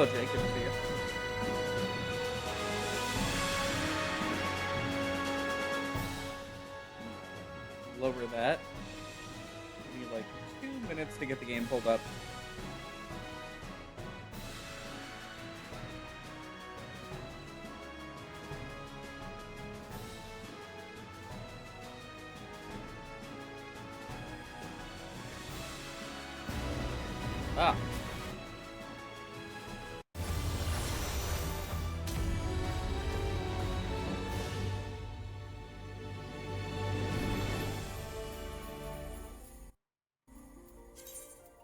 Hello, Jake. Good to see you. Lower that. Give me like 2 minutes to get the game pulled up. Ah.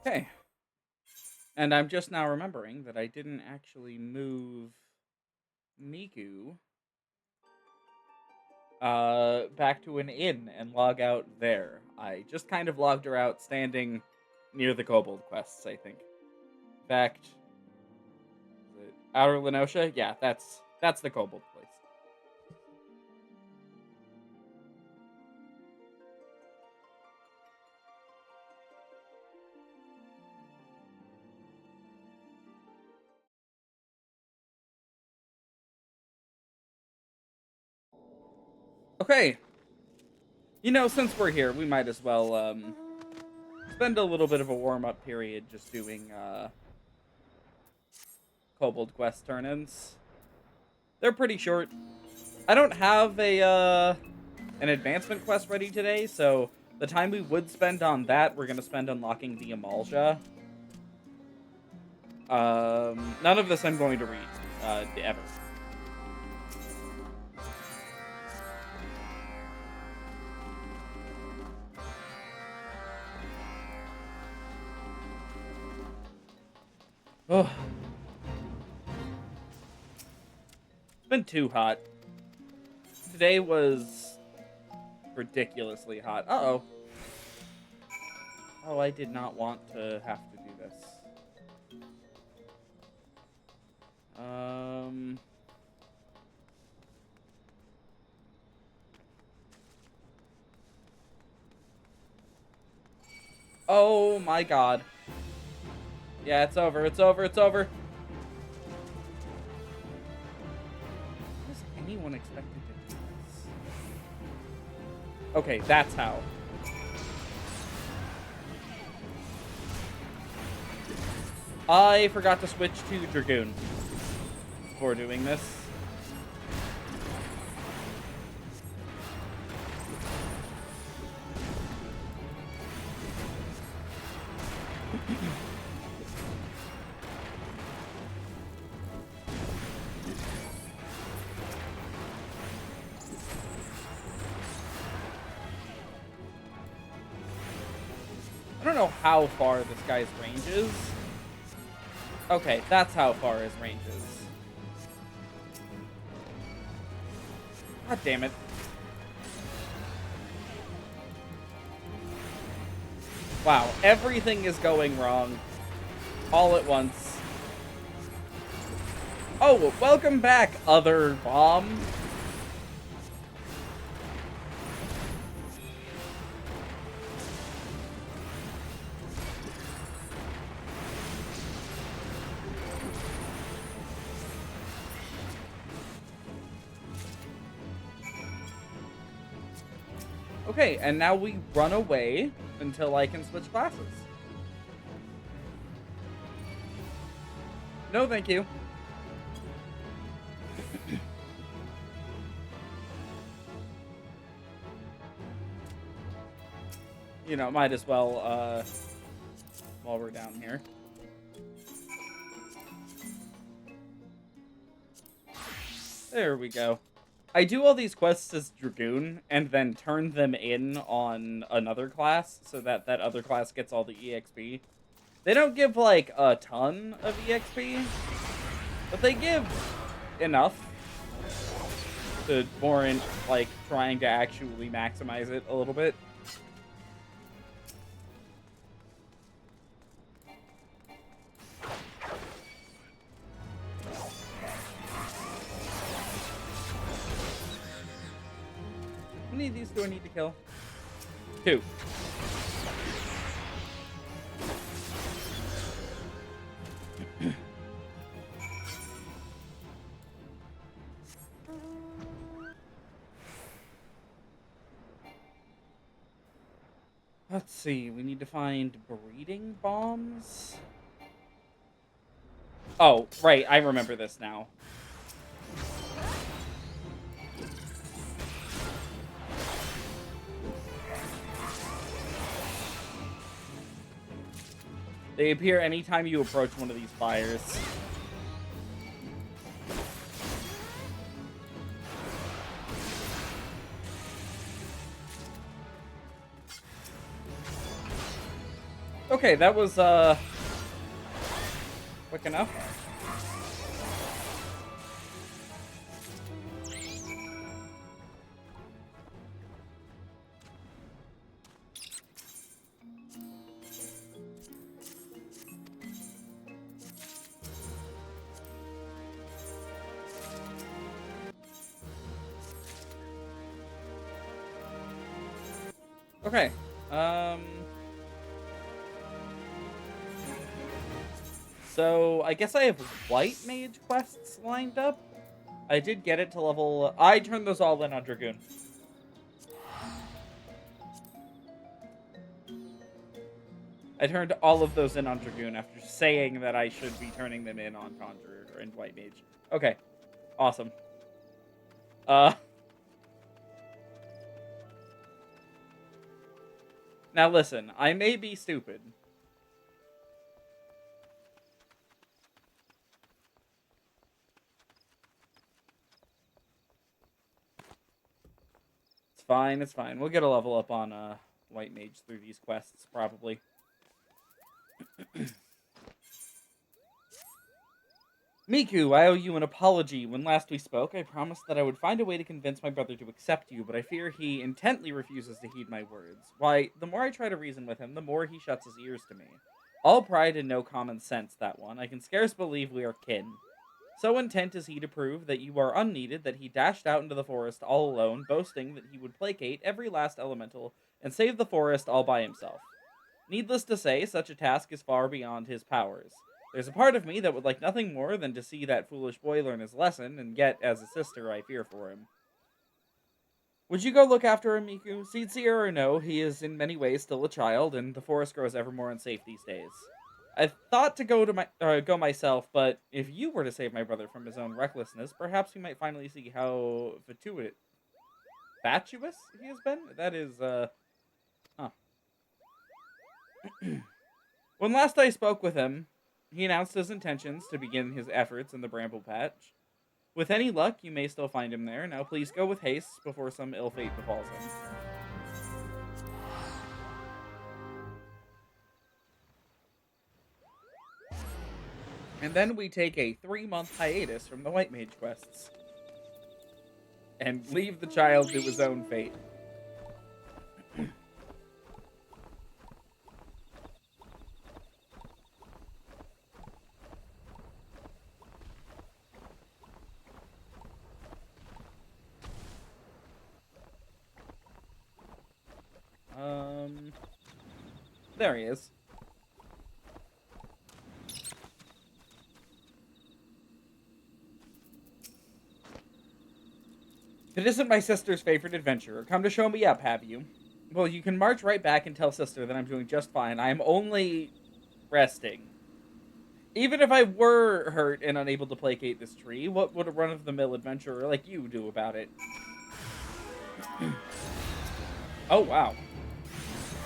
Okay. And I'm just now remembering that I didn't actually move Miku back to an inn and log out there. I just kind of logged her out standing near the Kobold quests, I think. In fact, is it Outer Lenosha? Yeah, that's the Kobold place. Okay. You know, since we're here, we might as well spend a little bit of a warm-up period just doing Kobold Quest turn-ins. They're pretty short. I don't have an advancement quest ready today, so the time we would spend on that, we're gonna spend unlocking the Amalj'aa. None of this I'm going to read, ever. Oh. It's been too hot. Today was ridiculously hot. Uh-oh. Oh, I did not want to have to do this. Oh my god. Yeah, it's over, it's over, it's over. Is anyone expected to do this? Okay, that's how. I forgot to switch to Dragoon before doing this. I don't know how far this guy's range is. Okay, that's how far his range is. God damn it. Wow, everything is going wrong all at once. Oh, welcome back, other bomb. Okay, and now we run away until I can switch classes. No, thank you. You know, might as well, while we're down here. There we go. I do all these quests as Dragoon, and then turn them in on another class, so that that other class gets all the EXP. They don't give, like, a ton of EXP, but they give enough to warrant, like, trying to actually maximize it a little bit. How many of these do I need to kill? 2. Let's see. We need to find breeding bombs. Oh, right. I remember this now. They appear anytime you approach one of these fires. Okay, that was, quick enough. Okay, so I guess I have white mage quests lined up. I did get it to level... I turned those all in on Dragoon. I turned all of those in on Dragoon after saying that I should be turning them in on Conjurer and White Mage. Okay. Awesome. Now listen, I may be stupid. It's fine, it's fine. We'll get a level up on, White Mage through these quests, probably. Miku, I owe you an apology. When last we spoke, I promised that I would find a way to convince my brother to accept you, but I fear he intently refuses to heed my words. Why, the more I try to reason with him, the more he shuts his ears to me. All pride and no common sense, that one. I can scarce believe we are kin. So intent is he to prove that you are unneeded that he dashed out into the forest all alone, boasting that he would placate every last elemental and save the forest all by himself. Needless to say, such a task is far beyond his powers. There's a part of me that would like nothing more than to see that foolish boy learn his lesson, and yet, as a sister, I fear for him. Would you go look after him, Miku? Seedseer or no, he is in many ways still a child, and the forest grows ever more unsafe these days. I thought to go myself, but if you were to save my brother from his own recklessness, perhaps we might finally see how fatuous he has been. That is, huh. When last I spoke with him, he announced his intentions to begin his efforts in the Bramble Patch. With any luck, you may still find him there. Now please go with haste before some ill fate befalls him. And then we take a 3-month hiatus from the White Mage quests. And leave the child to his own fate. There he is. If it isn't my sister's favorite adventurer, come to show me up, have you? Well, you can march right back and tell sister that I'm doing just fine. I'm only resting. Even if I were hurt and unable to placate this tree, what would a run-of-the-mill adventurer like you do about it? Oh, wow.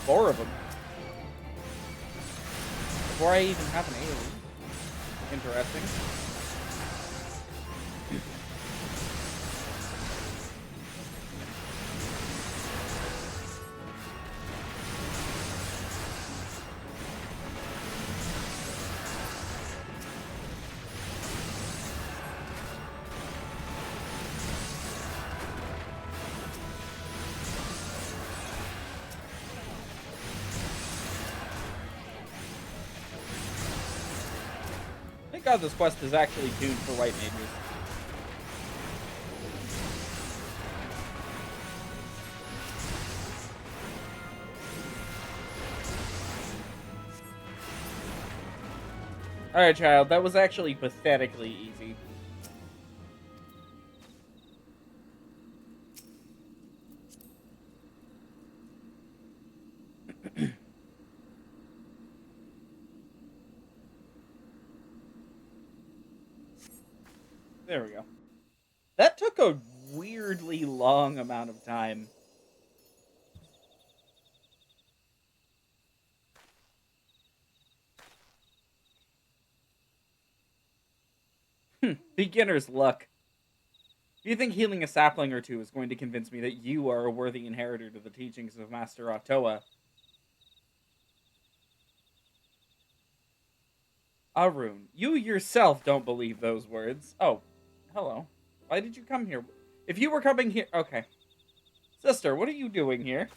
4 of them. Before I even have an alien. Interesting. Thank God this quest is actually tuned for white mages. Alright, child, that was actually pathetically easy. There we go. That took a weirdly long amount of time. Beginner's luck. Do you think healing a sapling or two is going to convince me that you are a worthy inheritor to the teachings of Master Otoa? Arun, you yourself don't believe those words. Oh, hello. Why did you come here? If you were coming here... Okay. Sister, what are you doing here?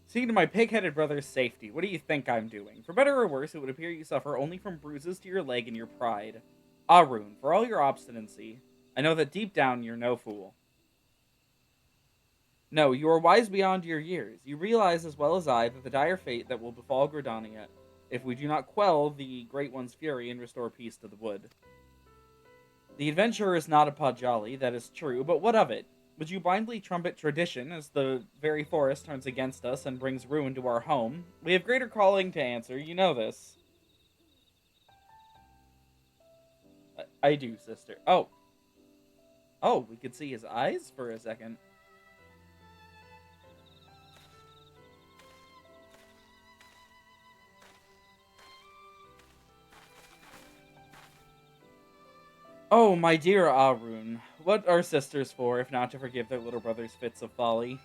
Seeing to my pig-headed brother's safety, what do you think I'm doing? For better or worse, it would appear you suffer only from bruises to your leg and your pride. Arun, for all your obstinacy, I know that deep down you're no fool. No, you are wise beyond your years. You realize as well as I that the dire fate that will befall Gridania if we do not quell the Great One's fury and restore peace to the wood. The adventurer is not a Pajali, that is true, but what of it? Would you blindly trumpet tradition as the very forest turns against us and brings ruin to our home? We have greater calling to answer, you know this. I do, sister. Oh. Oh, we could see his eyes for a second. Oh, my dear Arun, what are sisters for if not to forgive their little brother's fits of folly?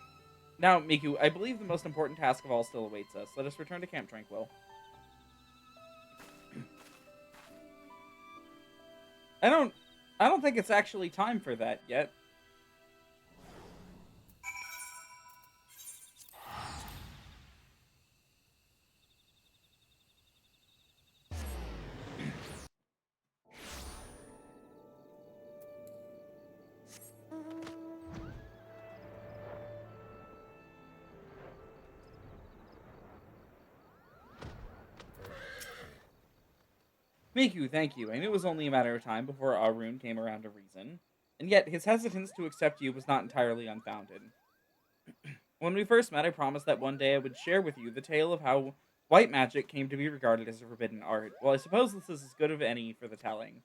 Now, Miku, I believe the most important task of all still awaits us. Let us return to Camp Tranquil. I don't think it's actually time for that yet. Miku, thank you. I knew it was only a matter of time before Arun came around to reason. And yet, his hesitance to accept you was not entirely unfounded. When we first met, I promised that one day I would share with you the tale of how white magic came to be regarded as a forbidden art. Well, I suppose this is as good of any for the telling.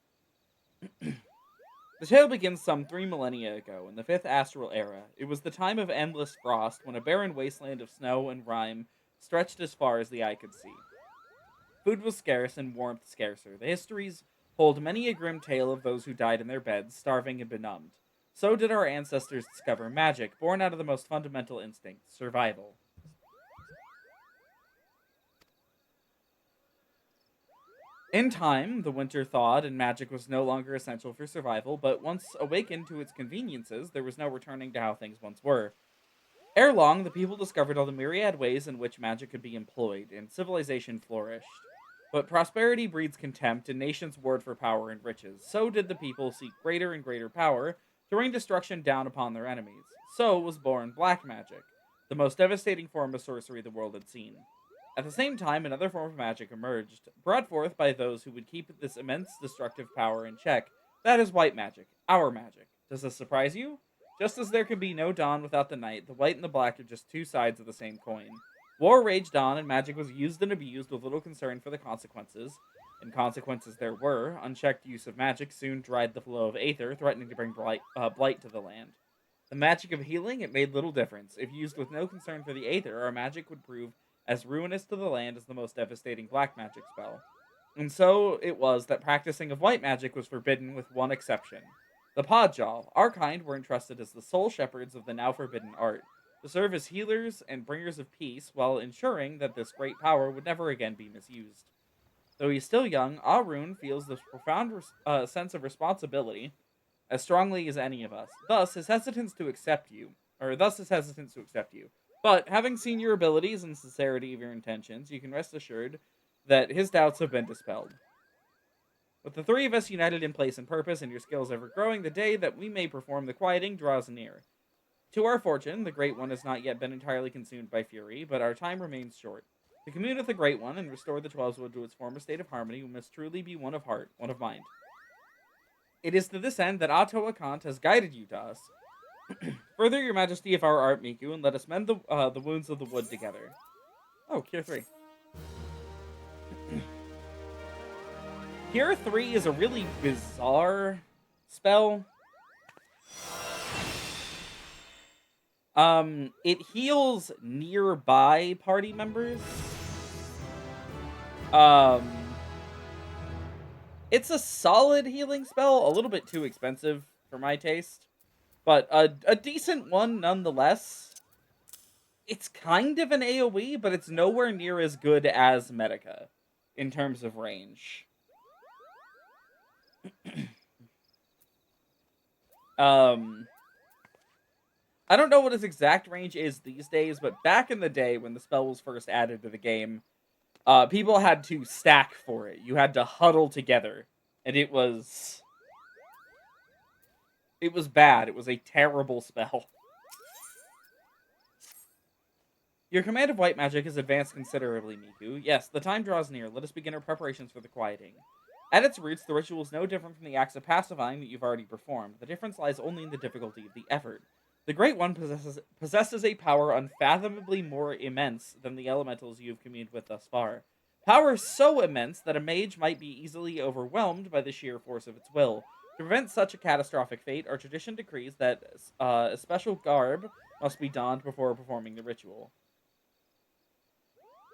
The tale begins some 3 millennia ago, in the 5th astral era. It was the time of endless frost, when a barren wasteland of snow and rime stretched as far as the eye could see. Food was scarce and warmth scarcer. The histories hold many a grim tale of those who died in their beds, starving and benumbed. So did our ancestors discover magic, born out of the most fundamental instinct, survival. In time, the winter thawed and magic was no longer essential for survival, but once awakened to its conveniences, there was no returning to how things once were. Ere long, the people discovered all the myriad ways in which magic could be employed, and civilization flourished. But prosperity breeds contempt, and nations warred for power and riches. So did the people seek greater and greater power to rain destruction down upon their enemies. So was born black magic, the most devastating form of sorcery the world had seen. At the same time, another form of magic emerged, brought forth by those who would keep this immense destructive power in check. That is white magic, our magic. Does this surprise you? Just as there can be no dawn without the night, the white and the black are just two sides of the same coin. War raged on, and magic was used and abused with little concern for the consequences. And consequences there were. Unchecked use of magic soon dried the flow of aether, threatening to bring blight to the land. The magic of healing, it made little difference. If used with no concern for the aether, our magic would prove as ruinous to the land as the most devastating black magic spell. And so it was that practicing of white magic was forbidden with one exception. The Podjal, our kind, were entrusted as the sole shepherds of the now forbidden art, to serve as healers and bringers of peace while ensuring that this great power would never again be misused. Though he's still young, Arun feels this profound sense of responsibility as strongly as any of us. Thus his hesitance to accept you. But having seen your abilities and sincerity of your intentions, you can rest assured that his doubts have been dispelled. With the three of us united in place and purpose, and your skills ever growing, the day that we may perform the quieting draws near. To our fortune, the Great One has not yet been entirely consumed by fury, but our time remains short. To commune with the Great One and restore the Twelveswood to its former state of harmony, we must truly be one of heart, one of mind. It is to this end that Otoa Kant has guided you to us. Further your majesty of our art, Miku, and let us mend the wounds of the wood together. Oh, Cure 3. Cure 3 is a really bizarre spell. It heals nearby party members. It's a solid healing spell, a little bit too expensive for my taste, but a decent one nonetheless. It's kind of an AoE, but it's nowhere near as good as Medica in terms of range. I don't know what its exact range is these days, but back in the day when the spell was first added to the game, people had to stack for it. You had to huddle together, and it was bad. It was a terrible spell. Your command of white magic has advanced considerably, Miku. Yes, the time draws near. Let us begin our preparations for the quieting. At its roots, the ritual is no different from the acts of pacifying that you've already performed. The difference lies only in the difficulty of the effort. The Great One possesses a power unfathomably more immense than the elementals you've communed with thus far. Power so immense that a mage might be easily overwhelmed by the sheer force of its will. To prevent such a catastrophic fate, our tradition decrees that a special garb must be donned before performing the ritual.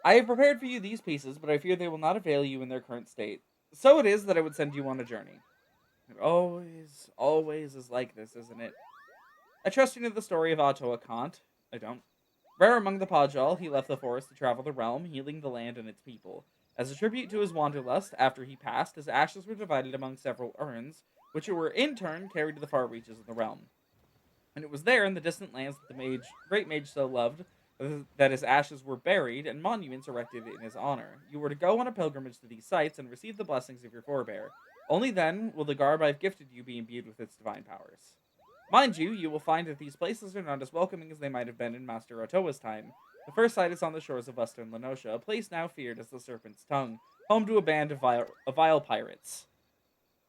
I have prepared for you these pieces, but I fear they will not avail you in their current state. So it is that I would send you on a journey. It always is like this, isn't it? I trust you know the story of Amalj'aa Unlock. I don't. Rare among the Pajal, he left the forest to travel the realm, healing the land and its people. As a tribute to his wanderlust, after he passed, his ashes were divided among several urns, which were in turn carried to the far reaches of the realm. And it was there, in the distant lands that the great mage so loved, that his ashes were buried and monuments erected in his honor. You were to go on a pilgrimage to these sites and receive the blessings of your forebear. Only then will the garb I've gifted you be imbued with its divine powers. Mind you, you will find that these places are not as welcoming as they might have been in Master Otoa's time. The first site is on the shores of western Lenosha, a place now feared as the Serpent's Tongue, home to a band of vile pirates.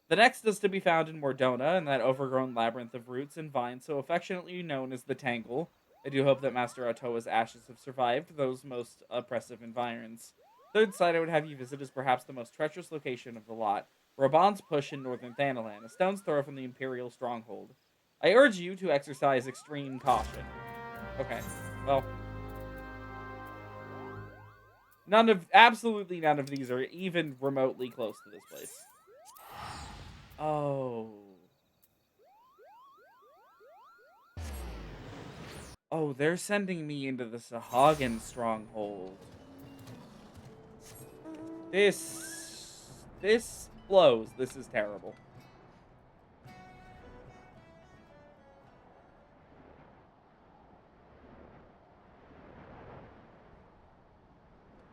The next is to be found in Mordona, in that overgrown labyrinth of roots and vines so affectionately known as the Tangle. I do hope that Master Otoa's ashes have survived those most oppressive environs. Third site I would have you visit is perhaps the most treacherous location of the lot, Raban's Push in northern Thanalan, a stone's throw from the Imperial stronghold. I urge you to exercise extreme caution. Okay, well, absolutely none of these are even remotely close to this place. Oh. Oh, they're sending me into the Sahagin stronghold. This blows. This is terrible.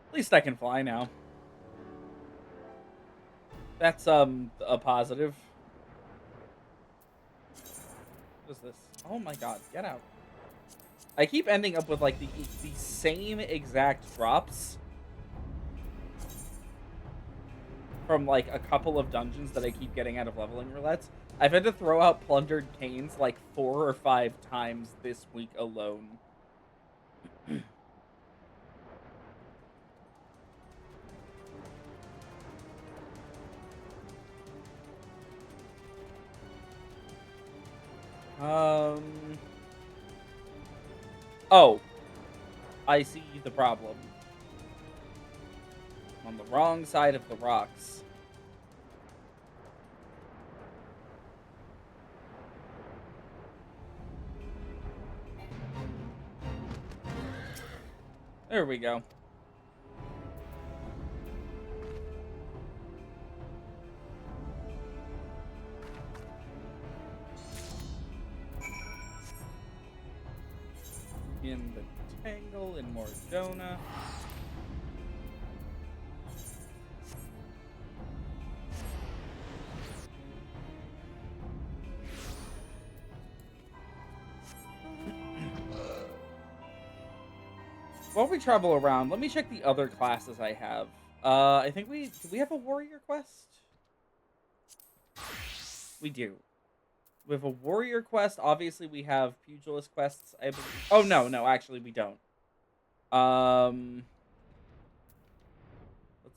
At least I can fly now. That's a positive. What is this? Oh my god, get out. I keep ending up with like the same exact drops from like a couple of dungeons that I keep getting out of leveling roulettes. I've had to throw out plundered canes like 4 or 5 times this week alone. Oh. I see the problem. I'm on the wrong side of the rocks. There we go. In the Tangle in Mordona. While we travel around, let me check the other classes I have. I think do we have a warrior quest? We do. We have a warrior quest. Obviously, we have pugilist quests. I believe. Oh no, actually, we don't.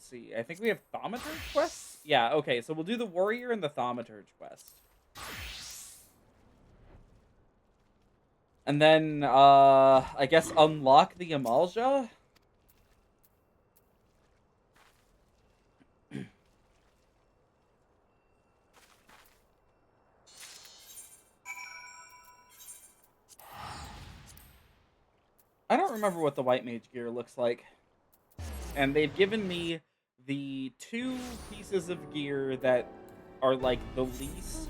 let's see. I think we have Thaumaturge Quest? Yeah, okay, so we'll do the Warrior and the Thaumaturge Quest. And then, I guess unlock the Amalj'aa? I don't remember what the White Mage gear looks like. And they've given me the 2 pieces of gear that are, like, the least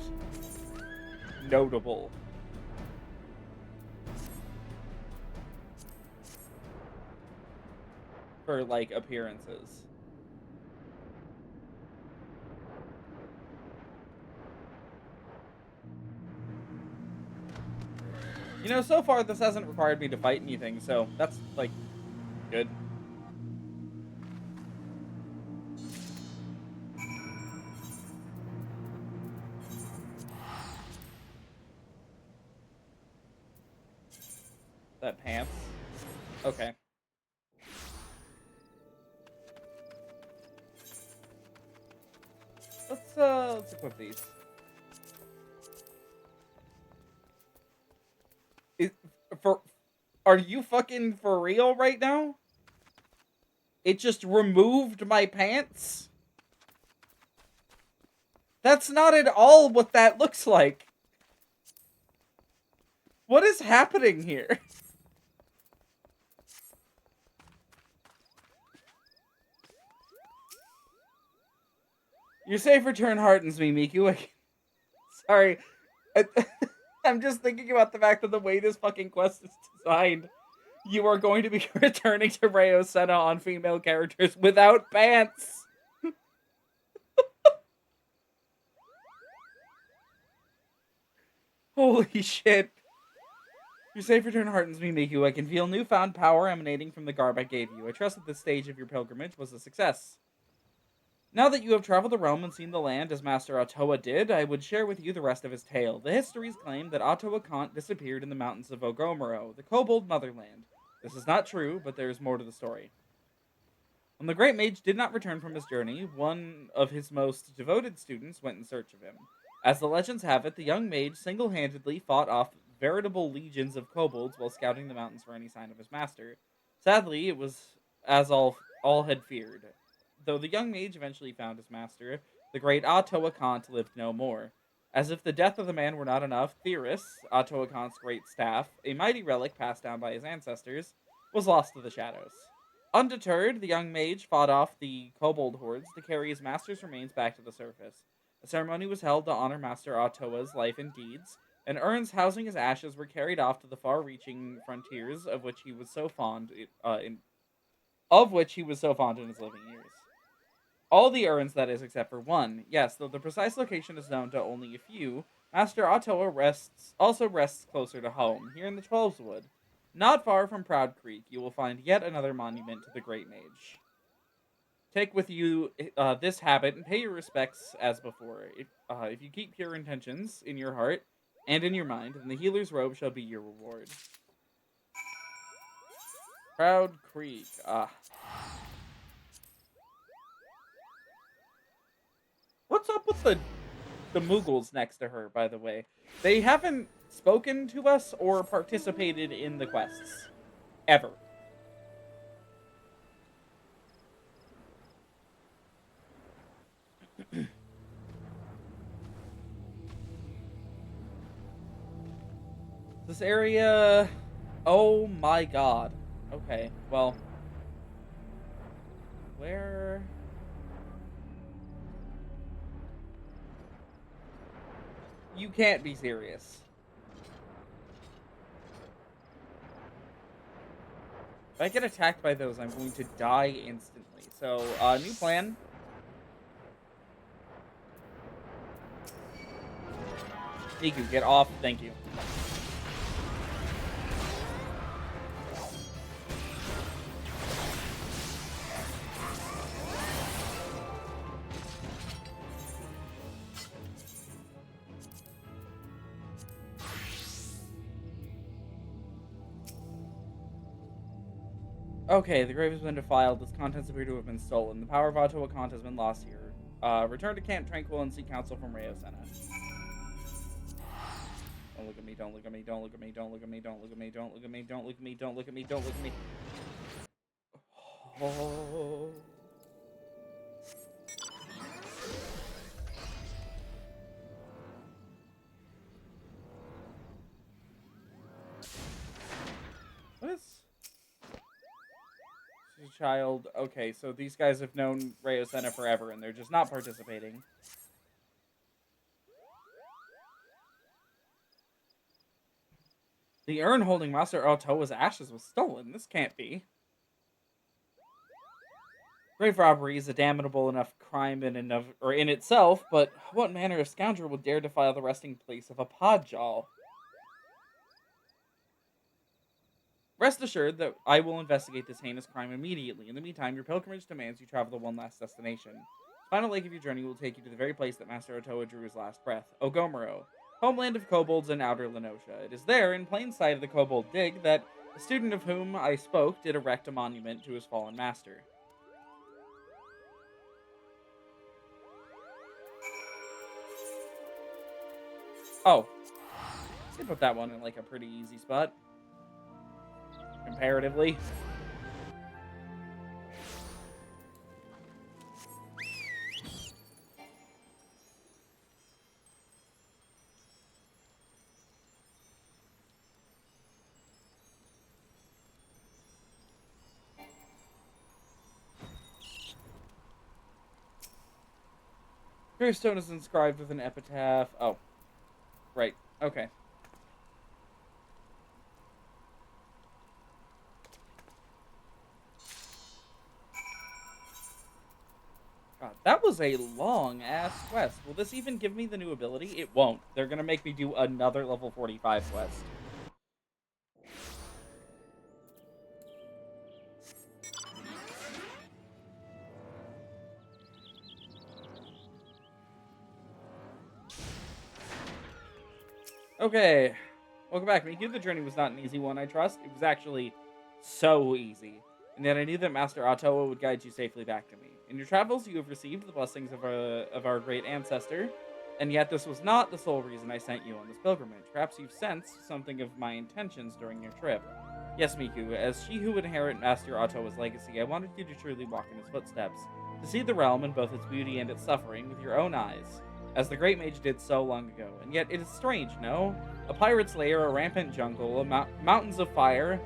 notable. For, like, appearances. You know, so far this hasn't required me to fight anything, so that's, like, good. That pants. Okay. Let's equip these. Are you fucking for real right now? It just removed my pants? That's not at all what that looks like. What is happening here? Your safe return heartens me, Miku. Sorry. I'm just thinking about the fact that the way this fucking quest is designed, you are going to be returning to Reo Senna on female characters without pants. Holy shit. Your safe return heartens me, Miku. I can feel newfound power emanating from the garb I gave you. I trust that this stage of your pilgrimage was a success. Now that you have traveled the realm and seen the land as Master Ottawa did, I would share with you the rest of his tale. The histories claim that Ottawa Kant disappeared in the mountains of Ogomoro, the Kobold motherland. This is not true, but there is more to the story. When the Great Mage did not return from his journey, one of his most devoted students went in search of him. As the legends have it, the young mage single-handedly fought off veritable legions of kobolds while scouting the mountains for any sign of his master. Sadly, it was as all had feared. Though the young mage eventually found his master, the great Ottawa Kant lived no more. As if the death of the man were not enough, Theris, Ottawa Kant's great staff, a mighty relic passed down by his ancestors, was lost to the shadows. Undeterred, the young mage fought off the kobold hordes to carry his master's remains back to the surface. A ceremony was held to honor Master Ottawa's life and deeds, and urns housing his ashes were carried off to the far-reaching frontiers of which he was so fond in his living years. All the urns, that is, except for one. Yes, though the precise location is known to only a few, Master Ottawa also rests closer to home, here in the Twelveswood. Not far from Proud Creek, you will find yet another monument to the Great Mage. Take with you this habit and pay your respects as before. If you keep pure intentions in your heart and in your mind, then the healer's robe shall be your reward. Proud Creek. What's up with the Moogles next to her, by the way? They haven't spoken to us or participated in the quests. Ever. This area... Oh my god. Okay, well... Where... You can't be serious. If I get attacked by those, I'm going to die instantly. So, new plan. Niku, get off. Thank you. Okay, the grave has been defiled. Its contents appear to have been stolen. The power of Ottawa Kant has been lost here. Return to Camp Tranquil and seek counsel from Rayosena. Don't look at me, don't look at me, don't look at me, don't look at me, don't look at me, don't look at me, don't look at me, don't look at me, don't look at me. Oh. What is... She's a child. Okay, so these guys have known Rayosena forever, and they're just not participating. The urn holding Master Ottawa's ashes was stolen. This can't be. Grave robbery is a damnable enough crime in itself, but what manner of scoundrel would dare defile the resting place of a podjaw? Rest assured that I will investigate this heinous crime immediately. In the meantime, your pilgrimage demands you travel to one last destination. The final leg of your journey will take you to the very place that Master Ottawa drew his last breath, Ogomoro, homeland of kobolds in outer Lenosha. It is there, in plain sight of the Kobold Dig, that a student of whom I spoke did erect a monument to his fallen master. Oh, I can put that one in like a pretty easy spot, comparatively. Her stone is inscribed with an epitaph. Oh, right. Okay. God, that was a long-ass quest. Will this even give me the new ability? It won't. They're gonna make me do another level 45 quest. Okay. Welcome back. Making the journey was not an easy one, I trust. It was actually so easy. And yet I knew that Master Ottawa would guide you safely back to me. In your travels, you have received the blessings of our great ancestor, and yet this was not the sole reason I sent you on this pilgrimage. Perhaps you've sensed something of my intentions during your trip. Yes, Miku, as she who would inherit Master Ottawa's legacy, I wanted you to truly walk in his footsteps, to see the realm in both its beauty and its suffering with your own eyes, as the great mage did so long ago. And yet it is strange, no? A pirate's lair, a rampant jungle, mountains of fire.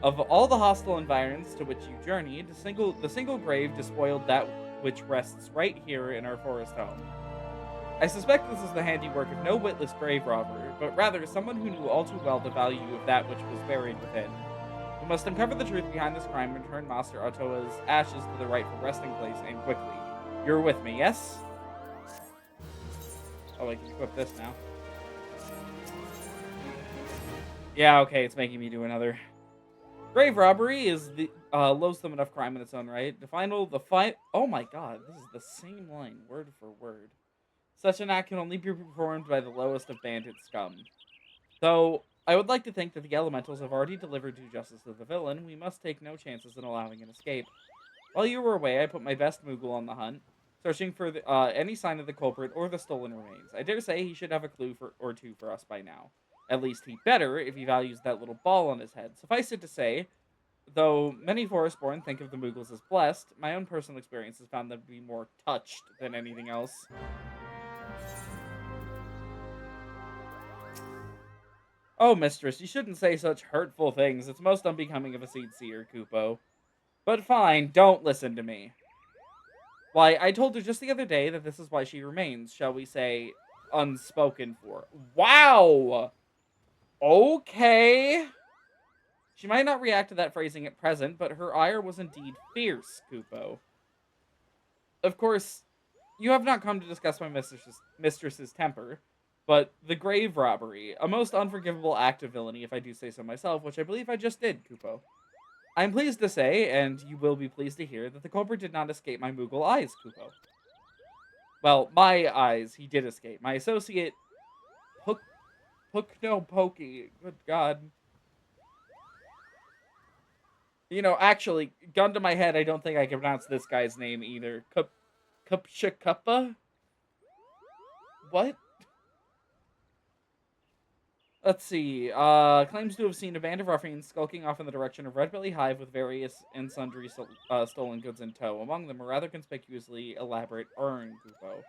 Of all the hostile environs to which you journeyed, the single grave despoiled that which rests right here in our forest home. I suspect this is the handiwork of no witless grave robber, but rather someone who knew all too well the value of that which was buried within. We must uncover the truth behind this crime and return Master Ottawa's ashes to the rightful resting place, and quickly. You're with me, yes? Oh, I can equip this now. Yeah, okay, it's making me do another. Grave robbery is the loathsome enough crime in its own right. Oh my god, this is the same line, word for word. Such an act can only be performed by the lowest of bandit scum. Though I would like to think that the elementals have already delivered due justice to the villain, we must take no chances in allowing an escape. While you were away, I put my best Moogle on the hunt, searching for any sign of the culprit or the stolen remains. I dare say he should have a clue or two for us by now. At least he better if he values that little ball on his head. Suffice it to say, though many Forestborn think of the Moogles as blessed, my own personal experience has found them to be more touched than anything else. Oh, mistress, you shouldn't say such hurtful things. It's most unbecoming of a seed seer, Kupo. But fine, don't listen to me. Why, I told her just the other day that this is why she remains, shall we say, unspoken for. Wow! Okay. She might not react to that phrasing at present, but her ire was indeed fierce, Kupo. Of course, you have not come to discuss my mistress's temper, but the grave robbery, a most unforgivable act of villainy, if I do say so myself, which I believe I just did, Kupo. I am pleased to say, and you will be pleased to hear, that the culprit did not escape my Moogle eyes, Kupo. Well, my eyes, he did escape. My associate, Hook no Pokey, good god. You know, actually, gun to my head, I don't think I can pronounce this guy's name either. Kupshakuppa? What? Let's see. Claims to have seen a band of ruffians skulking off in the direction of Red Belly Hive with various and sundry stolen goods in tow. Among them, a rather conspicuously elaborate urn, Kupo.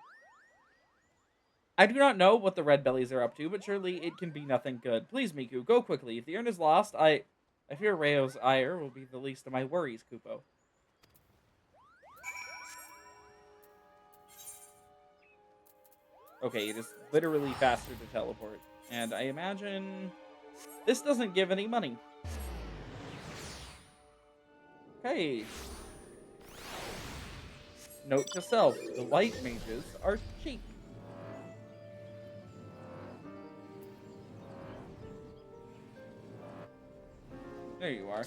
I do not know what the Red Bellies are up to, but surely it can be nothing good. Please, Miku, go quickly. If the urn is lost, I fear Rayo's ire will be the least of my worries, Kupo. Okay, it is literally faster to teleport. And I imagine this doesn't give any money. Hey. Note to self, the white mages are cheap. There you are.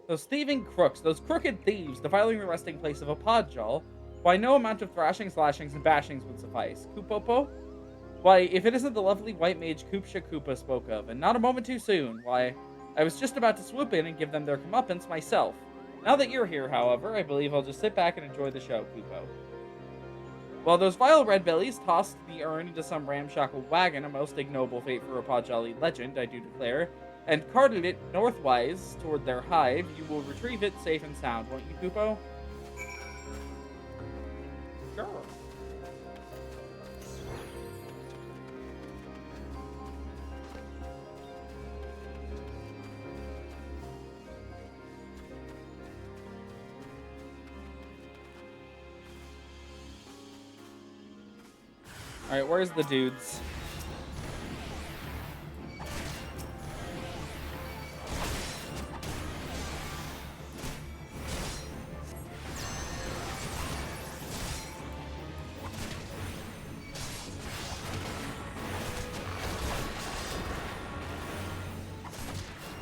Those thieving crooks, those crooked thieves, defiling the resting place of a podjaw. Why, no amount of thrashings, lashings, and bashings would suffice. Kupopo? Why, if it isn't the lovely white mage Kupsha Koopa spoke of, and not a moment too soon, why, I was just about to swoop in and give them their comeuppance myself. Now that you're here, however, I believe I'll just sit back and enjoy the show, Kupo. While those vile red bellies tossed the urn into some ramshackle wagon, a most ignoble fate for a Podjali legend, I do declare, and carted it northwise toward their hive, you will retrieve it safe and sound, won't you, Kupo? Sure. Alright, where's the dudes?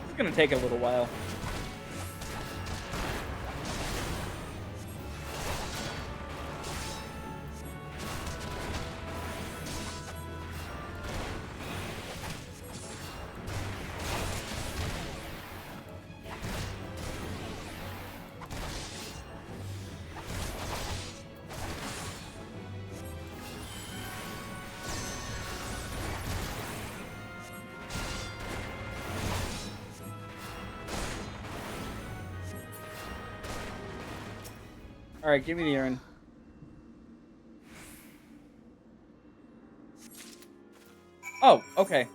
It's gonna take a little while. Alright, give me the urn. Oh, okay.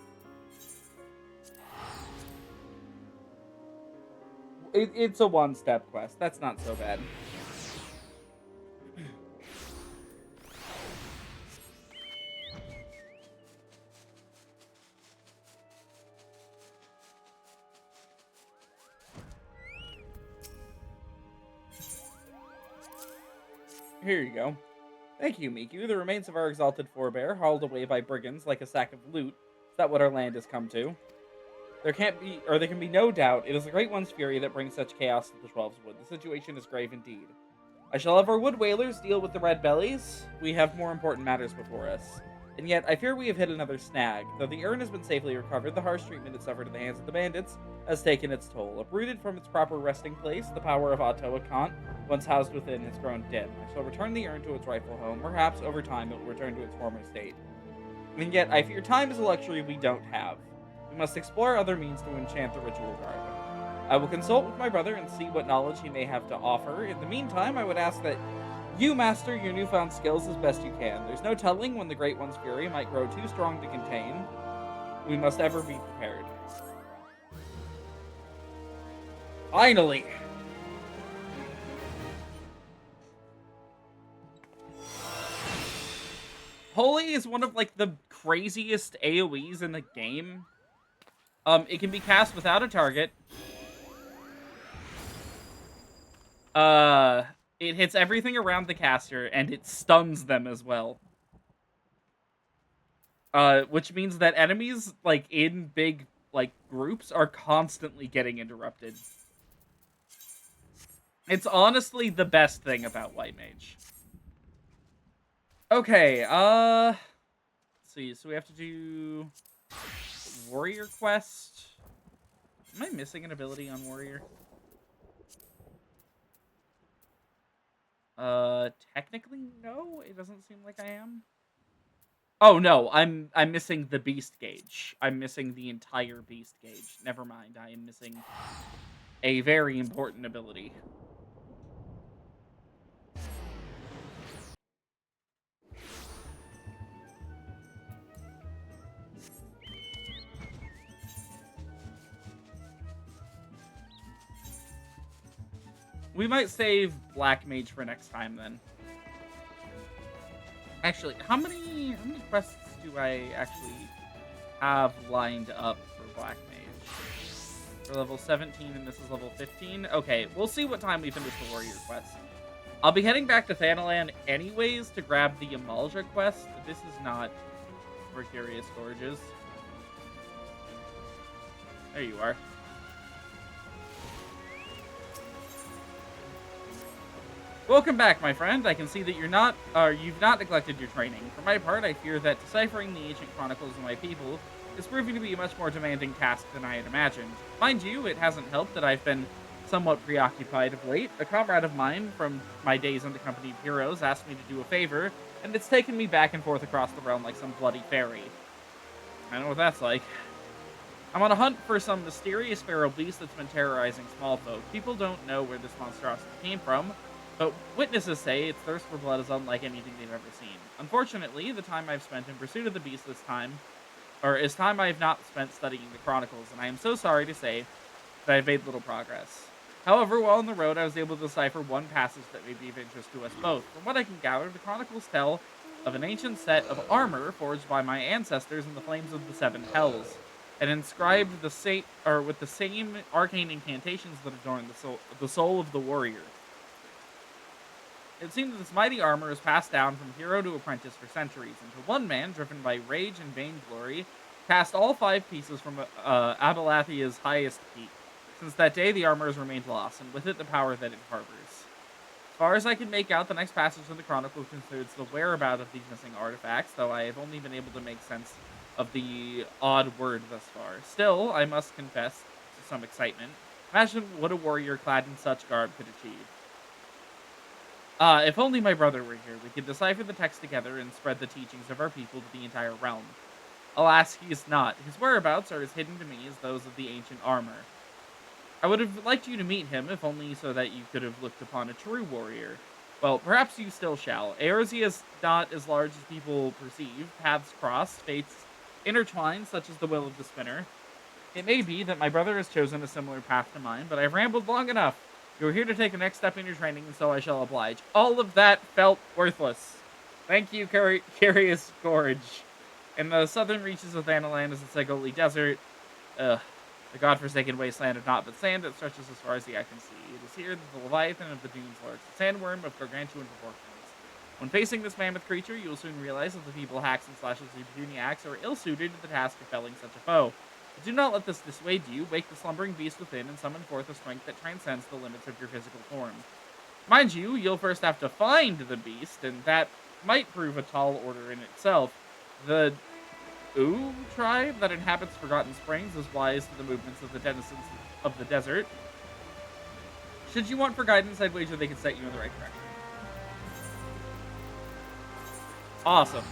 It's a one-step quest. That's not so bad. Here you go. Thank you, Miku. The remains of our exalted forebear, hauled away by brigands like a sack of loot. Is that what our land has come to? There can be no doubt, it is the Great One's fury that brings such chaos to the Twelves Wood. The situation is grave indeed. I shall have our wood whalers deal with the red bellies. We have more important matters before us. And yet, I fear we have hit another snag. Though the urn has been safely recovered, the harsh treatment it suffered at the hands of the bandits has taken its toll. Uprooted from its proper resting place, the power of Otto Akant, once housed within, has grown dim. I shall return the urn to its rightful home. Perhaps, over time, it will return to its former state. And yet, I fear time is a luxury we don't have. We must explore other means to enchant the ritual garden. I will consult with my brother and see what knowledge he may have to offer. In the meantime, I would ask that you master your newfound skills as best you can. There's no telling when the Great One's fury might grow too strong to contain. We must ever be prepared. Finally! Holy is one of, like, the craziest AoEs in the game. It can be cast without a target. It hits everything around the caster, and it stuns them as well. Which means that enemies, like, in big, like, groups are constantly getting interrupted. It's honestly the best thing about White Mage. Okay, let's see, so we have to do Warrior Quest. Am I missing an ability on Warrior? Technically, no. It doesn't seem like I am. Oh no, I'm missing the Beast Gauge. I'm missing the entire Beast Gauge. Never mind, I am missing a very important ability. We might save Black Mage for next time then. Actually, how many quests do I actually have lined up for Black Mage? For level 17 and this is level 15? Okay, we'll see what time we finish the Warrior Quest. I'll be heading back to Thanalan anyways to grab the Amalj'aa Quest. This is not Precarious Gorges. There you are. Welcome back, my friend. I can see that you've not neglected your training. For my part, I fear that deciphering the ancient chronicles of my people is proving to be a much more demanding task than I had imagined. Mind you, it hasn't helped that I've been somewhat preoccupied of late. A comrade of mine from my days on the Company of Heroes asked me to do a favor, and it's taken me back and forth across the realm like some bloody fairy. I know what that's like. I'm on a hunt for some mysterious feral beast that's been terrorizing small folk. People don't know where this monstrosity came from, but witnesses say its thirst for blood is unlike anything they've ever seen. Unfortunately, the time I've spent in pursuit of the beast is time I've not spent studying the chronicles, and I am so sorry to say that I've made little progress. However, while on the road, I was able to decipher one passage that may be of interest to us both. From what I can gather, the chronicles tell of an ancient set of armor forged by my ancestors in the flames of the Seven Hells, and inscribed with the same arcane incantations that adorn the soul of the warrior. It seems that this mighty armor is passed down from hero to apprentice for centuries, until one man, driven by rage and vainglory, cast all 5 pieces from Amalj'aa's highest peak. Since that day, the armor has remained lost, and with it the power that it harbors. As far as I can make out, the next passage of the Chronicle concerns the whereabouts of these missing artifacts, though I have only been able to make sense of the odd word thus far. Still, I must confess to some excitement. Imagine what a warrior clad in such garb could achieve. If only my brother were here, we could decipher the text together and spread the teachings of our people to the entire realm. Alas, he is not. His whereabouts are as hidden to me as those of the ancient armor. I would have liked you to meet him, if only so that you could have looked upon a true warrior. Well, perhaps you still shall. Eorzea is not as large as people perceive. Paths cross, fates intertwine, such as the will of the spinner. It may be that my brother has chosen a similar path to mine, but I've rambled long enough. You're here to take the next step in your training, and so I shall oblige. All of that felt worthless. Thank you, Curious Gorge. In the southern reaches of Thanalan is the Segoli Desert. The godforsaken wasteland of naught but sand that stretches as far as the eye can see. It is here that the Leviathan of the Dunes lurks, a sandworm of gargantuan proportions. When facing this mammoth creature, you will soon realize that the people hacks and slashes with puny axe are ill-suited to the task of felling such a foe. But do not let this dissuade you. Wake the slumbering beast within and summon forth a strength that transcends the limits of your physical form. Mind you, you'll first have to find the beast, and that might prove a tall order in itself. The Ooh tribe that inhabits Forgotten Springs is wise to the movements of the denizens of the desert. Should you want for guidance, I'd wager they can set you in the right direction. Awesome.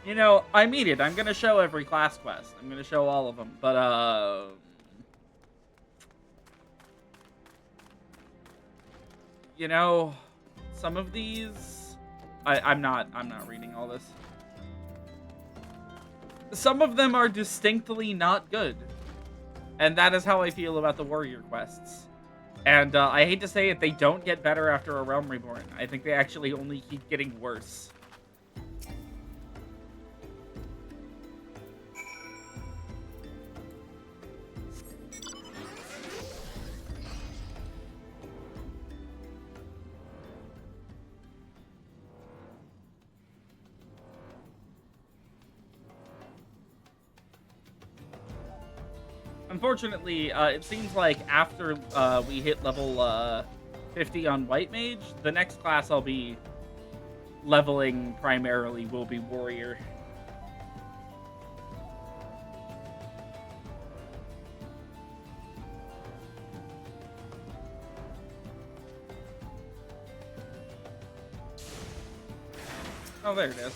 You know, I mean it. I'm going to show every class quest. I'm going to show all of them. But, you know, some of these... I'm not reading all this. Some of them are distinctly not good. And that is how I feel about the warrior quests. And I hate to say it, they don't get better after a Realm Reborn. I think they actually only keep getting worse. Unfortunately, it seems like after we hit level 50 on White Mage, the next class I'll be leveling primarily will be warrior. Oh, there it is.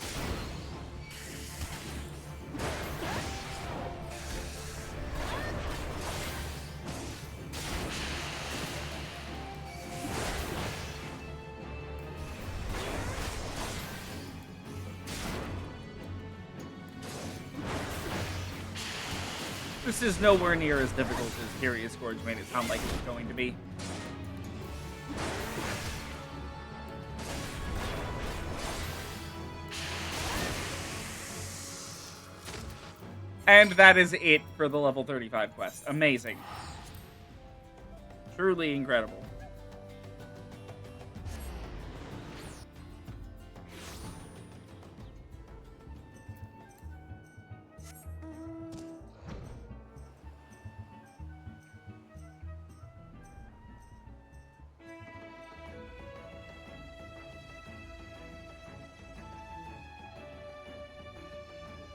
This is nowhere near as difficult as Curious Gorge made it sound like it was going to be. And that is it for the level 35 quest. Amazing. Truly incredible.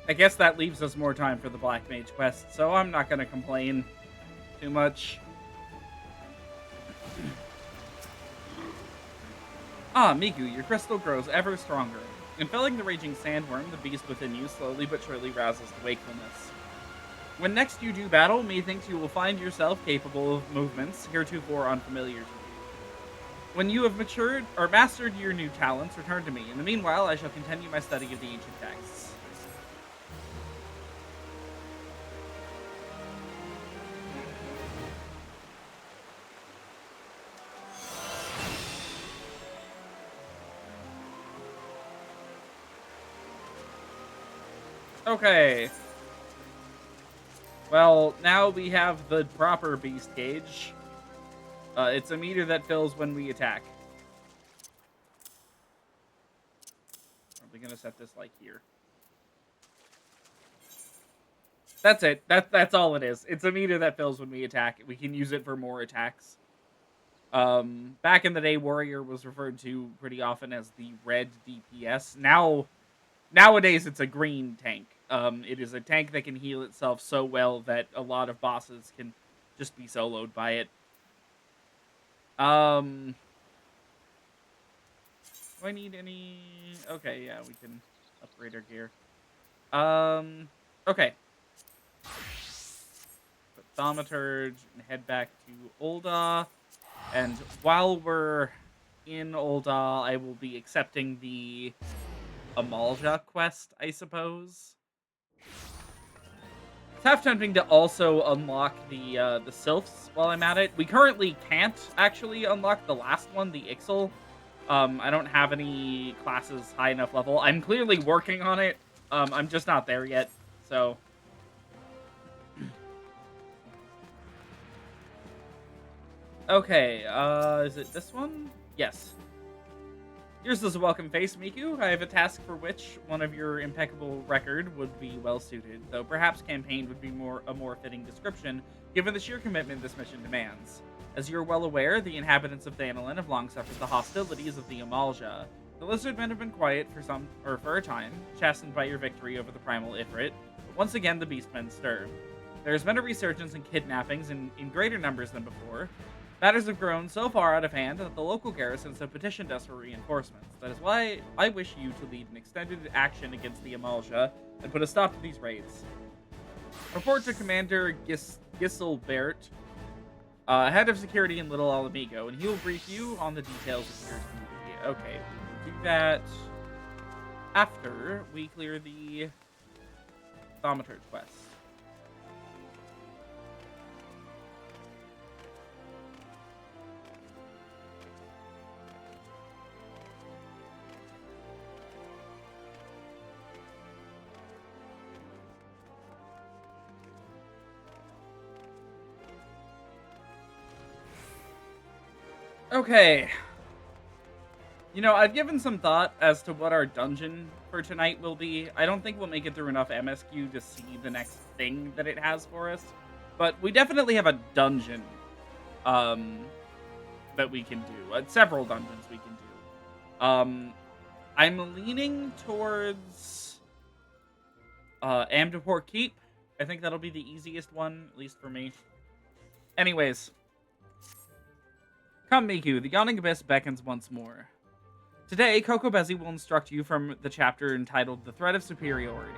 I guess that leaves us more time for the Black Mage quest, so I'm not going to complain too much. Ah, Miku, your crystal grows ever stronger. In felling the raging sandworm, the beast within you slowly but surely rouses to wakefulness. When next you do battle, methinks you will find yourself capable of movements heretofore unfamiliar to you. When you have matured or mastered your new talents, return to me. In the meanwhile, I shall continue my study of the ancient texts. Okay. Well, now we have the proper beast gauge. It's a meter that fills when we attack. Probably gonna set this like here. That's it. That's all it is. It's a meter that fills when we attack. We can use it for more attacks. Back in the day, Warrior was referred to pretty often as the red DPS. Nowadays, it's a green tank. It is a tank that can heal itself so well that a lot of bosses can just be soloed by it. Do I need any... Okay, yeah, we can upgrade our gear. Okay. Put Thaumaturge and head back to Ul'dah. And while we're in Ul'dah, I will be accepting the Amalj'aa quest, I suppose. It's half tempting to also unlock the Sylphs while I'm at it. We currently can't actually unlock the last one, the Ixal. I don't have any classes high enough level. I'm clearly working on it. I'm just not there yet, so... Okay, is it this one? Yes. Yours is a welcome face, Miku. I have a task for which one of your impeccable record would be well suited, though perhaps campaign would be a more fitting description, given the sheer commitment this mission demands. As you are well aware, the inhabitants of Thanalan have long suffered the hostilities of the Amalj'aa. The Lizardmen have been quiet for a time, chastened by your victory over the primal Ifrit, but once again the Beastmen stir. There has been a resurgence in kidnappings in greater numbers than before. Matters have grown so far out of hand that the local garrisons have petitioned us for reinforcements. That is why I wish you to lead an extended action against the Amalj'aa and put a stop to these raids. Report to Commander Giselbert, head of security in Little Alamigo, and he will brief you on the details of your duty. Okay, we'll do that after we clear the Thaumaturge Quest. Okay. You know, I've given some thought as to what our dungeon for tonight will be. I don't think we'll make it through enough MSQ to see the next thing that it has for us. But we definitely have a dungeon that we can do. Several dungeons we can do. I'm leaning towards Amdapor Keep. I think that'll be the easiest one, at least for me. Anyways. Come, Miku, the Yawning Abyss beckons once more. Today, Kokobezi will instruct you from the chapter entitled The Threat of Superiority.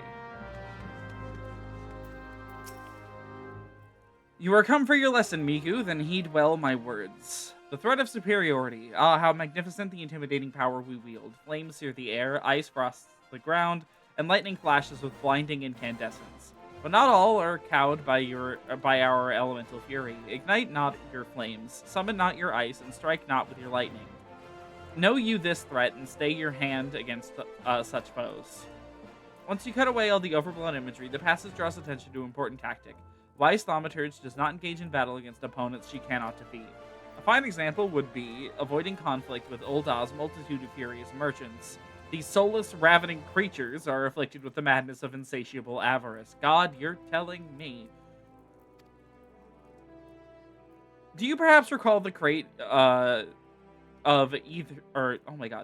You are come for your lesson, Miku, then heed well my words. The threat of superiority. Ah, how magnificent the intimidating power we wield. Flames sear the air, ice frosts the ground, and lightning flashes with blinding incandescence. But not all are cowed by our elemental fury. Ignite not your flames, summon not your ice, and strike not with your lightning. Know you this threat, and stay your hand against such foes. Once you cut away all the overblown imagery, the passage draws attention to an important tactic. Wise Thaumaturge does not engage in battle against opponents she cannot defeat. A fine example would be avoiding conflict with Ul'dah's multitude of furious merchants. These soulless, ravening creatures are afflicted with the madness of insatiable avarice. God, you're telling me. Do you perhaps recall the crate of ether,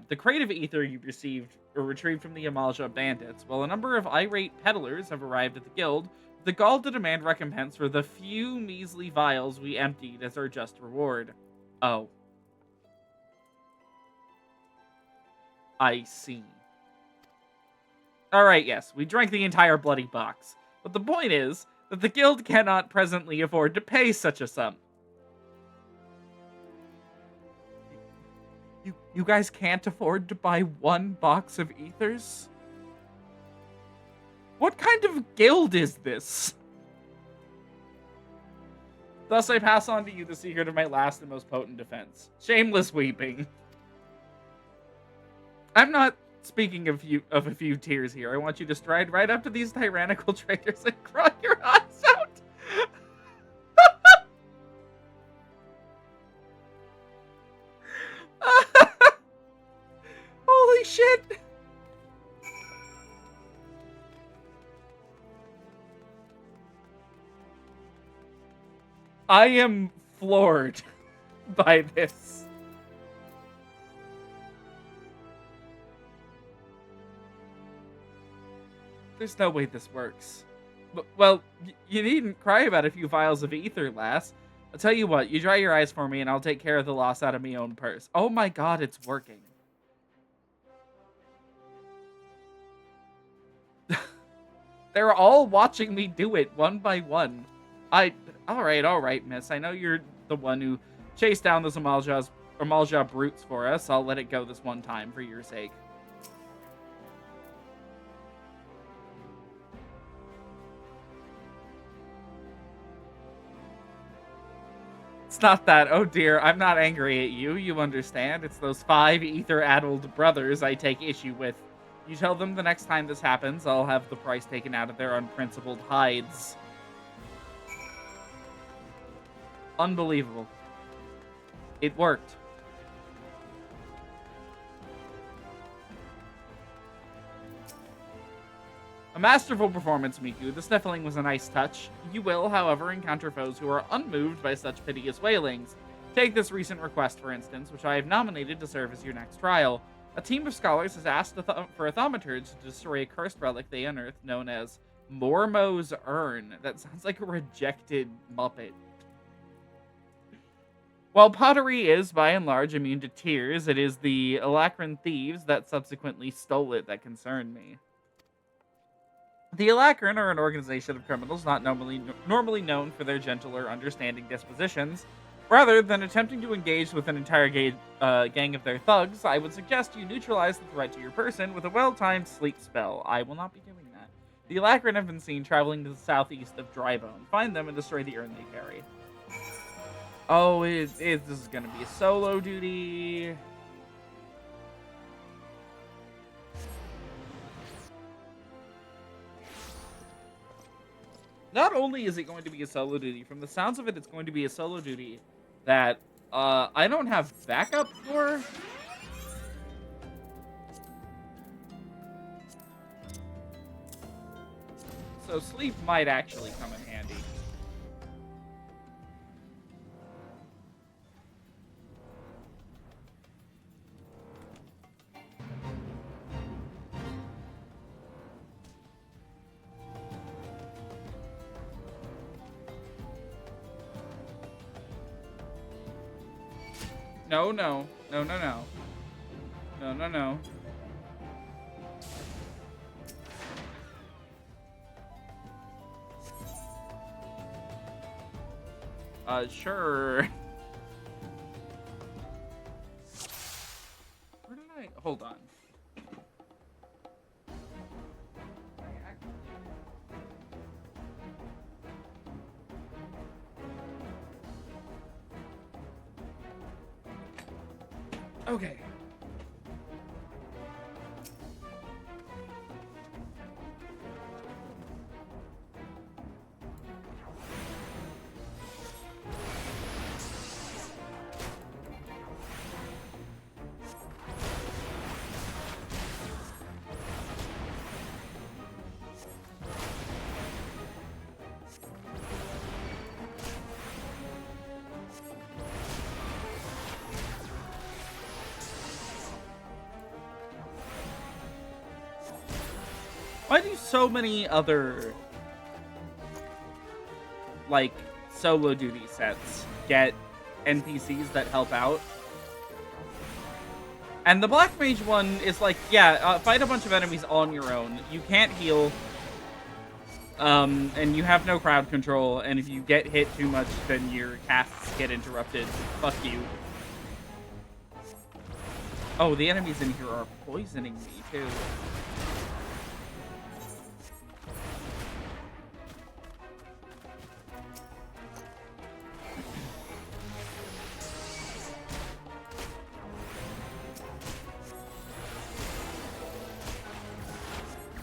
the crate of ether you received or retrieved from the Amalj'aa bandits? Well, a number of irate peddlers have arrived at the guild, the gall to demand recompense for the few measly vials we emptied as our just reward. Oh. I see. Alright, yes, we drank the entire bloody box. But the point is that the guild cannot presently afford to pay such a sum. You guys can't afford to buy one box of ethers? What kind of guild is this? Thus I pass on to you the secret of my last and most potent defense. Shameless weeping. I'm not speaking of a few tears here. I want you to stride right up to these tyrannical traitors and cry your eyes out. Holy shit. I am floored by this. There's no way this works. Well, you needn't cry about a few vials of ether, lass. I'll tell you what, you dry your eyes for me and I'll take care of the loss out of my own purse. Oh my god, it's working. They're all watching me do it, one by one. Alright, miss. I know you're the one who chased down those Amalj'aa brutes for us. I'll let it go this one time for your sake. It's not that. Oh dear, I'm not angry at you. You understand. It's those 5 ether-addled brothers I take issue with. You tell them the next time this happens, I'll have the price taken out of their unprincipled hides. Unbelievable. It worked. A masterful performance, Miku. The sniffling was a nice touch. You will, however, encounter foes who are unmoved by such piteous wailings. Take this recent request, for instance, which I have nominated to serve as your next trial. A team of scholars has asked for a thaumaturge to destroy a cursed relic they unearthed known as Mormo's Urn. That sounds like a rejected Muppet. While pottery is, by and large, immune to tears, it is the Alacran thieves that subsequently stole it that concern me. The Alacran are an organization of criminals not normally known for their gentler, understanding dispositions. Rather than attempting to engage with an entire gang of their thugs, I would suggest you neutralize the threat to your person with a well-timed sleep spell. I will not be doing that. The Alacran have been seen traveling to the southeast of Drybone. Find them and destroy the urn they carry. Oh, this is going to be a solo duty. Not only is it going to be a solo duty, from the sounds of it, it's going to be a solo duty that I don't have backup for. So sleep might actually come in handy. No, no. No, no, no. No, no, no. Sure. Where did I... Hold on. Okay. Why do so many other, like, solo duty sets get NPCs that help out? And the Black Mage one is like, yeah, fight a bunch of enemies on your own. You can't heal, and you have no crowd control, and if you get hit too much, then your casts get interrupted. Fuck you. Oh, the enemies in here are poisoning me, too.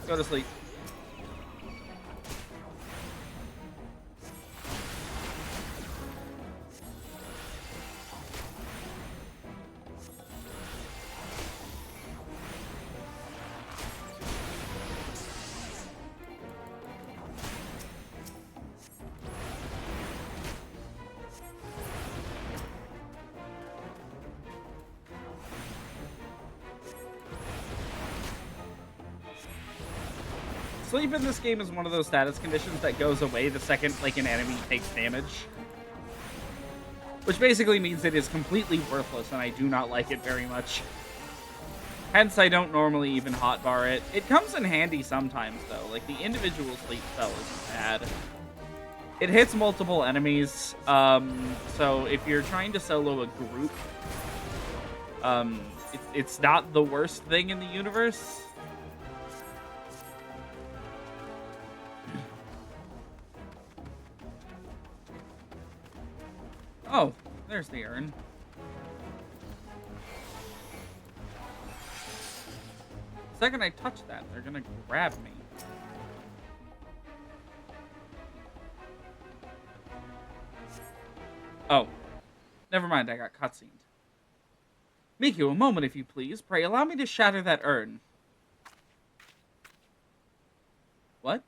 Go to sleep. Sleep in this game is one of those status conditions that goes away the second, like, an enemy takes damage. Which basically means it is completely worthless, and I do not like it very much. Hence, I don't normally even hotbar it. It comes in handy sometimes, though. Like, the individual sleep spell isn't bad. It hits multiple enemies, so if you're trying to solo a group, it's not the worst thing in the universe. Oh, there's the urn. The second I touch that, they're gonna grab me. Oh. Never mind, I got cutscened. Miku, a moment if you please. Pray allow me to shatter that urn. What?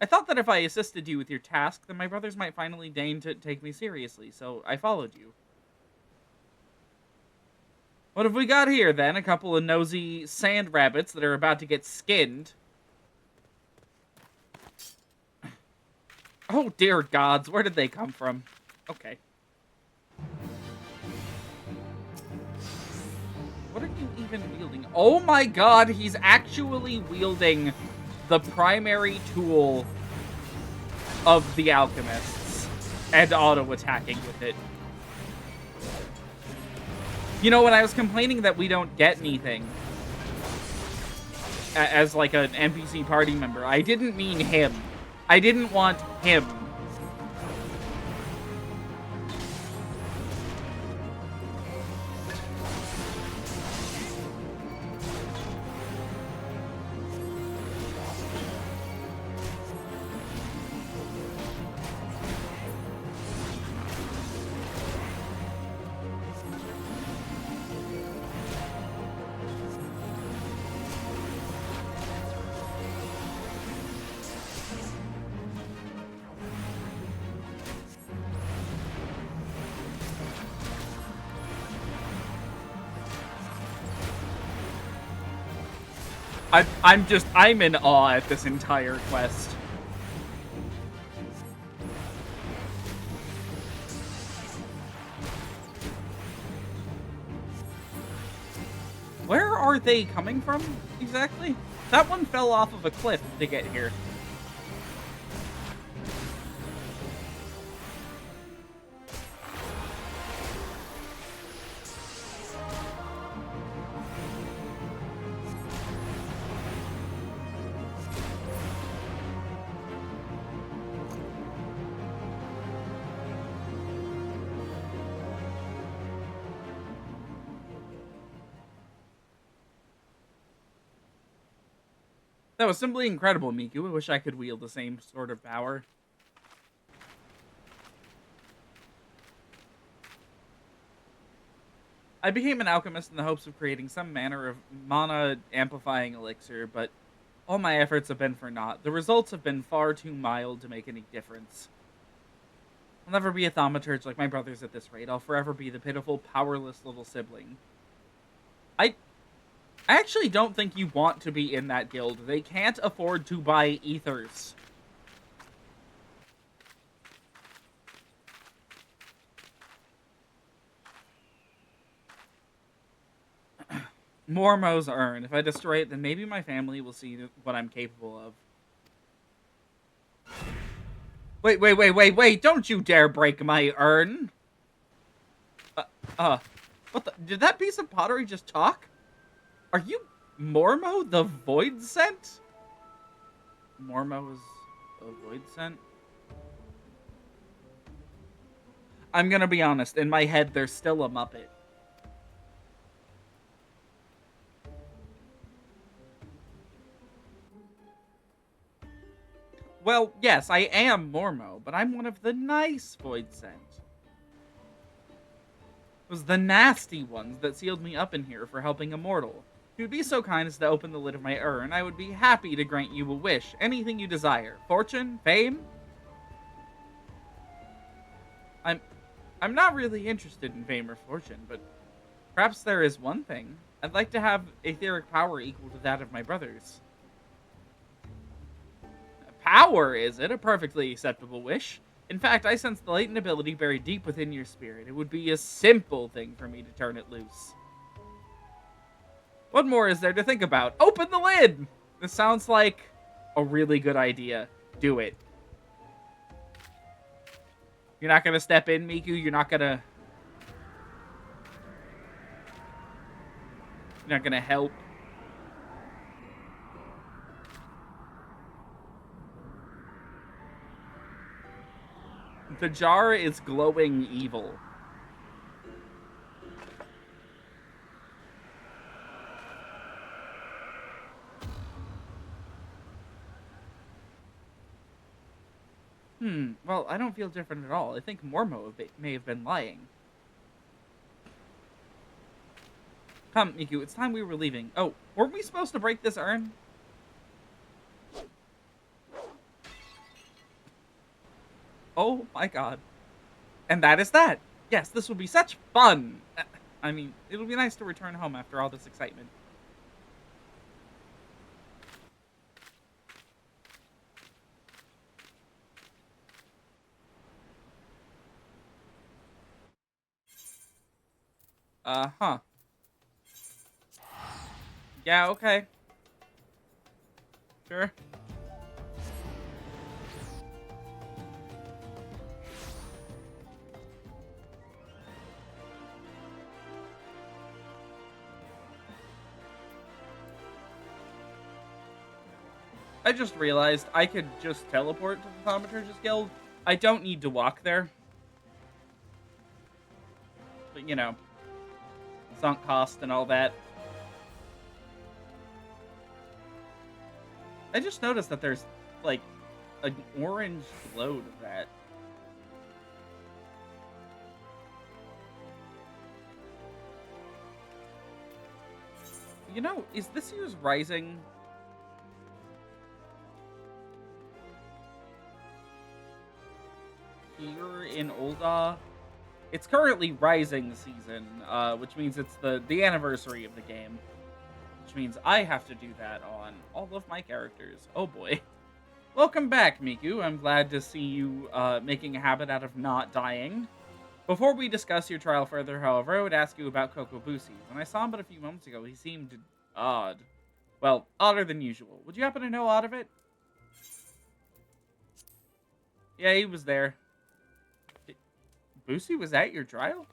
I thought that if I assisted you with your task, then my brothers might finally deign to take me seriously, so I followed you. What have we got here, then? A couple of nosy sand rabbits that are about to get skinned. Oh, dear gods, where did they come from? Okay. What are you even wielding? Oh my god, he's actually wielding the primary tool of the alchemists and auto-attacking with it. You know, when I was complaining that we don't get anything as like an NPC party member, I didn't mean him. I didn't want him. I'm in awe at this entire quest. Where are they coming from, exactly? That one fell off of a cliff to get here. That was simply incredible, Miku. I wish I could wield the same sort of power. I became an alchemist in the hopes of creating some manner of mana-amplifying elixir, but all my efforts have been for naught. The results have been far too mild to make any difference. I'll never be a thaumaturge like my brothers at this rate. I'll forever be the pitiful, powerless little sibling. I actually don't think you want to be in that guild. They can't afford to buy ethers. Mormo's urn. If I destroy it, then maybe my family will see what I'm capable of. Wait, don't you dare break my urn! What the? Did that piece of pottery just talk? Are you Mormo the Void Scent? Mormo is a Void Scent? I'm gonna be honest, in my head, there's still a Muppet. Well, yes, I am Mormo, but I'm one of the nice Void Scent. It was the nasty ones that sealed me up in here for helping a mortal. If you'd be so kind as to open the lid of my urn, I would be happy to grant you a wish, anything you desire. Fortune? Fame? I'm not really interested in fame or fortune, but perhaps there is one thing. I'd like to have etheric power equal to that of my brothers. Power, is it? A perfectly acceptable wish. In fact, I sense the latent ability buried deep within your spirit. It would be a simple thing for me to turn it loose. What more is there to think about? Open the lid! This sounds like a really good idea. Do it. You're not gonna step in, Miku? You're not gonna help? The jar is glowing evil. Well, I don't feel different at all. I think Mormo may have been lying. Come, Miku, it's time we were leaving. Oh, weren't we supposed to break this urn? Oh my god. And that is that. Yes, this will be such fun. I mean, it'll be nice to return home after all this excitement. Huh. Yeah, okay. Sure. I just realized I could just teleport to the Thaumaturge's Guild. I don't need to walk there. But, you know, sunk cost and all that. I just noticed that there's, like, an orange glow to that. You know, is this year's Rising... here in Ul'dah? It's currently Rising season, which means it's the anniversary of the game. Which means I have to do that on all of my characters. Oh boy. Welcome back, Miku. I'm glad to see you making a habit out of not dying. Before we discuss your trial further, however, I would ask you about Kokobusi. When I saw him but a few moments ago, he seemed odd. Well, odder than usual. Would you happen to know aught of it? Yeah, he was there. Busi was at your trial?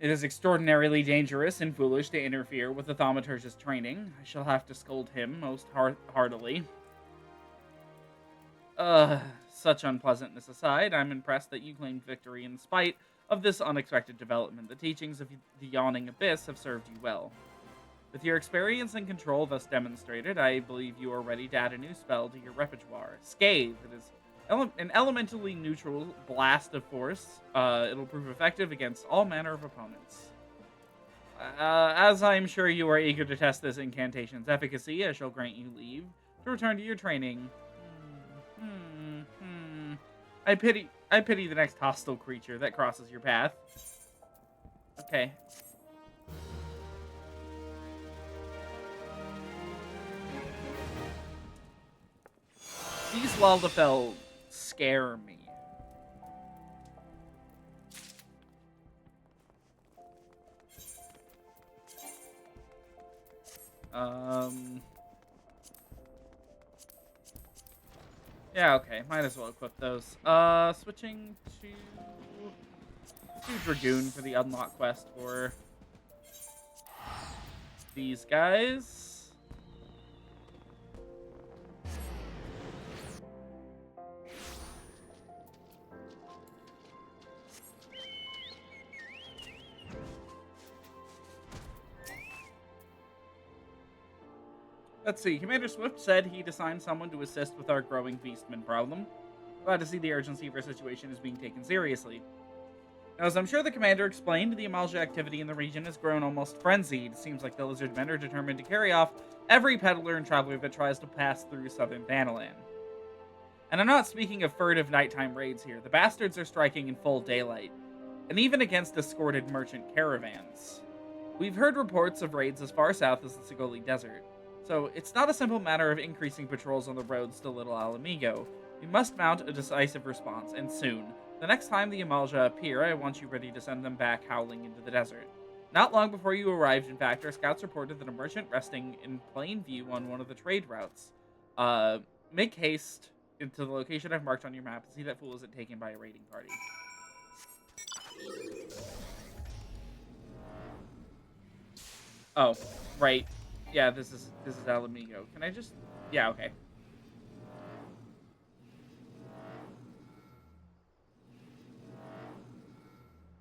It is extraordinarily dangerous and foolish to interfere with the Thaumaturge's training. I shall have to scold him most heartily. Such unpleasantness aside, I'm impressed that you claimed victory in spite of this unexpected development. The teachings of the Yawning Abyss have served you well. With your experience and control thus demonstrated, I believe you are ready to add a new spell to your repertoire. Scathe. It is an elementally neutral blast of force. It'll prove effective against all manner of opponents. As I'm sure you are eager to test this incantation's efficacy, I shall grant you leave to return to your training. I pity the next hostile creature that crosses your path. Okay. These Laldafell scare me. Yeah, okay. Might as well equip those. Switching to Dragoon for the Unlock quest for these guys. Let's see. Commander Swift said he'd assign someone to assist with our growing beastman problem. Glad to see the urgency of our situation is being taken seriously. Now, as I'm sure the commander explained, the Amalj'aa activity in the region has grown almost frenzied. It seems like the lizard men are determined to carry off every peddler and traveler that tries to pass through southern Thanalan. And I'm not speaking of furtive nighttime raids here. The bastards are striking in full daylight, and even against escorted merchant caravans. We've heard reports of raids as far south as the Sigoli Desert. So, it's not a simple matter of increasing patrols on the roads to Little Alamigo. We must mount a decisive response, and soon. The next time the Amalj'aa appear, I want you ready to send them back howling into the desert. Not long before you arrived, in fact, our scouts reported that a merchant resting in plain view on one of the trade routes. Make haste into the location I've marked on your map and see that fool isn't taken by a raiding party. Oh, right. Yeah, this is Alamigo. Can I just... Yeah, okay.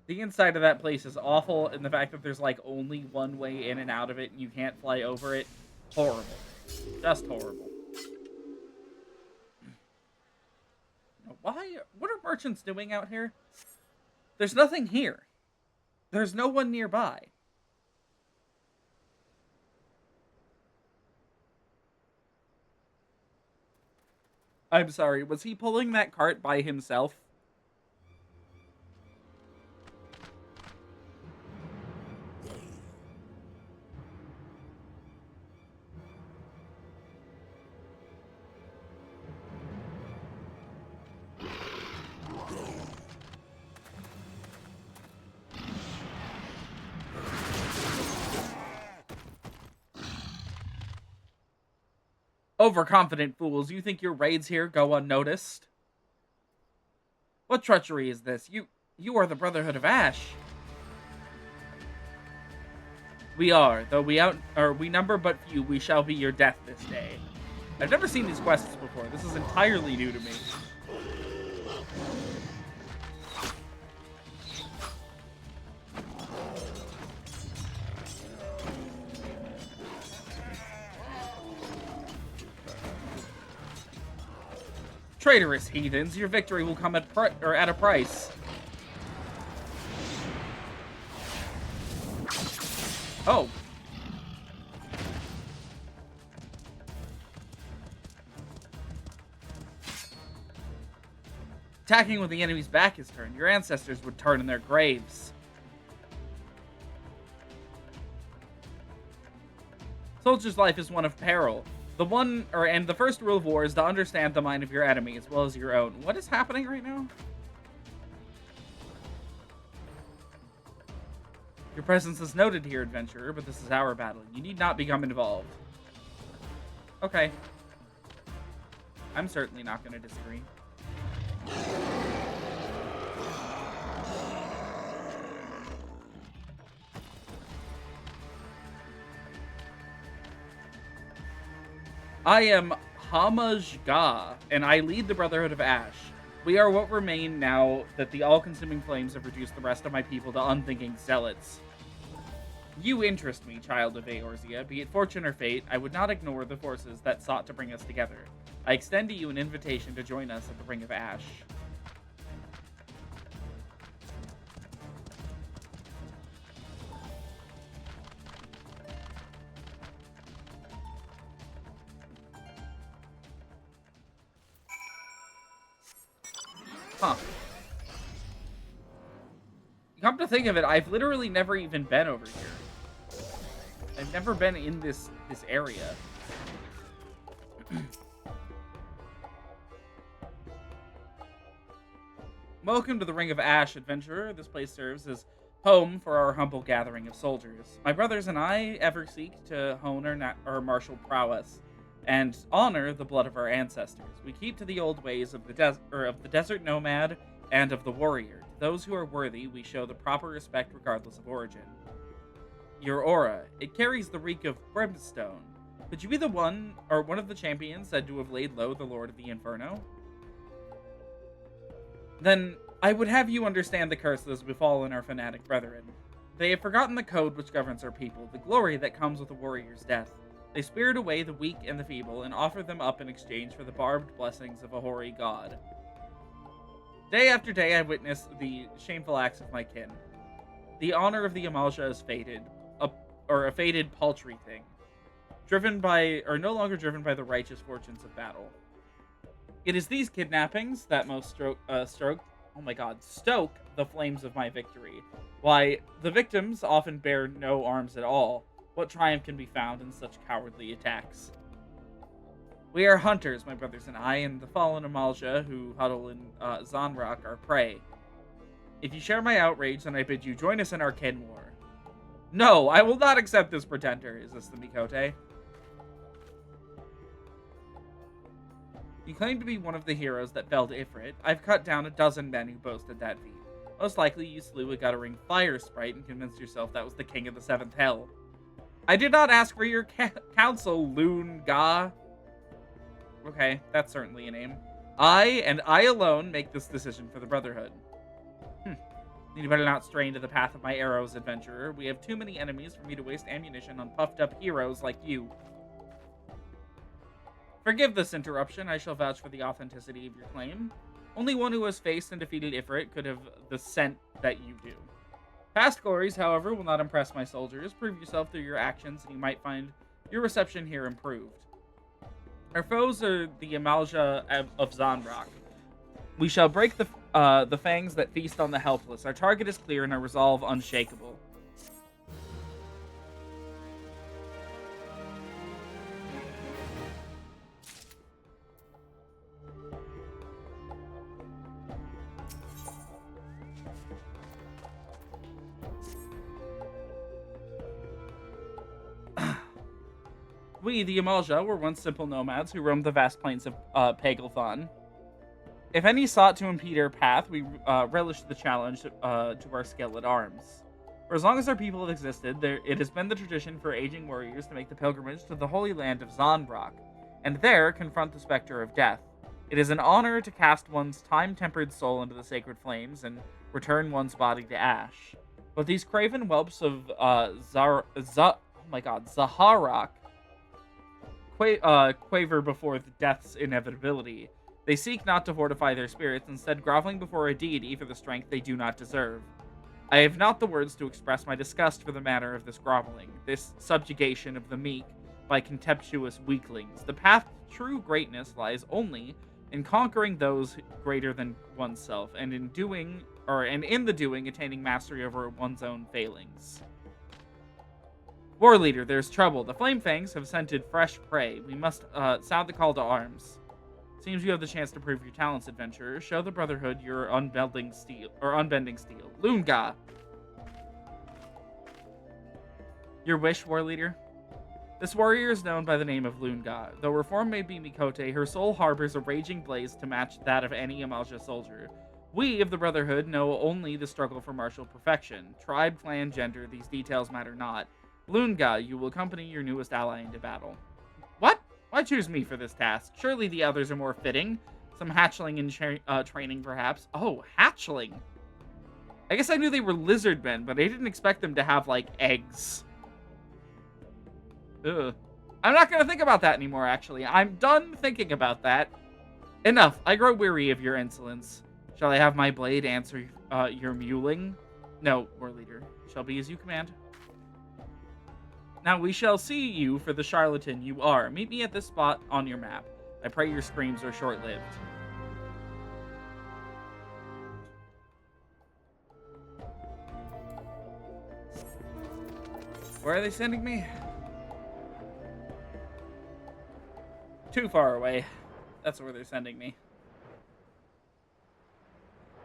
The inside of that place is awful, and the fact that there's, like, only one way in and out of it, and you can't fly over it, horrible. Just horrible. Why? What are merchants doing out here? There's nothing here. There's no one nearby. I'm sorry, was he pulling that cart by himself? Overconfident fools, you think your raids here go unnoticed? What treachery is this? You are the Brotherhood of Ash. We are, though we number but few, we shall be your death this day. I've never seen these quests before. This is entirely new to me. Traitorous heathens, your victory will come at a price. Oh. Attacking when the enemy's back is turned, your ancestors would turn in their graves. Soldier's life is one of peril. And the first rule of war is to understand the mind of your enemy as well as your own. What is happening right now? Your presence is noted here, adventurer, but this is our battle. You need not become involved. Okay. I'm certainly not going to disagree. I am Amalj'aa, and I lead the Brotherhood of Ash. We are what remain now that the all-consuming flames have reduced the rest of my people to unthinking zealots. You interest me, child of Eorzea. Be it fortune or fate, I would not ignore the forces that sought to bring us together. I extend to you an invitation to join us at the Ring of Ash. Huh. Come to think of it, I've literally never even been over here. I've never been in this area. Welcome to the Ring of Ash, adventurer. This place serves as home for our humble gathering of soldiers. My brothers and I ever seek to hone our martial prowess and honor the blood of our ancestors. We keep to the old ways of the desert nomad and of the warrior. To those who are worthy, we show the proper respect regardless of origin. Your aura, it carries the reek of brimstone. Could you be the one of the champions said to have laid low the Lord of the Inferno? Then I would have you understand the curse that has befallen our fanatic brethren. They have forgotten the code which governs our people, the glory that comes with a warrior's death. They spirit away the weak and the feeble, and offer them up in exchange for the barbed blessings of a hoary god. Day after day I witness the shameful acts of my kin. The honor of the Amalj'aa is fated, a fated paltry thing, no longer driven by the righteous fortunes of battle. It is these kidnappings that most stoke the flames of my victory. Why, the victims often bear no arms at all. What triumph can be found in such cowardly attacks? We are hunters, my brothers and I, and the fallen Amalj'aa who huddle in Thornmarch are prey. If you share my outrage, then I bid you join us in our kin war. No, I will not accept this pretender. Is this the Mikote? You claim to be one of the heroes that fell to Ifrit. I've cut down a dozen men who boasted that feat. Most likely you slew a guttering fire sprite and convinced yourself that was the king of the seventh hell. I did not ask for your counsel, Loon-Ga. Okay, that's certainly a name. I, and I alone, make this decision for the Brotherhood. You better not stray into the path of my arrows, adventurer. We have too many enemies for me to waste ammunition on puffed-up heroes like you. Forgive this interruption. I shall vouch for the authenticity of your claim. Only one who has faced and defeated Ifrit could have the scent that you do. Past glories, however, will not impress my soldiers. Prove yourself through your actions, and you might find your reception here improved. Our foes are the Amalj'aa of Thornmarch. We shall break the fangs that feast on the helpless. Our target is clear and our resolve unshakable. We, the Amalj'aa, were once simple nomads who roamed the vast plains of Pagelthon. If any sought to impede our path, we relished the challenge to our skill at arms. For as long as our people have existed, it has been the tradition for aging warriors to make the pilgrimage to the holy land of Thornmarch, and there confront the specter of death. It is an honor to cast one's time-tempered soul into the sacred flames and return one's body to ash. But these craven whelps of Zaharach quaver before the death's inevitability. They seek not to fortify their spirits, instead groveling before a deity for the strength they do not deserve. I have not the words to express my disgust for the manner of this groveling, this subjugation of the meek by contemptuous weaklings. The path to true greatness lies only in conquering those greater than oneself, and in the doing attaining mastery over one's own failings. War leader, there's trouble. The Flame Fangs have scented fresh prey. We must sound the call to arms. Seems you have the chance to prove your talents, adventurer. Show the Brotherhood your unbending steel. Loon-Ga. Your wish, war leader? This warrior is known by the name of Lunga. Though her form may be Mikote, her soul harbors a raging blaze to match that of any Amalj'aa soldier. We of the Brotherhood know only the struggle for martial perfection. Tribe, clan, gender, these details matter not. Lunga, you will accompany your newest ally into battle. What? Why choose me for this task? Surely the others are more fitting. Some hatchling in training, perhaps. Oh, hatchling. I guess I knew they were lizard men, but I didn't expect them to have, like, eggs. Ugh. I'm not going to think about that anymore, actually. I'm done thinking about that. Enough. I grow weary of your insolence. Shall I have my blade answer your mewling? No, war leader. Shall be as you command. Now we shall see you for the charlatan you are. Meet me at this spot on your map. I pray your screams are short-lived. Where are they sending me? Too far away. That's where they're sending me.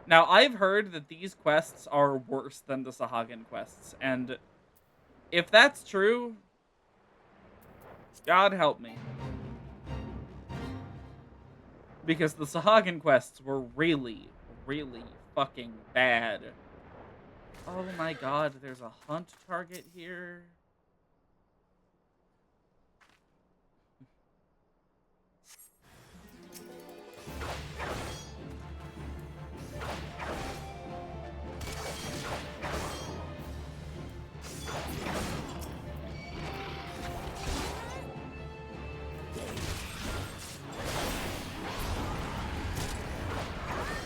Now, I've heard that these quests are worse than the Sahagin quests, and if that's true, God help me. Because the Sahagin quests were really, really fucking bad. Oh my god, there's a hunt target here.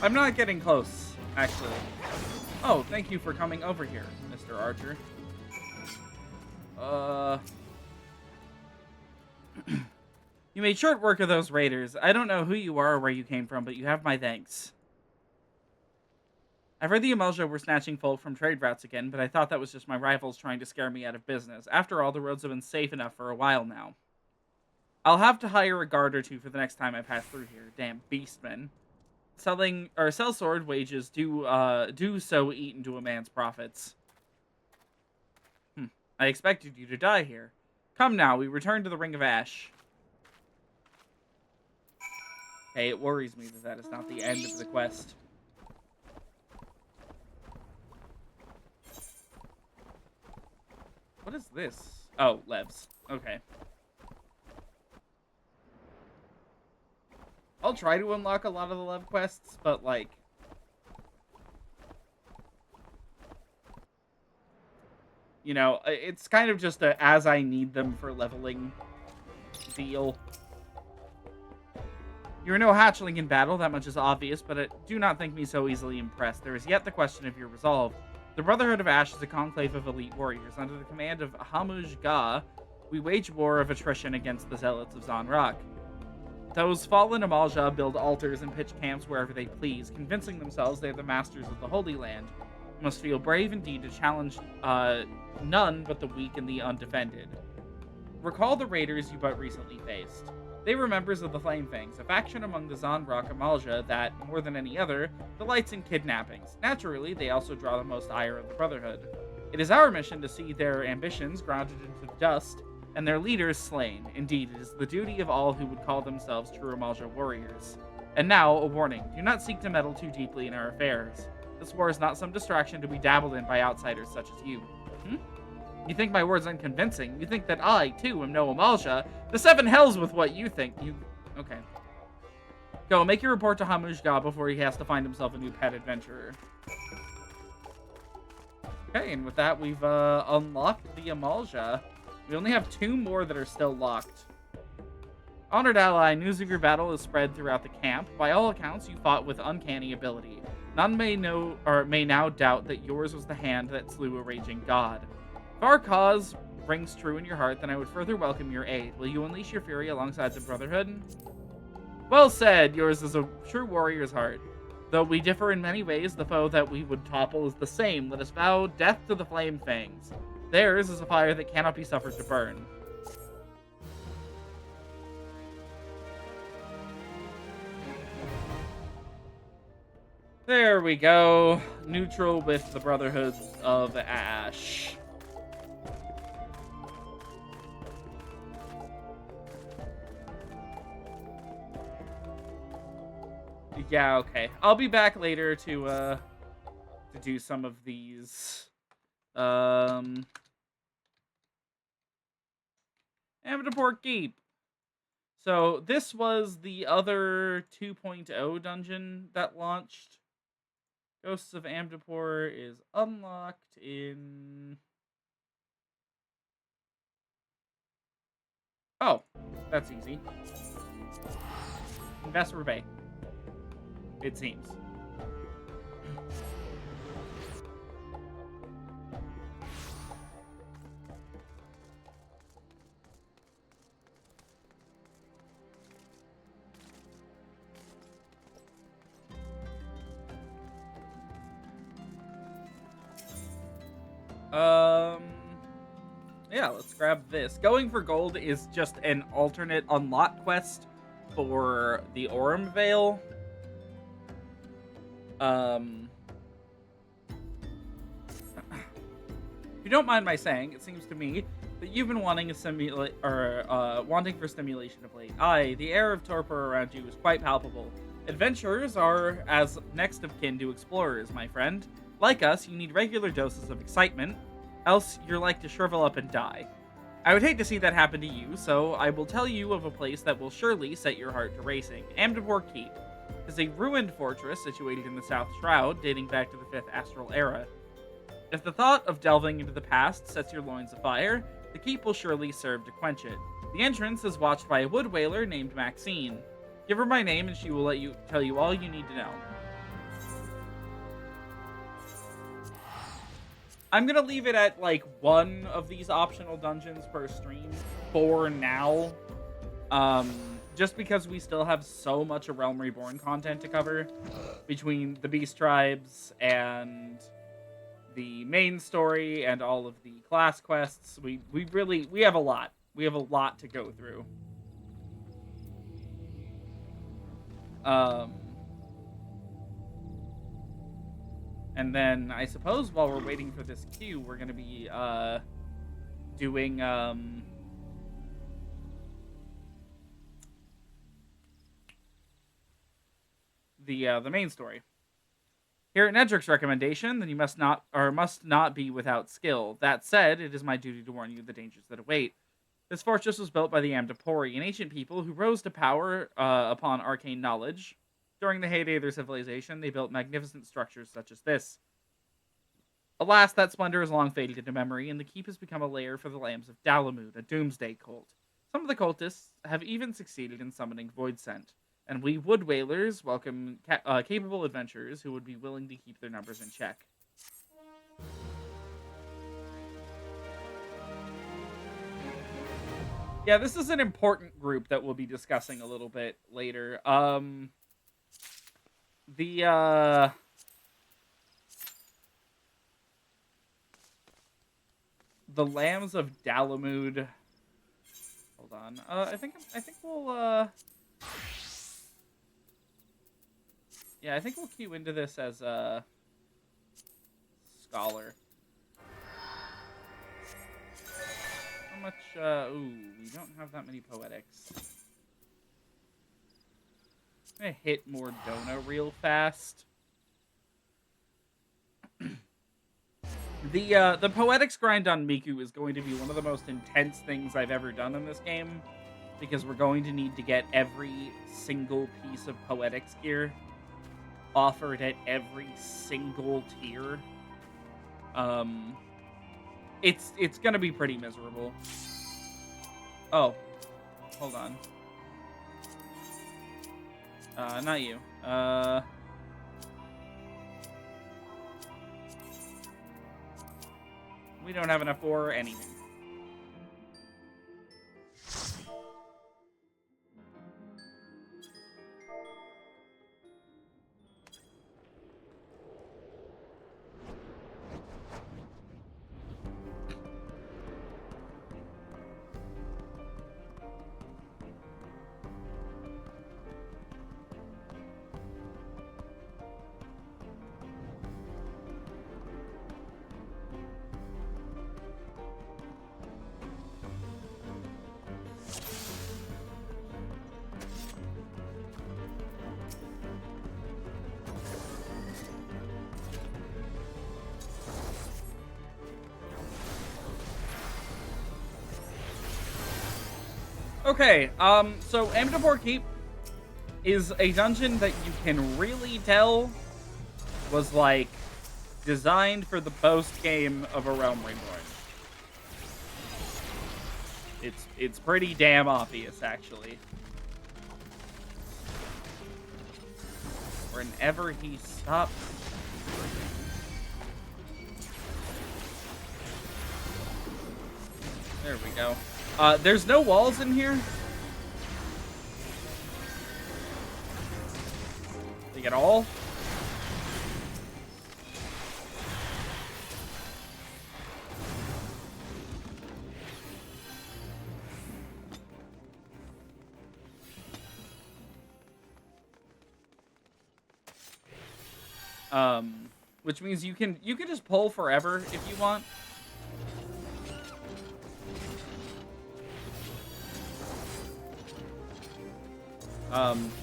I'm not getting close, actually. Oh, thank you for coming over here, Mr. Archer. You made short work of those raiders. I don't know who you are or where you came from, but you have my thanks. I've heard the Amalj'aa were snatching folk from trade routes again, but I thought that was just my rivals trying to scare me out of business. After all, the roads have been safe enough for a while now. I'll have to hire a guard or two for the next time I pass through here. Damn beastmen. Sell sword wages do so eat into a man's profits. I expected you to die here. Come now, we return to the Ring of Ash. Hey, it worries me that is not the end of the quest. What is this? Oh, Levs. Okay. I'll try to unlock a lot of the Lev quests, but, like, you know, it's kind of just a as I need them for leveling deal. You are no hatchling in battle, that much is obvious, but do not think me so easily impressed. There is yet the question of your resolve. The Brotherhood of Ash is a conclave of elite warriors. Under the command of Amalj'aa, we wage war of attrition against the zealots of Zanrak. Those fallen Amalj'aa build altars and pitch camps wherever they please, convincing themselves they are the masters of the Holy Land. You must feel brave indeed to challenge none but the weak and the undefended. Recall the raiders you but recently faced. They were members of the Flame Fangs, a faction among the Zanrak Amalj'aa that, more than any other, delights in kidnappings. Naturally, they also draw the most ire of the Brotherhood. It is our mission to see their ambitions grounded into the dust, and their leaders slain. Indeed, it is the duty of all who would call themselves true Amalj'aa warriors. And now, a warning. Do not seek to meddle too deeply in our affairs. This war is not some distraction to be dabbled in by outsiders such as you. You think my words unconvincing? You think that I, too, am no Amalj'aa? The seven hells with what you think. Okay. Go, make your report to Amalj'aa before he has to find himself a new pet adventurer. Okay, and with that, we've unlocked the Amalj'aa. We only have 2 more that are still locked. Honored ally, news of your battle is spread throughout the camp. By all accounts, you fought with uncanny ability. None may now doubt that yours was the hand that slew a raging god. If our cause rings true in your heart, then I would further welcome your aid. Will you unleash your fury alongside the Brotherhood? Well said, yours is a true warrior's heart. Though we differ in many ways, the foe that we would topple is the same. Let us vow death to the Flame Fangs. Theirs is a fire that cannot be suffered to burn. There we go. Neutral with the Brotherhood of Ash. Yeah, okay. I'll be back later to do some of these. Amdapor Keep. So this was the other 2.0 dungeon that launched. Ghosts of Amdapor is unlocked in... Oh, that's easy. Vesper Bay. It seems. Yeah, let's grab this. Going for gold is just an alternate unlock quest for the Aurum Vale. If you don't mind my saying, it seems to me that you've been wanting wanting for stimulation of late. Aye, the air of torpor around you is quite palpable. Adventurers are as next of kin to explorers, my friend. Like us, you need regular doses of excitement, else you're like to shrivel up and die. I would hate to see that happen to you, so I will tell you of a place that will surely set your heart to racing. Amdapor Keep is a ruined fortress situated in the South Shroud, dating back to the 5th Astral Era. If the thought of delving into the past sets your loins afire, the keep will surely serve to quench it. The entrance is watched by a wood whaler named Maxine. Give her my name and she will tell you all you need to know. I'm gonna leave it at like one of these optional dungeons per stream for now. Just because we still have so much of Realm Reborn content to cover between the Beast Tribes and the main story and all of the class quests. We have a lot. We have a lot to go through. And then I suppose while we're waiting for this queue, we're gonna be doing the main story. Here at Nedric's recommendation, then you must not be without skill. That said, it is my duty to warn you of the dangers that await. This fortress was built by the Amdapori, an ancient people who rose to power upon arcane knowledge. During the heyday of their civilization, they built magnificent structures such as this. Alas, that splendor has long faded into memory, and the keep has become a lair for the lambs of Dalamud, a doomsday cult. Some of the cultists have even succeeded in summoning Voidsent, and we wood whalers welcome capable adventurers who would be willing to keep their numbers in check. Yeah, this is an important group that we'll be discussing a little bit later. The Lambs of Dalamud. Hold on. I think we'll yeah, I think we'll queue into this as a scholar. How much ooh, we don't have that many poetics. I'm gonna hit more Dona real fast. The poetics grind on Miku is going to be one of the most intense things I've ever done in this game, because we're going to need to get every single piece of poetics gear offered at every single tier. It's gonna be pretty miserable. Oh, hold on. Not you. We don't have enough for anything. Okay, so Amdapor Keep is a dungeon that you can really tell was, like, designed for the post-game of A Realm Reborn. It's pretty damn obvious, actually. Whenever he stops... There we go. There's no walls in here. Like, at all. Which means you can just pull forever if you want.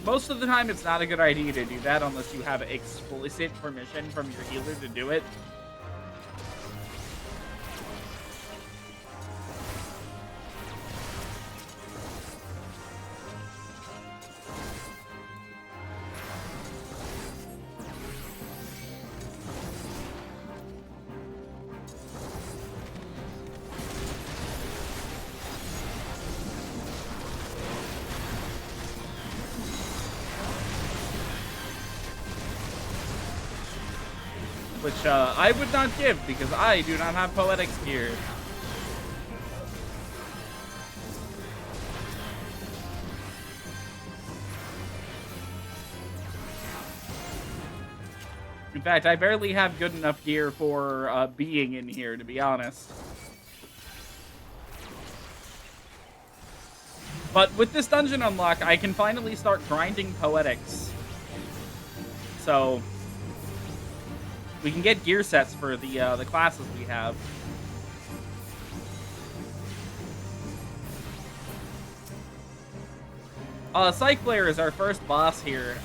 Most of the time, it's not a good idea to do that unless you have explicit permission from your healer to do it. Which, I would not give, because I do not have Poetics gear. In fact, I barely have good enough gear for, being in here, to be honest. But with this dungeon unlock, I can finally start grinding Poetics. So... we can get gear sets for the classes we have. Psych Player is our first boss here.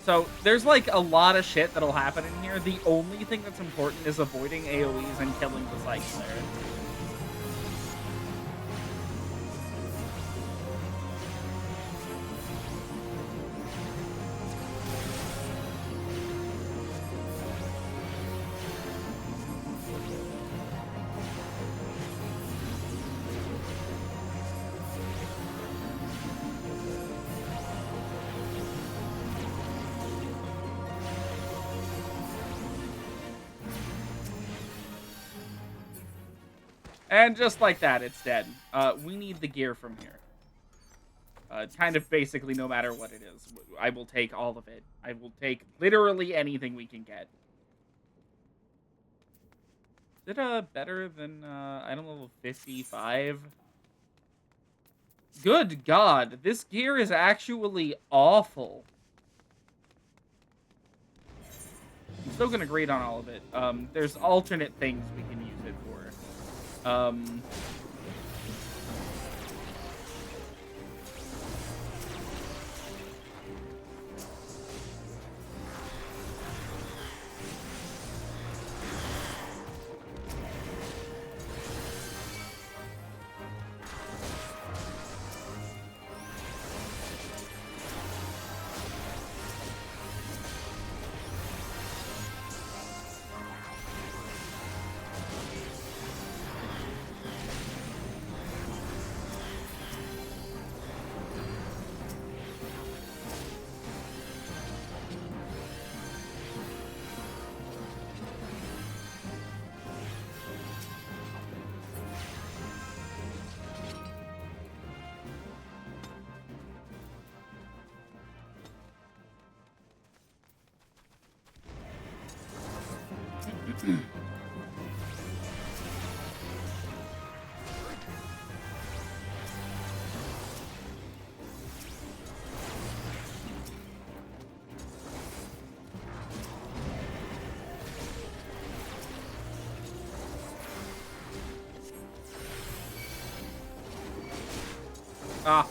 So there's like a lot of shit that'll happen in here. The only thing that's important is avoiding AoEs and killing the Psych Player. And just like that, it's dead. We need the gear from here. Kind of basically no matter what it is. I will take all of it. I will take literally anything we can get. Is it better than item level 55? Good God, this gear is actually awful. I'm still gonna grade on all of it. There's alternate things we can use it for. Ah.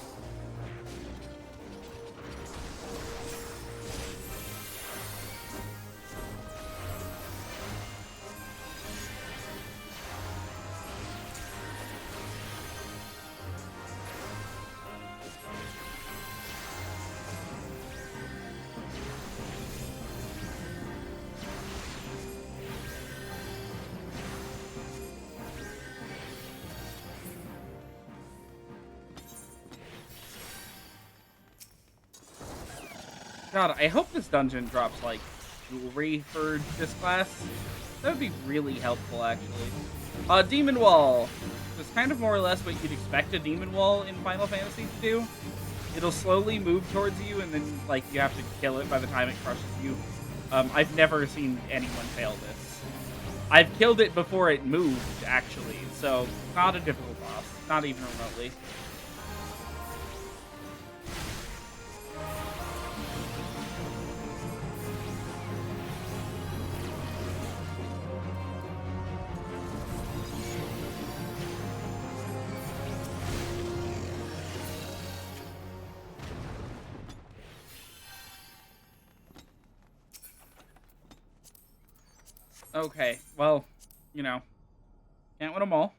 God, I hope this dungeon drops, like, jewelry for this class. That would be really helpful, actually. Demon Wall. It's kind of more or less what you'd expect a Demon Wall in Final Fantasy to do. It'll slowly move towards you, and then, like, you have to kill it by the time it crushes you. I've never seen anyone fail this. I've killed it before it moved, actually, so not a difficult boss. Not even remotely. Okay, well, you know, can't win them all.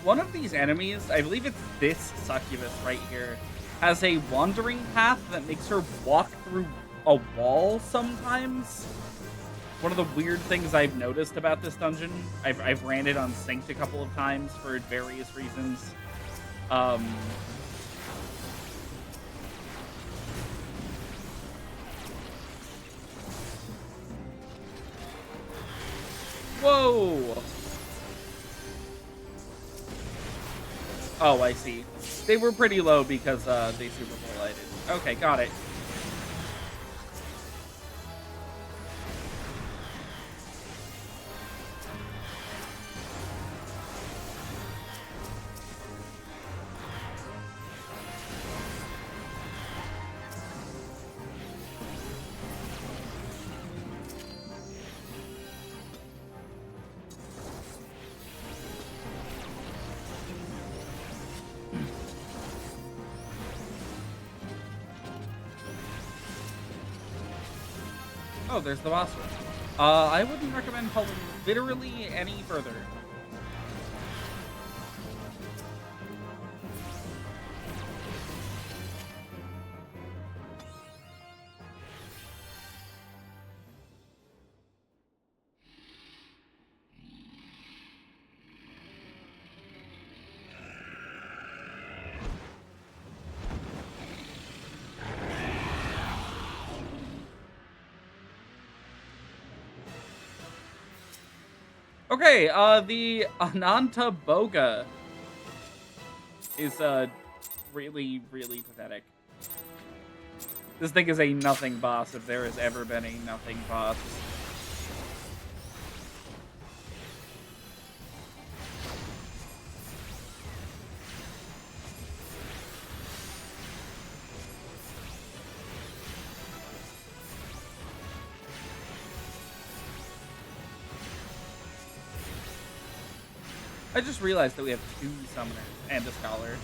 One of these enemies, I believe it's this succubus right here, has a wandering path that makes her walk through a wall sometimes. One of the weird things I've noticed about this dungeon, I've ran it unsynced a couple of times for various reasons. Whoa! Oh, I see. They were pretty low because they super lighted. Okay, got it. Oh, there's the boss room. I wouldn't recommend pulling literally any further. Okay, the Ananta Boga is, really, really pathetic. This thing is a nothing boss if there has ever been a nothing boss. I just realized that we have 2 summoners and a scholar.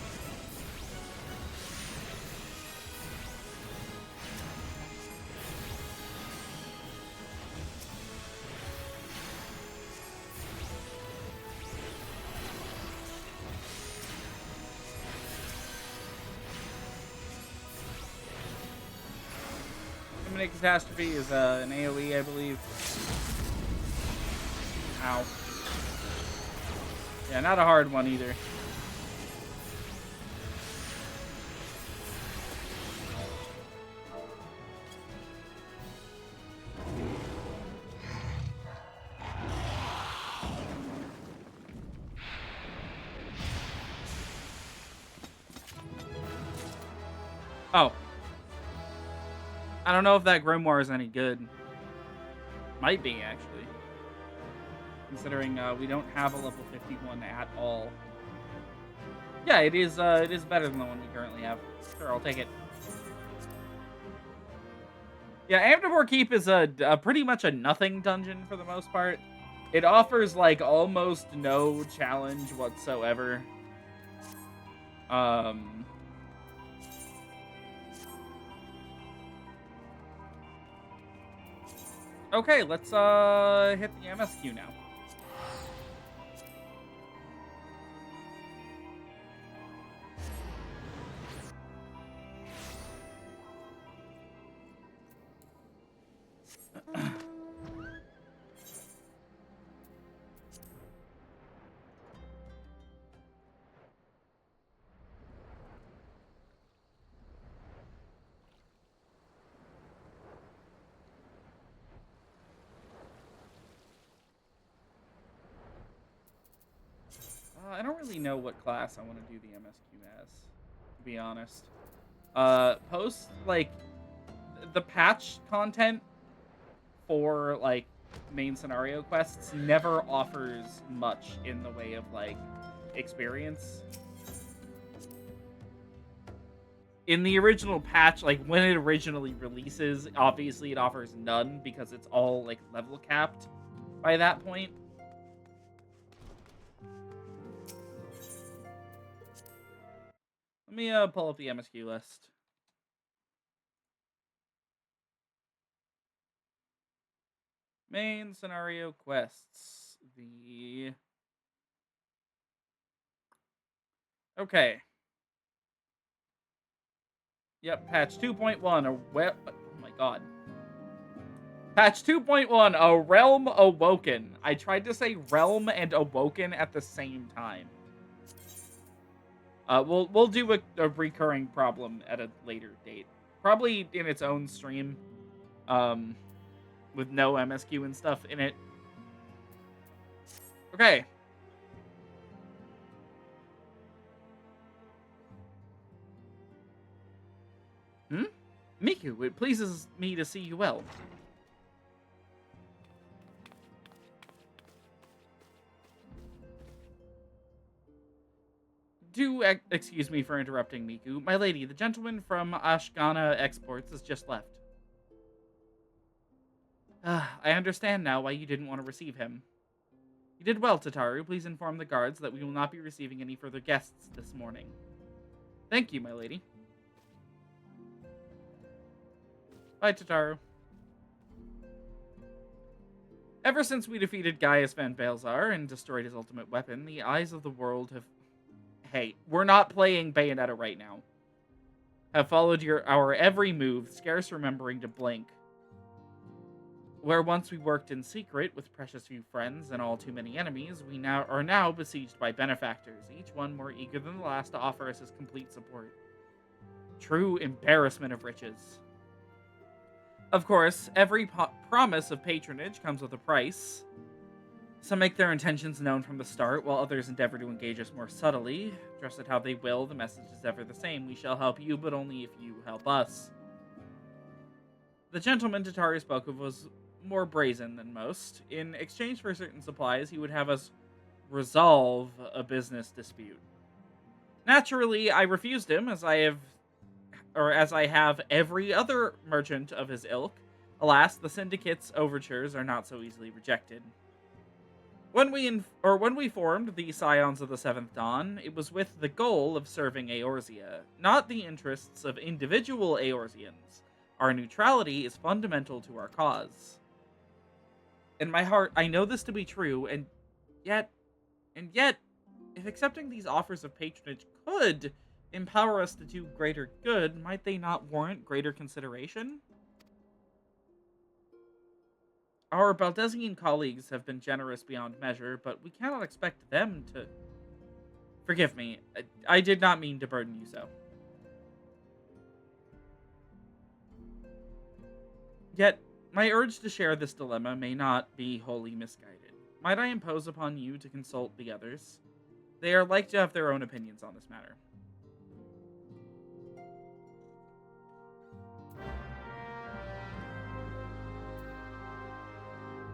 Imminent Catastrophe is an AoE, I believe. Ow. Yeah, not a hard one either. Oh. I don't know if that grimoire is any good. Might be, actually. Considering we don't have a level 51 at all. Yeah, it is better than the one we currently have. Sure, I'll take it. Yeah, Amdapor Keep is a pretty much a nothing dungeon for the most part. It offers, like, almost no challenge whatsoever. Okay, let's hit the MSQ now. I don't really know what class I want to do the MSQ as, to be honest. Post, like, the patch content for, like, main scenario quests never offers much in the way of, like, experience. In the original patch, like, when it originally releases, obviously it offers none because it's all, like, level capped by that point. Let me pull up the MSQ list. Main scenario quests. Okay. Yep, patch 2.1. Oh my god. Patch 2.1, A Realm Awoken. I tried to say Realm and Awoken at the same time. We'll do a recurring problem at a later date. Probably in its own stream. With no MSQ and stuff in it. Okay. Miku, it pleases me to see you well. Do excuse me for interrupting, Miku. My lady, the gentleman from Ashgana Exports has just left. I understand now why you didn't want to receive him. You did well, Tataru. Please inform the guards that we will not be receiving any further guests this morning. Thank you, my lady. Bye, Tataru. Ever since we defeated Gaius Van Balzar and destroyed his ultimate weapon, the eyes of the world have... Hey, we're not playing Bayonetta right now. Have followed our every move, scarce remembering to blink. Where once we worked in secret with precious few friends and all too many enemies, we are now besieged by benefactors, each one more eager than the last to offer us his complete support. True embarrassment of riches. Of course, every promise of patronage comes with a price. Some make their intentions known from the start, while others endeavor to engage us more subtly. Dress it how they will, the message is ever the same. We shall help you, but only if you help us. The gentleman Tataru spoke of was more brazen than most. In exchange for certain supplies, he would have us resolve a business dispute. Naturally, I refused him, as I have every other merchant of his ilk. Alas, the syndicate's overtures are not so easily rejected. When we formed the Scions of the Seventh Dawn, it was with the goal of serving Eorzea, not the interests of individual Eorzeans. Our neutrality is fundamental to our cause. In my heart, I know this to be true, and yet, if accepting these offers of patronage could empower us to do greater good, might they not warrant greater consideration? Our Baldezian colleagues have been generous beyond measure, but we cannot expect them to... Forgive me, I did not mean to burden you so. Yet, my urge to share this dilemma may not be wholly misguided. Might I impose upon you to consult the others? They are like to have their own opinions on this matter.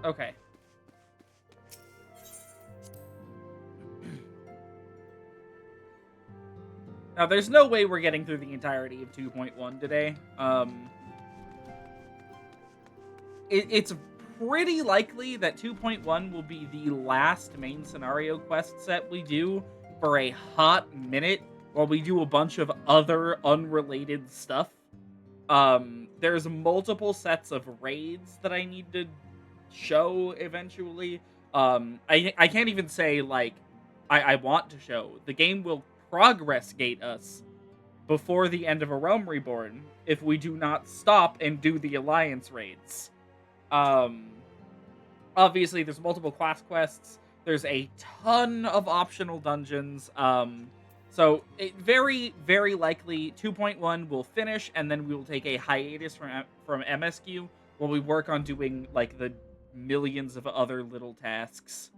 Okay. Now, there's no way we're getting through the entirety of 2.1 today. It's pretty likely that 2.1 will be the last main scenario quest set we do for a hot minute while we do a bunch of other unrelated stuff. There's multiple sets of raids that I need to show eventually. I can't even say, like, I want to show. The game will progress gate us before the end of A Realm Reborn if we do not stop and do the Alliance raids. Obviously, there's multiple class quests. There's a ton of optional dungeons. So it very, very likely 2.1 will finish, and then we will take a hiatus from MSQ while we work on doing, like, the millions of other little tasks.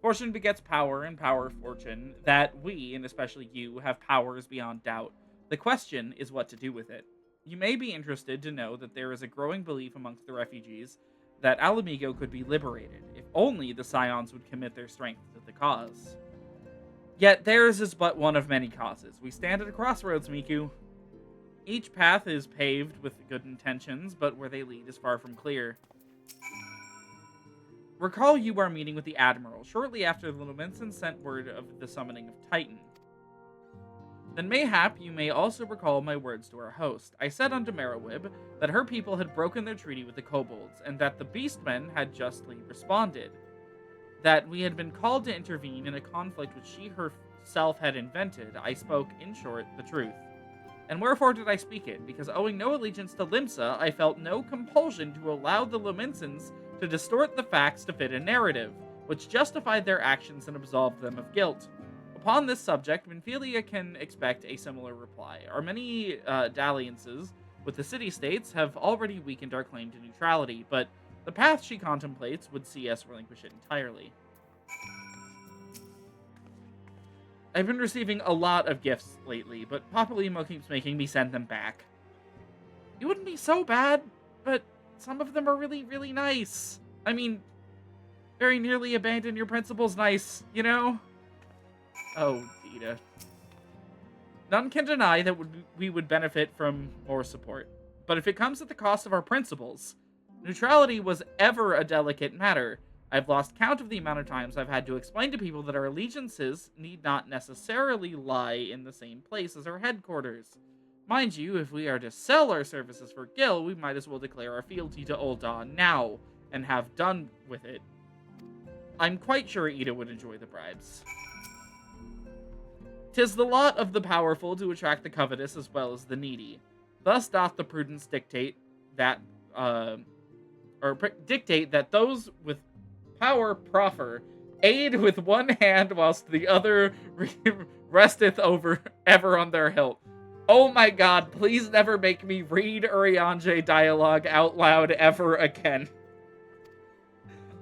Fortune begets power, and power fortune. That we, and especially you, have powers beyond doubt. The question is what to do with it. You may be interested to know that there is a growing belief amongst the refugees that Ala Mhigo could be liberated, if only the Scions would commit their strength to the cause. Yet theirs is but one of many causes. We stand at a crossroads, Miku. Each path is paved with good intentions, but where they lead is far from clear. Recall you are meeting with the Admiral shortly after the Lumenson sent word of the summoning of Titan. Then mayhap you may also recall my words to our host. I said unto Merowib that her people had broken their treaty with the Kobolds, and that the Beastmen had justly responded. That we had been called to intervene in a conflict which she herself had invented. I spoke, in short, the truth. And wherefore did I speak it? Because owing no allegiance to Limsa, I felt no compulsion to allow the Lumensons to distort the facts to fit a narrative, which justified their actions and absolved them of guilt. Upon this subject, Minfilia can expect a similar reply. Our many dalliances with the city-states have already weakened our claim to neutrality, but the path she contemplates would see us relinquish it entirely. I've been receiving a lot of gifts lately, but Papa Limo keeps making me send them back. It wouldn't be so bad, but some of them are really, really nice. I mean, very nearly abandon your principles nice, you know? Oh, Dita. None can deny that we would benefit from more support. But if it comes at the cost of our principles, neutrality was ever a delicate matter. I've lost count of the amount of times I've had to explain to people that our allegiances need not necessarily lie in the same place as our headquarters. Mind you, if we are to sell our services for Gil, we might as well declare our fealty to Ul'dah now, and have done with it. I'm quite sure Ida would enjoy the bribes. 'Tis the lot of the powerful to attract the covetous as well as the needy. Thus doth the prudence dictate that, dictate that those with power proffer, aid with one hand whilst the other resteth ever on their hilt. Oh my god, please never make me read Urianger dialogue out loud ever again.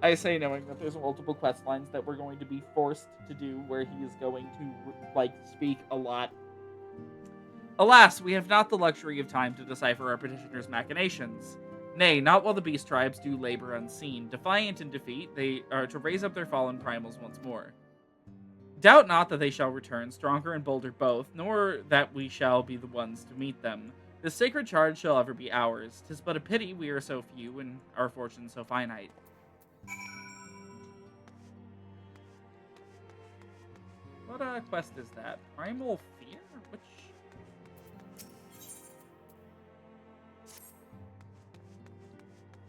I say knowing that there's multiple quest lines that we're going to be forced to do where he is going to, like, speak a lot. Alas, we have not the luxury of time to decipher our petitioner's machinations. Nay, not while the beast tribes do labor unseen. Defiant in defeat, they are to raise up their fallen primals once more. Doubt not that they shall return, stronger and bolder both, nor that we shall be the ones to meet them. This sacred charge shall ever be ours. 'Tis but a pity we are so few and our fortunes so finite. What quest is that? Primal Fear? Which...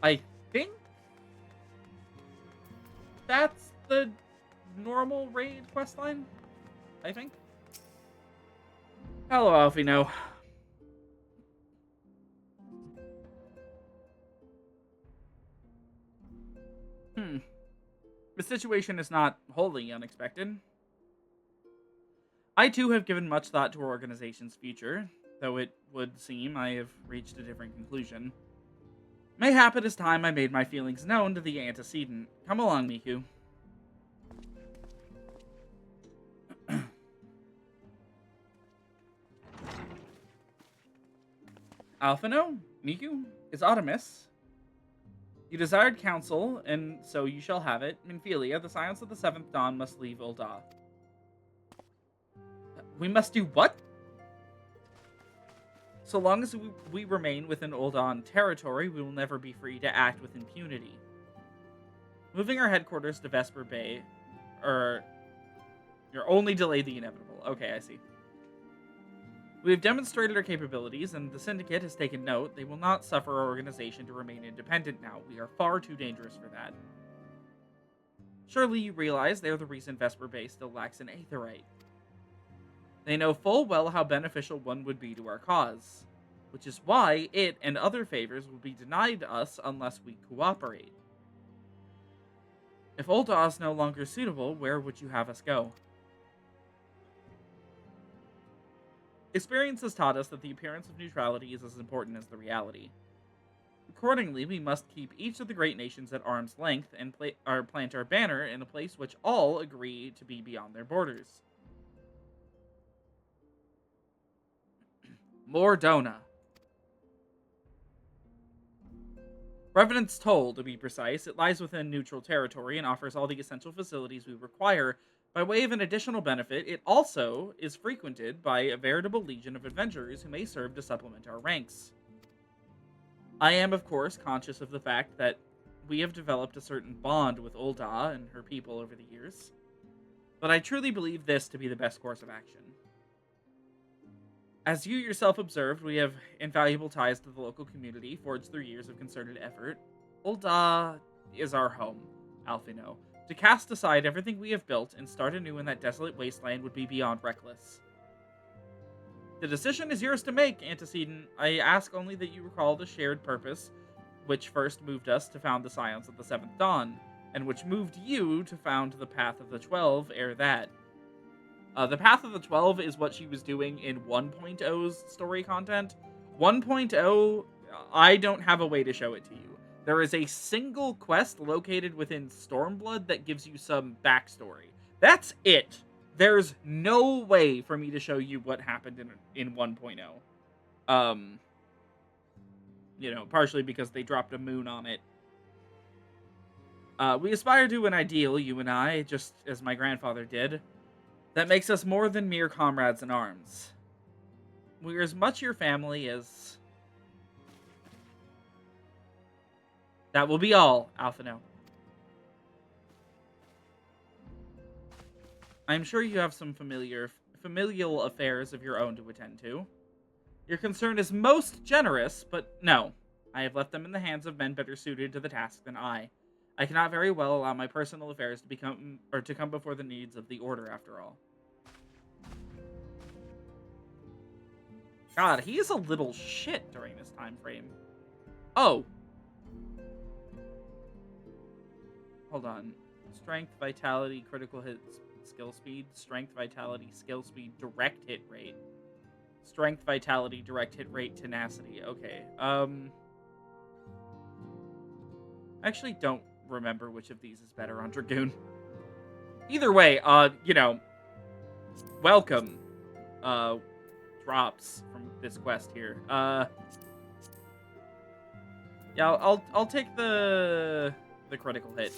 I think that's the normal raid questline? I think. Hello, Alfino. The situation is not wholly unexpected. I too have given much thought to our organization's future, though it would seem I have reached a different conclusion. Mayhap it is time I made my feelings known to the antecedent. Come along, Miku. Alphino? Miku? Is Artemis? You desired counsel, and so you shall have it. Minfilia, the Scions of the Seventh Dawn must leave Ul'dah. We must do what? So long as we remain within Ul'dah territory, we will never be free to act with impunity. Moving our headquarters to Vesper Bay, you're only delayed the inevitable. Okay, I see. We have demonstrated our capabilities, and the Syndicate has taken note. They will not suffer our organization to remain independent now. We are far too dangerous for that. Surely you realize they are the reason Vesper Bay still lacks an Aetheryte. They know full well how beneficial one would be to our cause, which is why it and other favors will be denied us unless we cooperate. If Ul'dah is no longer suitable, where would you have us go? Experience has taught us that the appearance of neutrality is as important as the reality. Accordingly, we must keep each of the great nations at arm's length and plant our banner in a place which all agree to be beyond their borders. Mordona. Revenant's Toll, to be precise, it lies within neutral territory and offers all the essential facilities we require. By way of an additional benefit, it also is frequented by a veritable legion of adventurers who may serve to supplement our ranks. I am, of course, conscious of the fact that we have developed a certain bond with Ul'dah and her people over the years, but I truly believe this to be the best course of action. As you yourself observed, we have invaluable ties to the local community, forged through years of concerted effort. Ul'dah is our home, Alphino. To cast aside everything we have built and start anew in that desolate wasteland would be beyond reckless. The decision is yours to make, Antecedent. I ask only that you recall the shared purpose which first moved us to found the Scions of the Seventh Dawn, and which moved you to found the Path of the 12 ere that. The Path of the 12 is what she was doing in 1.0's story content. 1.0, I don't have a way to show it to you. There is a single quest located within Stormblood that gives you some backstory. That's it. There's no way for me to show you what happened in 1.0. Partially because they dropped a moon on it. We aspire to an ideal, you and I, just as my grandfather did, that makes us more than mere comrades in arms. We're as much your family as... That will be all, Alphino. I'm sure you have some familial affairs of your own to attend to. Your concern is most generous, but no. I have left them in the hands of men better suited to the task than I. I cannot very well allow my personal affairs to come before the needs of the Order, after all. God, he is a little shit during this time frame. Oh. Hold on. Strength, vitality, critical hit, skill speed. Strength, vitality, skill speed, direct hit rate. Strength, vitality, direct hit rate, tenacity. Okay. I actually don't remember which of these is better on Dragoon. Either way, welcome. Drops from this quest here. Yeah, I'll take the critical hit.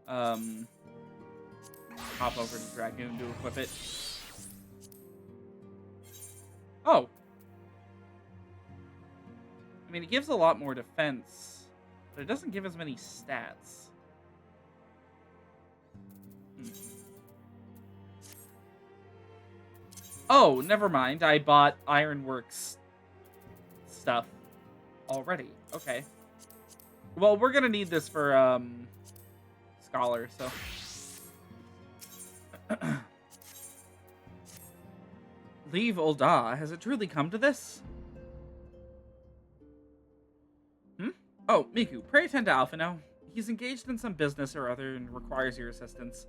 Hop over to Dragoon to equip it. Oh. I mean, it gives a lot more defense, but it doesn't give as many stats. Oh, never mind. I bought Ironworks stuff already. Okay. Well, we're gonna need this for, Scholar, so... Leave Ul'dah. Has it truly come to this? Oh, Miku, pray attend to Alphino. He's engaged in some business or other and requires your assistance.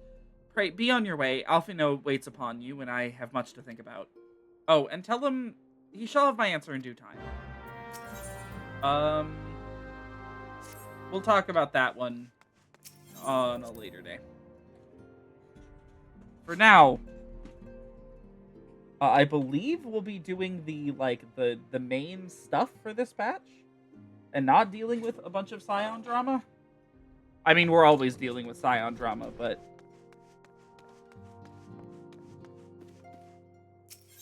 Pray, be on your way. Alphino waits upon you, and I have much to think about. Oh, and tell him he shall have my answer in due time. We'll talk about that one on a later day. For now, I believe we'll be doing the main stuff for this patch, and not dealing with a bunch of Scion drama. I mean, we're always dealing with Scion drama, but...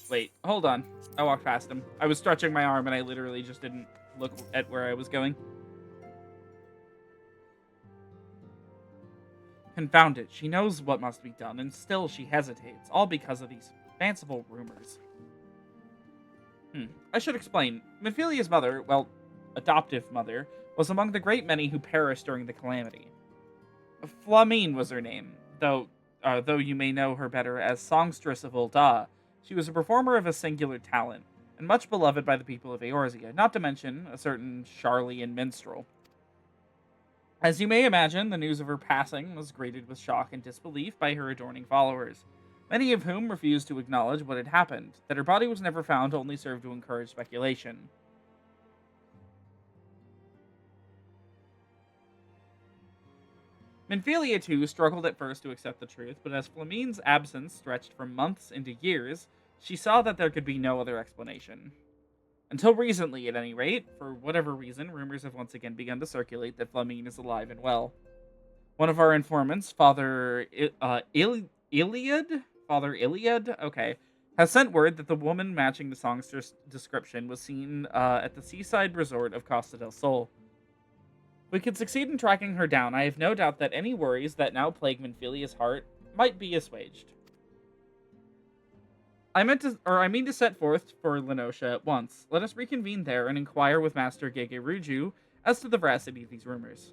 Wait, hold on. I walked past him. I was stretching my arm, and I literally just didn't look at where I was going. Confound it. She knows what must be done, and still she hesitates, all because of these fanciful rumors. I should explain. Minfilia's mother, well, adoptive mother, was among the great many who perished during the calamity. Flamine was her name, though you may know her better as Songstress of Ul'dah. She was a performer of a singular talent, and much beloved by the people of Eorzea, not to mention a certain Sharlayan minstrel. As you may imagine, the news of her passing was greeted with shock and disbelief by her adoring followers, many of whom refused to acknowledge what had happened. That her body was never found only served to encourage speculation. Minfilia, too, struggled at first to accept the truth, but as Flamine's absence stretched from months into years, she saw that there could be no other explanation. Until recently, at any rate, for whatever reason, rumors have once again begun to circulate that Flamine is alive and well. One of our informants, Father Iliad? Father Iliad? Okay. Has sent word that the woman matching the songster's description was seen at the seaside resort of Costa del Sol. If we could succeed in tracking her down, I have no doubt that any worries that now plague Minfilia's heart might be assuaged. I mean to set forth for Lenosha at once. Let us reconvene there and inquire with Master Gegeruju as to the veracity of these rumors.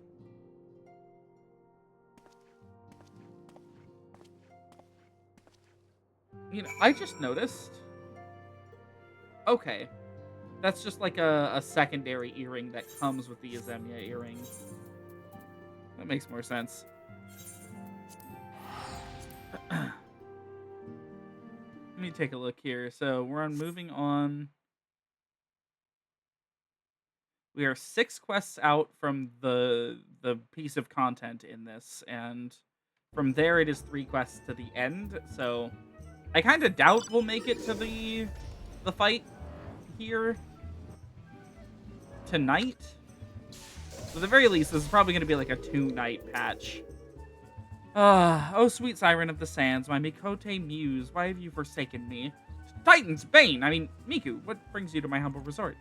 You know, I just noticed. Okay. That's just like a secondary earring that comes with the Azemia earring. That makes more sense. Let me take a look here. So we're moving on. We are 6 quests out from the piece of content in this, and from there it is 3 quests to the end. So I kind of doubt we'll make it to the fight here tonight. At the very least, this is probably going to be like a 2-night patch. Oh, sweet siren of the sands, my Mikote muse, why have you forsaken me? Titan's bane! I mean, Miku, what brings you to my humble resort?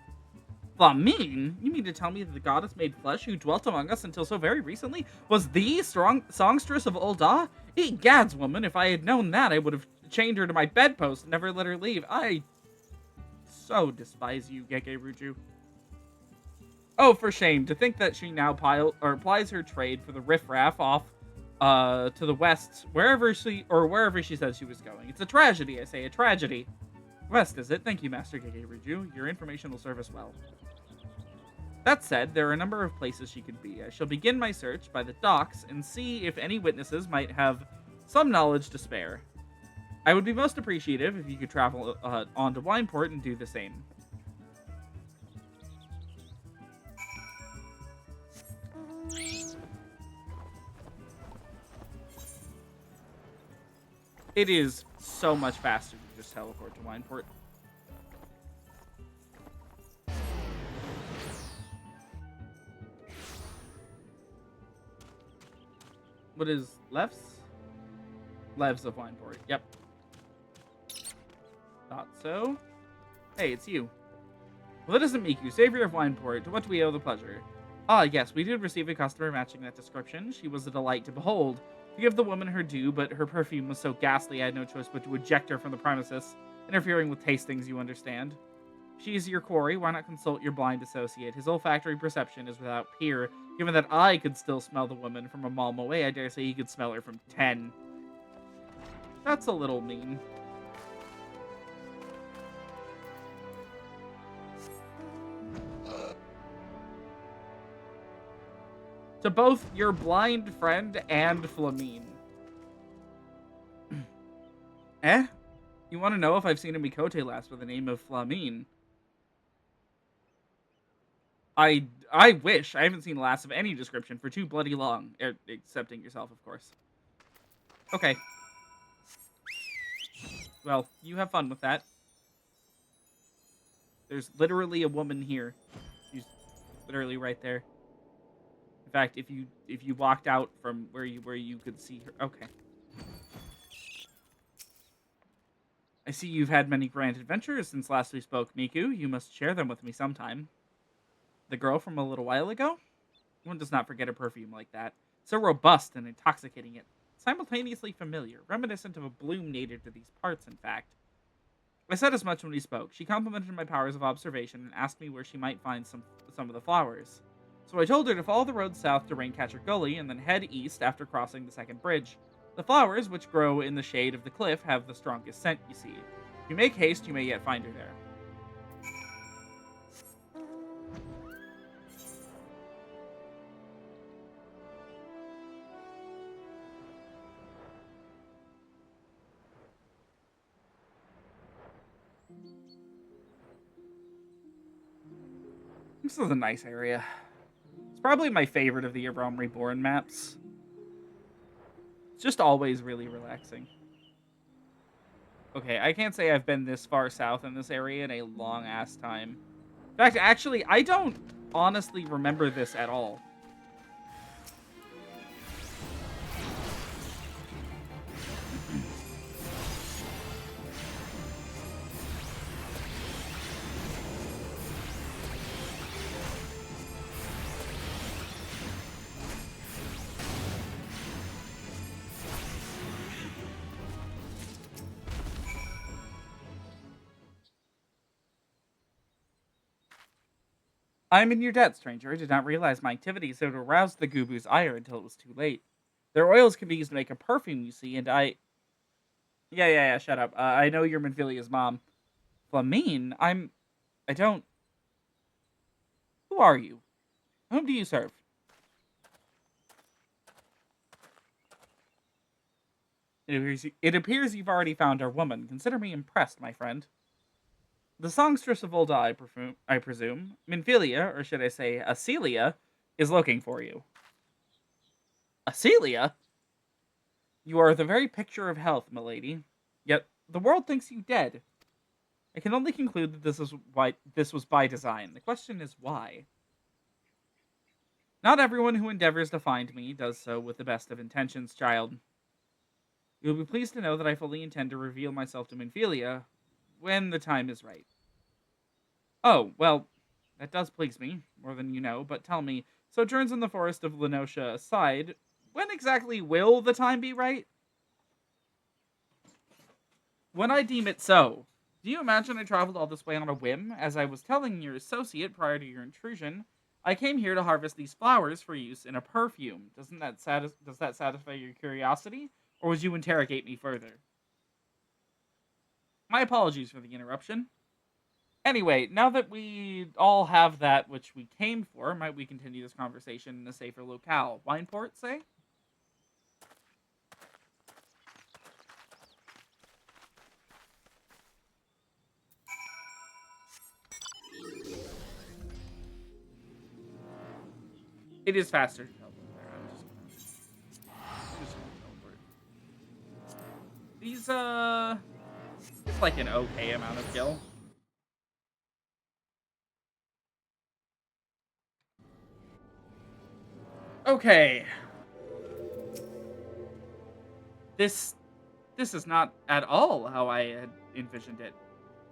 Flamine? You mean to tell me that the goddess made flesh who dwelt among us until so very recently was the songstress of Ul'dah? Egads, woman, if I had known that, I would have chained her to my bedpost and never let her leave. I so despise you, Gegeruju. Oh, for shame, to think that she now plies her trade for the riffraff off to the west, wherever she says she was going. It's a tragedy, I say, a tragedy. West, is it? Thank you, Master Gegeruju. Your information will serve us well. That said, there are a number of places she could be. I shall begin my search by the docks and see if any witnesses might have some knowledge to spare. I would be most appreciative if you could travel on to Wineport and do the same. It is so much faster to just teleport to Wineport. What is Levs? Levs of Wineport. Yep. Thought so. Hey, it's you. Well, it isn't Miku, savior of Wineport. To what do we owe the pleasure? Ah, yes, we did receive a customer matching that description. She was a delight to behold. To give the woman her due, but her perfume was so ghastly I had no choice but to eject her from the premises, interfering with tastings, you understand. If she is your quarry, why not consult your blind associate? His olfactory perception is without peer. Given that I could still smell the woman from a mile away, I dare say he could smell her from 10. That's a little mean. To both your blind friend and Flamine. Eh? You want to know if I've seen a Mikote last with the name of Flamine? I wish. I haven't seen last of any description for too bloody long. Excepting yourself, of course. Okay. Well, you have fun with that. There's literally a woman here. She's literally right there. In fact, if you walked out from where you could see her. Okay. I see you've had many grand adventures since last we spoke, Miku. You must share them with me sometime. The girl from a little while ago? One does not forget a perfume like that. So robust and intoxicating yet simultaneously familiar, reminiscent of a bloom native to these parts, in fact. I said as much when we spoke. She complimented my powers of observation and asked me where she might find some of the flowers. So I told her to follow the road south to Raincatcher Gully and then head east after crossing the second bridge. The flowers, which grow in the shade of the cliff, have the strongest scent, you see. If you make haste, you may yet find her there. This is a nice area. It's probably my favorite of the Reborn maps. It's just always really relaxing. Okay, I can't say I've been this far south in this area in a long-ass time. In fact, actually, I don't honestly remember this at all. I'm in your debt, stranger. I did not realize my activities had aroused the Gubu's ire until it was too late. Their oils can be used to make a perfume, you see, and I... Yeah, shut up. I know you're Minfilia's mom. Flamine? I don't... Who are you? Whom do you serve? It appears you've already found our woman. Consider me impressed, my friend. The songstress of Ul'dah, I presume, Minfilia, or should I say Acelia, is looking for you. Acelia? You are the very picture of health, milady. Yet the world thinks you dead. I can only conclude that this was by design. The question is why. Not everyone who endeavors to find me does so with the best of intentions, child. You will be pleased to know that I fully intend to reveal myself to Minfilia when the time is right. Oh, well, that does please me, more than you know, but tell me, sojourns in the forest of Lenosha aside, when exactly will the time be right? When I deem it so. Do you imagine I traveled all this way on a whim? As I was telling your associate prior to your intrusion, I came here to harvest these flowers for use in a perfume. Does that satisfy your curiosity, or would you interrogate me further? My apologies for the interruption. Anyway, now that we all have that which we came for, might we continue this conversation in a safer locale? Wineport, say? It is faster to teleport there. I'm just gonna teleport. These, it's like an okay amount of kill. Okay. This is not at all how I had envisioned it.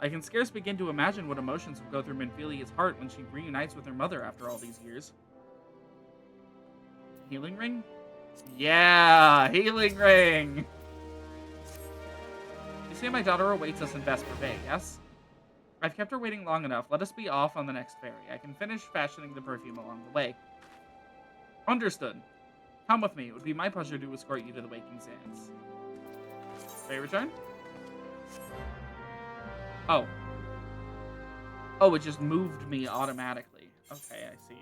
I can scarce begin to imagine what emotions will go through Minfilia's heart when she reunites with her mother after all these years. Healing ring? Yeah, healing ring! You say my daughter awaits us in Vesper Bay, yes? I've kept her waiting long enough. Let us be off on the next ferry. I can finish fashioning the perfume along the way. Understood. Come with me. It would be my pleasure to escort you to the Waking Sands. Ferry return? Oh. Oh, it just moved me automatically. Okay, I see.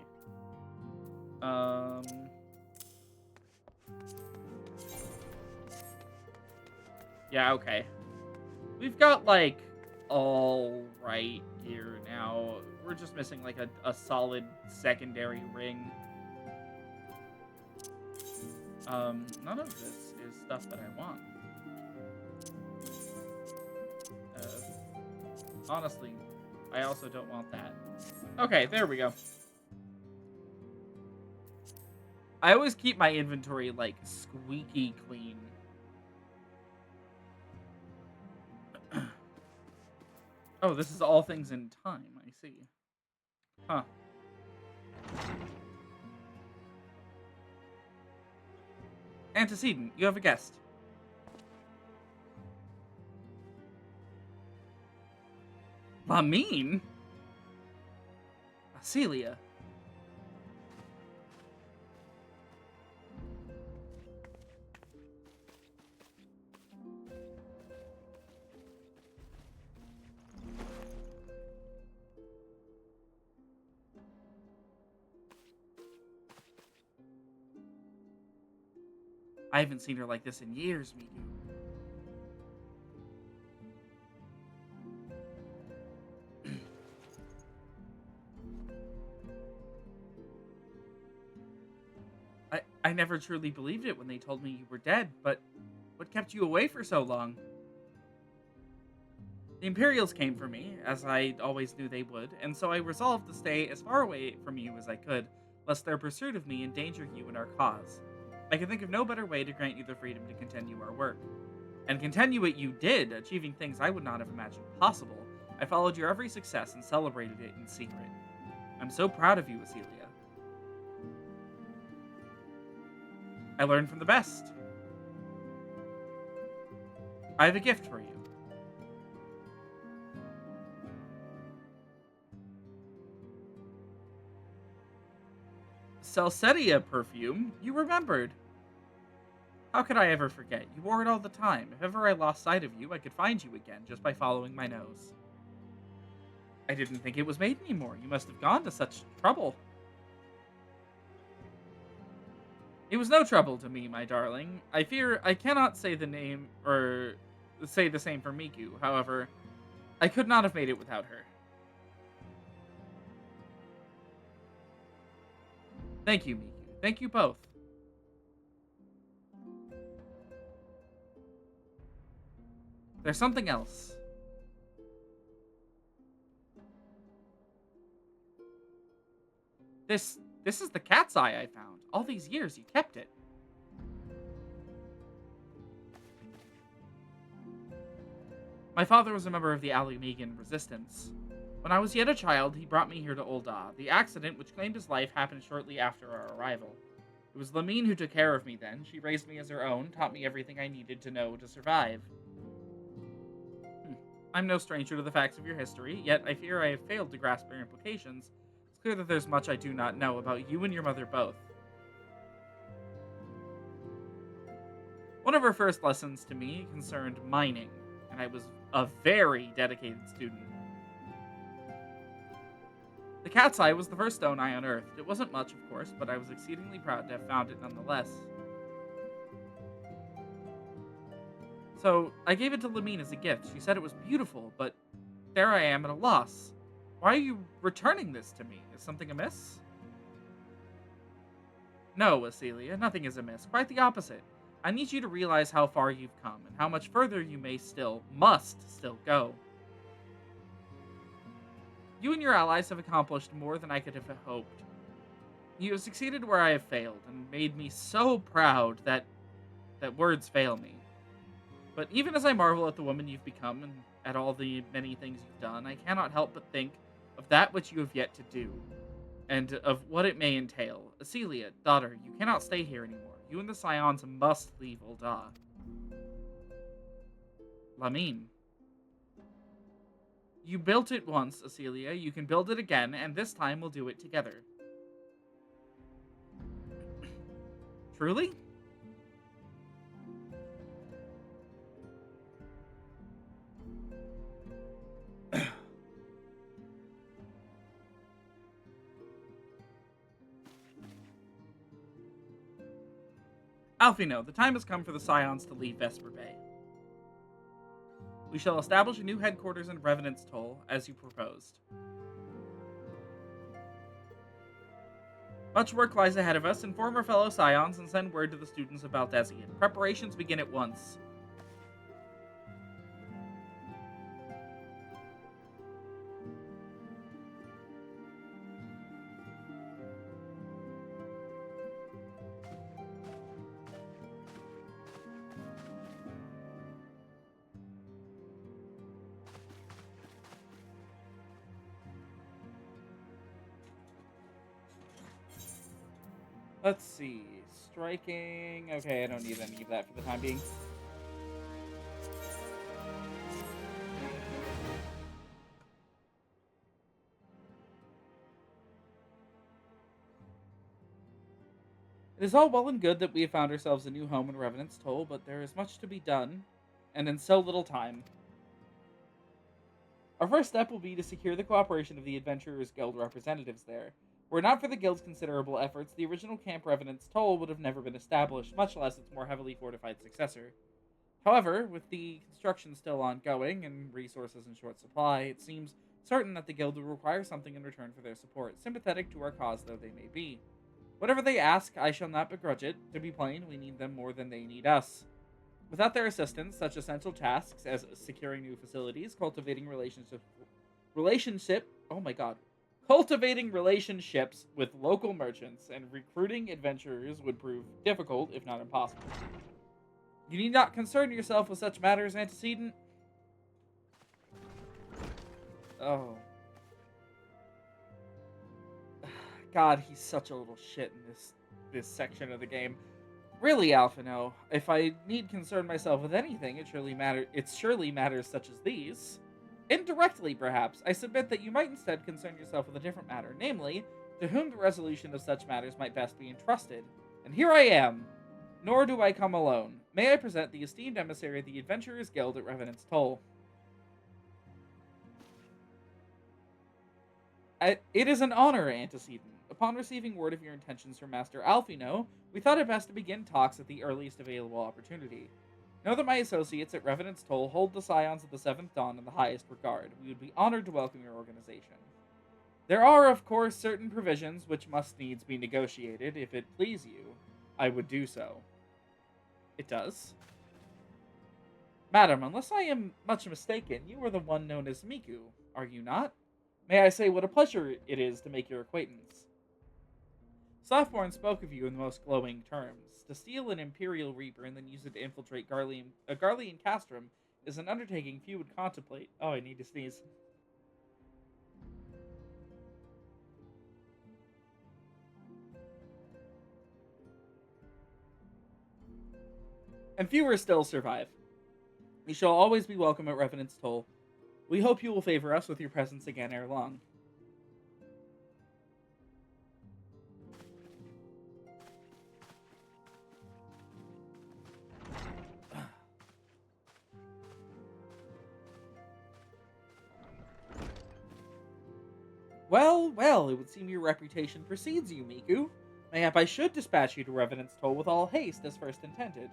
Yeah, okay. We've got, like, all right here now. We're just missing, like, a solid secondary ring. None of this is stuff that I want. Honestly, I also don't want that. Okay, there we go. I always keep my inventory, like, squeaky clean. Oh, this is all things in time, I see. Huh. Antecedent, you have a guest. Lamine? Celia. I haven't seen her like this in years, Miku. I never truly believed it when they told me you were dead, but what kept you away for so long? The Imperials came for me, as I always knew they would, and so I resolved to stay as far away from you as I could, lest their pursuit of me endanger you and our cause. I can think of no better way to grant you the freedom to continue our work. And continue it you did, achieving things I would not have imagined possible. I followed your every success and celebrated it in secret. I'm so proud of you, Acelia. I learned from the best. I have a gift for you. Celsetia perfume? You remembered. How could I ever forget? You wore it all the time. If ever I lost sight of you, I could find you again just by following my nose. I didn't think it was made anymore. You must have gone to such trouble. It was no trouble to me, my darling. I fear I cannot say the name, or say the same for Miku. However, I could not have made it without her. Thank you, Miku. Thank you both. There's something else. This is the cat's eye I found. All these years, you kept it. My father was a member of the Amalj'aa resistance. When I was yet a child, he brought me here to Ul'dah. The accident which claimed his life happened shortly after our arrival. It was Lamine who took care of me then. She raised me as her own, taught me everything I needed to know to survive. I'm no stranger to the facts of your history, yet I fear I have failed to grasp their implications. It's clear that there's much I do not know about you and your mother both. One of her first lessons to me concerned mining, and I was a very dedicated student. The cat's eye was the first stone I unearthed. It wasn't much, of course, but I was exceedingly proud to have found it nonetheless. So, I gave it to Lamine as a gift. She said it was beautiful, but there I am at a loss. Why are you returning this to me? Is something amiss? No, Acelia, nothing is amiss. Quite the opposite. I need you to realize how far you've come, and how much further you must still go. You and your allies have accomplished more than I could have hoped. You have succeeded where I have failed, and made me so proud that words fail me. But even as I marvel at the woman you've become, and at all the many things you've done, I cannot help but think of that which you have yet to do, and of what it may entail. Acelia, daughter, you cannot stay here anymore. You and the Scions must leave Ul'dah. Lamine. You built it once, Acelia. You can build it again, and this time we'll do it together. Truly? Alfino, the time has come for the Scions to leave Vesper Bay. We shall establish a new headquarters in Revenant's Toll, as you proposed. Much work lies ahead of us. Inform our fellow Scions and send word to the students of Baldesion. Preparations begin at once. Let's see. Striking. Okay, I don't need any of that for the time being. It is all well and good that we have found ourselves a new home in Revenant's Toll, but there is much to be done, and in so little time. Our first step will be to secure the cooperation of the Adventurers Guild representatives there. Were it not for the Guild's considerable efforts, the original Camp Revenant's Toll would have never been established, much less its more heavily fortified successor. However, with the construction still ongoing and resources in short supply, it seems certain that the Guild will require something in return for their support, sympathetic to our cause though they may be. Whatever they ask, I shall not begrudge it. To be plain, we need them more than they need us. Without their assistance, such essential tasks as securing new facilities, oh my god, cultivating relationships with local merchants, and recruiting adventurers would prove difficult, if not impossible. You need not concern yourself with such matters, antecedent. Oh. God, he's such a little shit in this section of the game. Really, Alphino, if I need concern myself with anything, it surely matters such as these. Indirectly, perhaps, I submit that you might instead concern yourself with a different matter, namely, to whom the resolution of such matters might best be entrusted. And here I am. Nor do I come alone. May I present the esteemed emissary of the Adventurers Guild at Revenant's Toll. It is an honor, antecedent. Upon receiving word of your intentions from Master Alphino, we thought it best to begin talks at the earliest available opportunity. Know that my associates at Revenant's Toll hold the Scions of the Seventh Dawn in the highest regard. We would be honored to welcome your organization. There are, of course, certain provisions which must needs be negotiated. If it please you, I would do so. It does. Madam, unless I am much mistaken, you are the one known as Miku, are you not? May I say what a pleasure it is to make your acquaintance. Softborn spoke of you in the most glowing terms. To steal an Imperial Reaper and then use it to infiltrate Garlean Castrum is an undertaking few would contemplate. Oh, I need to sneeze. And fewer still survive. You shall always be welcome at Revenant's Toll. We hope you will favor us with your presence again ere long. Well, well, it would seem your reputation precedes you, Miku. Mayhap I should dispatch you to Revenant's Toll with all haste as first intended.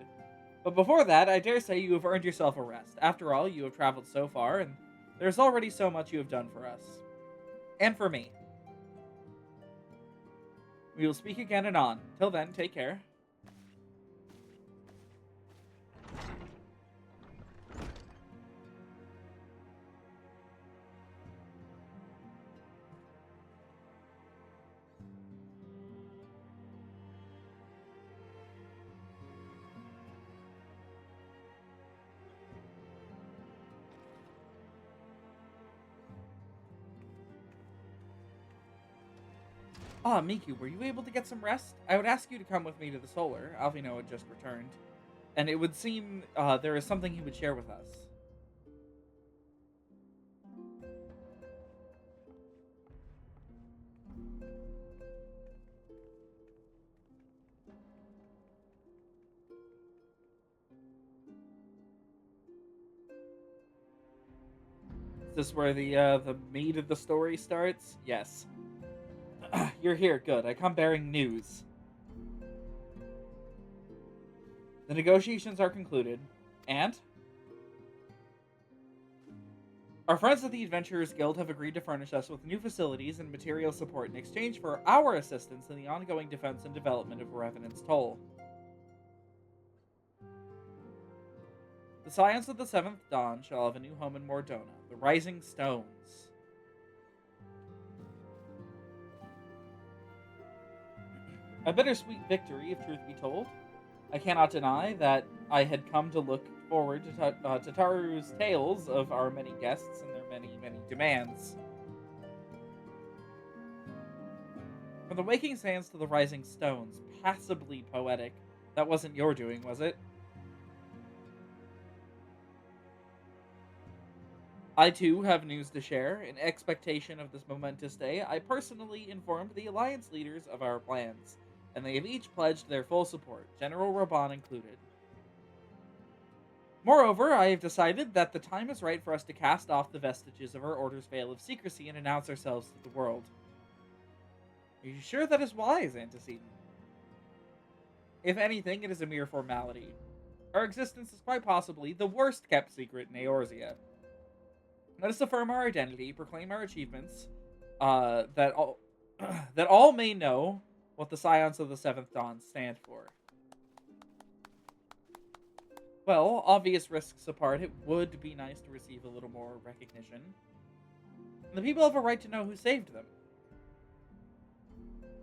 But before that, I dare say you have earned yourself a rest. After all, you have traveled so far, and there's already so much you have done for us. And for me. We will speak again anon. Till then, take care. Ah, Miku, were you able to get some rest? I would ask you to come with me to the Solar. Alphino had just returned. And it would seem there is something he would share with us. Is this where the meat of the story starts? Yes. You're here, good. I come bearing news. The negotiations are concluded, and our friends at the Adventurers Guild have agreed to furnish us with new facilities and material support in exchange for our assistance in the ongoing defense and development of Revenant's Toll. The Scions of the Seventh Dawn shall have a new home in Mordona, the Rising Stones. A bittersweet victory, if truth be told. I cannot deny that I had come to look forward to Tataru's tales of our many guests and their many, many demands. From the waking sands to the rising stones, passably poetic. That wasn't your doing, was it? I too have news to share. In expectation of this momentous day, I personally informed the Alliance leaders of our plans, and they have each pledged their full support, General Reborn included. Moreover, I have decided that the time is right for us to cast off the vestiges of our Order's veil of secrecy and announce ourselves to the world. Are you sure that is wise, Antecedent? If anything, it is a mere formality. Our existence is quite possibly the worst kept secret in Eorzea. Let us affirm our identity, proclaim our achievements, that all that all may know what the Scions of the Seventh Dawn stand for. Well, obvious risks apart, it would be nice to receive a little more recognition. And the people have a right to know who saved them.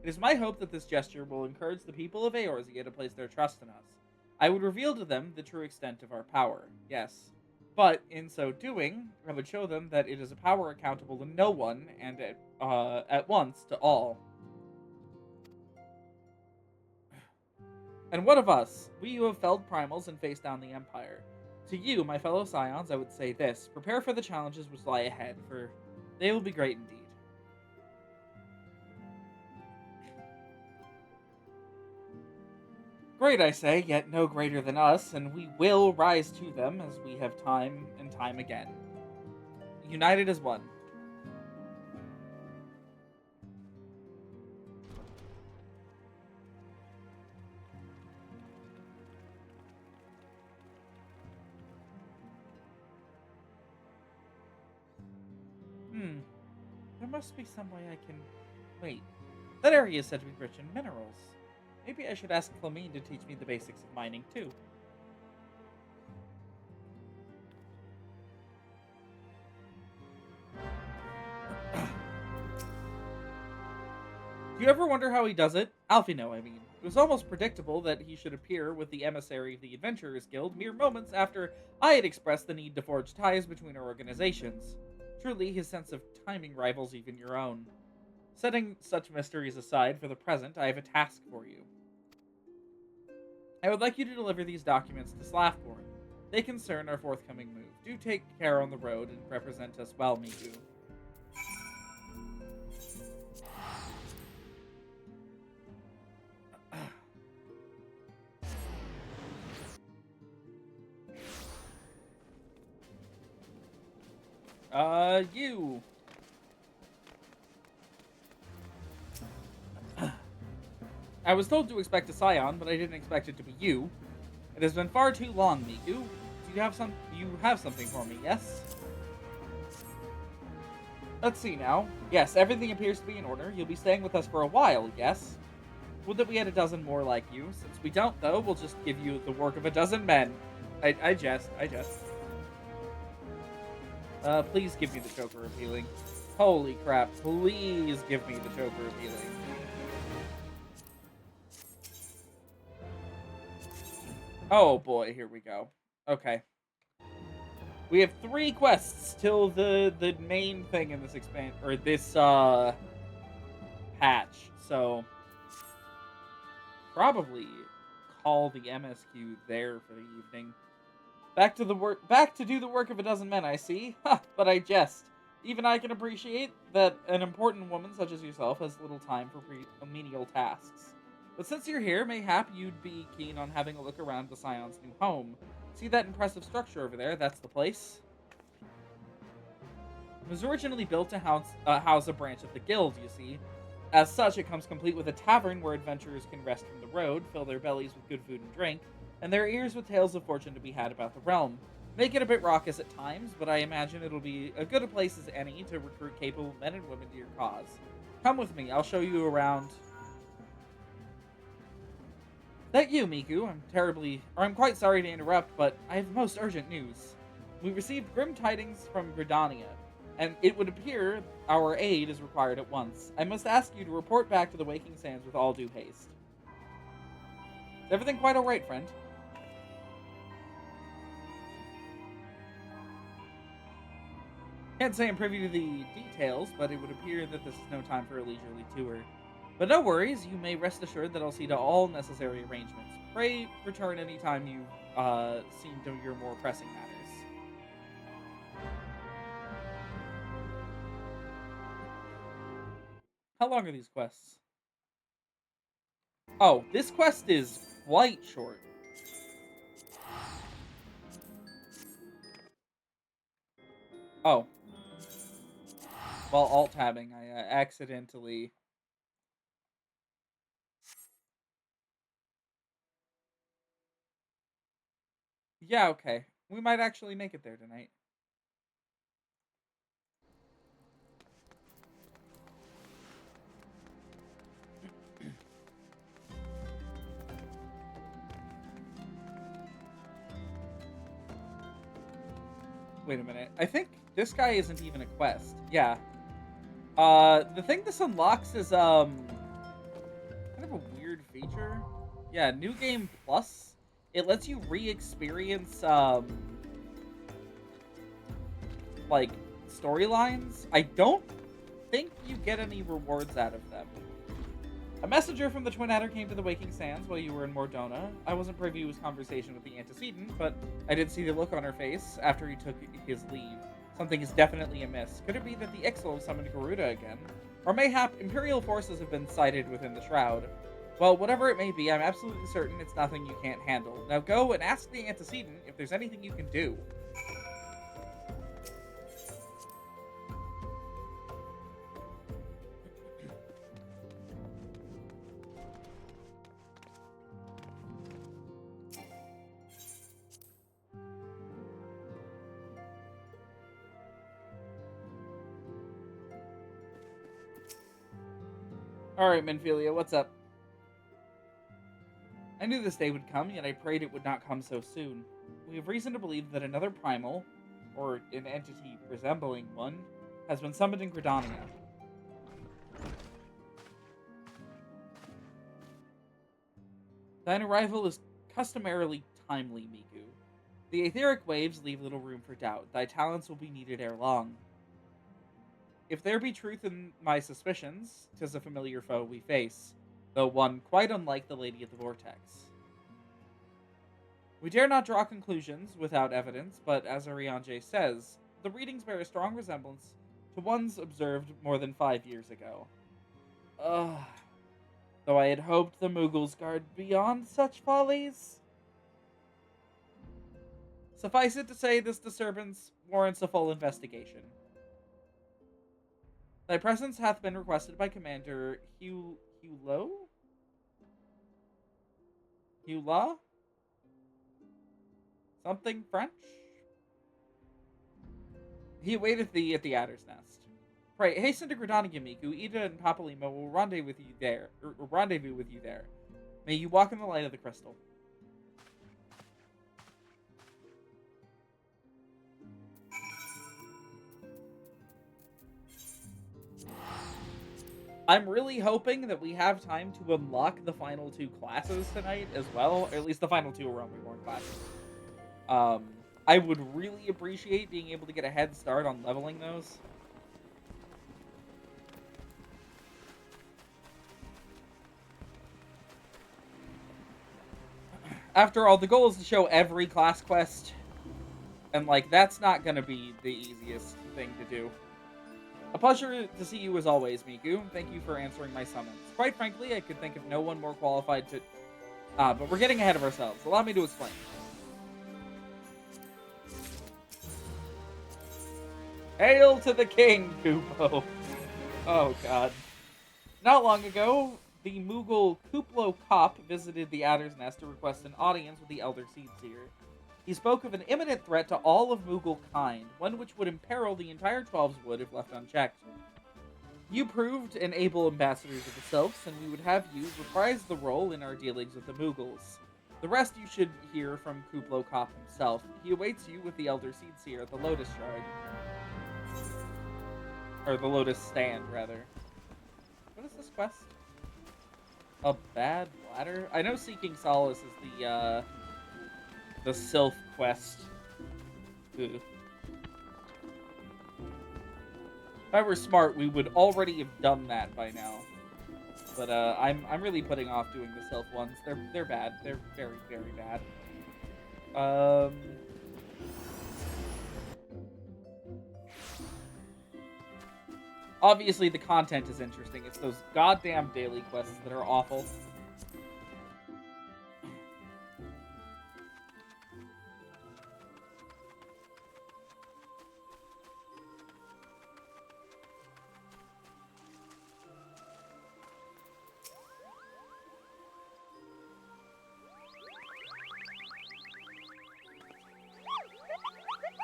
It is my hope that this gesture will encourage the people of Eorzea to place their trust in us. I would reveal to them the true extent of our power, yes. But, in so doing, I would show them that it is a power accountable to no one, and at once to all. And what of us, we who have felled primals and faced down the Empire? To you, my fellow Scions, I would say this: prepare for the challenges which lie ahead, for they will be great indeed. Great, I say, yet no greater than us, and we will rise to them, as we have time and time again. United as one. There must be some way I can... Wait. That area is said to be rich in minerals. Maybe I should ask Clemene to teach me the basics of mining, too. Do you ever wonder how he does it? Alfino, I mean. It was almost predictable that he should appear with the emissary of the Adventurers Guild mere moments after I had expressed the need to forge ties between our organizations. Truly, his sense of timing rivals even your own. Setting such mysteries aside for the present, I have a task for you. I would like you to deliver these documents to Slathborn. They concern our forthcoming move. Do take care on the road and represent us well, Miku. You. I was told to expect a Scion, but I didn't expect it to be you. It has been far too long, Miku. You have something for me, yes? Let's see now. Yes, everything appears to be in order. You'll be staying with us for a while, yes? Would that we had a dozen more like you. Since we don't, though, we'll just give you the work of a dozen men. I jest. Please give me the choker of healing. Holy crap, please give me the choker of healing. Oh boy, here we go. Okay. We have 3 quests till the main thing in this patch. So probably call the MSQ there for the evening. Back to do the work of a dozen men, I see. Ha, but I jest. Even I can appreciate that an important woman such as yourself has little time for menial tasks. But since you're here, mayhap you'd be keen on having a look around the Scion's new home. See that impressive structure over there? That's the place. It was originally built to house a branch of the guild, you see. As such, it comes complete with a tavern where adventurers can rest from the road, fill their bellies with good food and drink, and their ears with tales of fortune to be had about the realm. Make it a bit raucous at times, but I imagine it'll be as good a place as any to recruit capable men and women to your cause. Come with me, I'll show you around. That you, Miku? I'm quite sorry to interrupt, but I have most urgent news. We received grim tidings from Gridania, and it would appear our aid is required at once. I must ask you to report back to the Waking Sands with all due haste. Is everything quite alright, friend? Can't say I'm privy to the details, but it would appear that this is no time for a leisurely tour. But no worries, you may rest assured that I'll see to all necessary arrangements. Pray return anytime you seem to your more pressing matters. How long are these quests? Oh, this quest is quite short. Oh. While alt-tabbing, I accidentally... Yeah, okay. We might actually make it there tonight. Wait a minute. I think this guy isn't even a quest. Yeah. The thing this unlocks is, kind of a weird feature. Yeah, New Game Plus. It lets you re-experience, like, storylines. I don't think you get any rewards out of them. A messenger from the Twin Adder came to the Waking Sands while you were in Mordona. I wasn't privy to his conversation with the antecedent, but I did see the look on her face after he took his leave. Something is definitely amiss. Could it be that the XIV summoned Garuda again? Or mayhap Imperial forces have been sighted within the Shroud? Well, whatever it may be, I'm absolutely certain it's nothing you can't handle. Now go and ask the antecedent if there's anything you can do. Alright, Menphilia, what's up? I knew this day would come, yet I prayed it would not come so soon. We have reason to believe that another primal, or an entity resembling one, has been summoned in Gridania. Thine arrival is customarily timely, Miku. The etheric waves leave little room for doubt. Thy talents will be needed ere long. If there be truth in my suspicions, 'tis a familiar foe we face, though one quite unlike the Lady of the Vortex. We dare not draw conclusions without evidence, but as Arianje says, the readings bear a strong resemblance to ones observed more than 5 years ago. Ugh. Though I had hoped the Mughals guard beyond such follies. Suffice it to say, this disturbance warrants a full investigation. Thy presence hath been requested by Commander Hula? Something French? He awaiteth thee at the Adder's Nest. Pray, hasten to Gridania, Miku. Ida and Papalima will rendezvous with you there. May you walk in the light of the crystal. I'm really hoping that we have time to unlock the final 2 classes tonight as well. Or at least the final 2 Realm Reborn classes. I would really appreciate being able to get a head start on leveling those. After all, the goal is to show every class quest. And, like, that's not gonna be the easiest thing to do. A pleasure to see you as always, Miku. Thank you for answering my summons. Quite frankly, I could think of no one more qualified to... but we're getting ahead of ourselves. Allow me to explain. Hail to the king, Kupo! Oh, God. Not long ago, the Moogle Kuplo Kop visited the Adder's Nest to request an audience with the Elder Seedseer. He spoke of an imminent threat to all of Moogle kind, one which would imperil the entire Twelves Wood if left unchecked. You proved an able ambassador to the Sylphs, and we would have you reprise the role in our dealings with the Moogles. The rest you should hear from Kuplo Kop himself. He awaits you with the Elder Seedseer at the Lotus Shard. Or the Lotus Stand, rather. What is this quest? A bad bladder? I know Seeking Solace is the Sylph quest. Ugh. If I were smart, we would already have done that by now. But I'm really putting off doing the Sylph ones. They're bad. They're very, very bad. Um Obviously the content is interesting. It's those goddamn daily quests that are awful.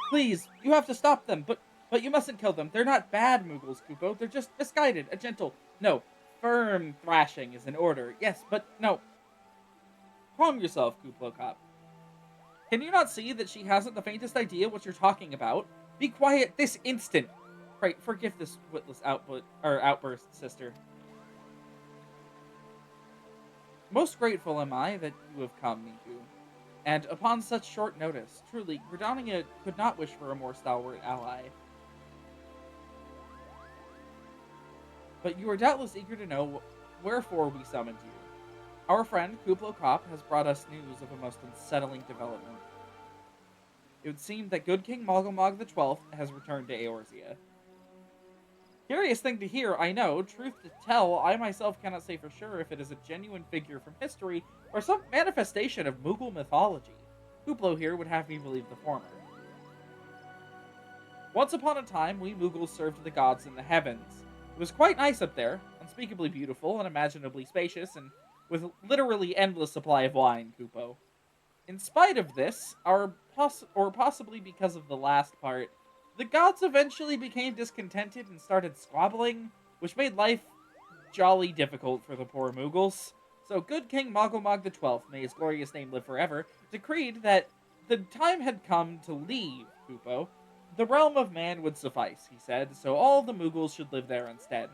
Please, you have to stop them, but you mustn't kill them. They're not bad Moogles, Kupo. They're just misguided. A gentle, no, firm thrashing is in order. Yes, but no. Calm yourself, Kuplo Cop. Can you not see that she hasn't the faintest idea what you're talking about? Be quiet this instant. Pray, forgive this witless outburst, sister. Most grateful am I that you have come, Miku. And upon such short notice, truly, Gridania could not wish for a more stalwart ally. But you are doubtless eager to know wherefore we summoned you. Our friend, Kuplo Kop, has brought us news of a most unsettling development. It would seem that good King Malgamog the 12th has returned to Eorzea. Curious thing to hear, I know. Truth to tell, I myself cannot say for sure if it is a genuine figure from history or some manifestation of Moogle mythology. Kuplo here would have me believe the former. Once upon a time, we Moogles served the gods in the heavens. It was quite nice up there, unspeakably beautiful, unimaginably spacious, and with literally endless supply of wine, Kupo. In spite of this, or possibly because of the last part, the gods eventually became discontented and started squabbling, which made life jolly difficult for the poor Moogles. So good King Malgamog the 12th, may his glorious name live forever, decreed that the time had come to leave Kupo. The realm of man would suffice, he said, so all the Moogles should live there instead.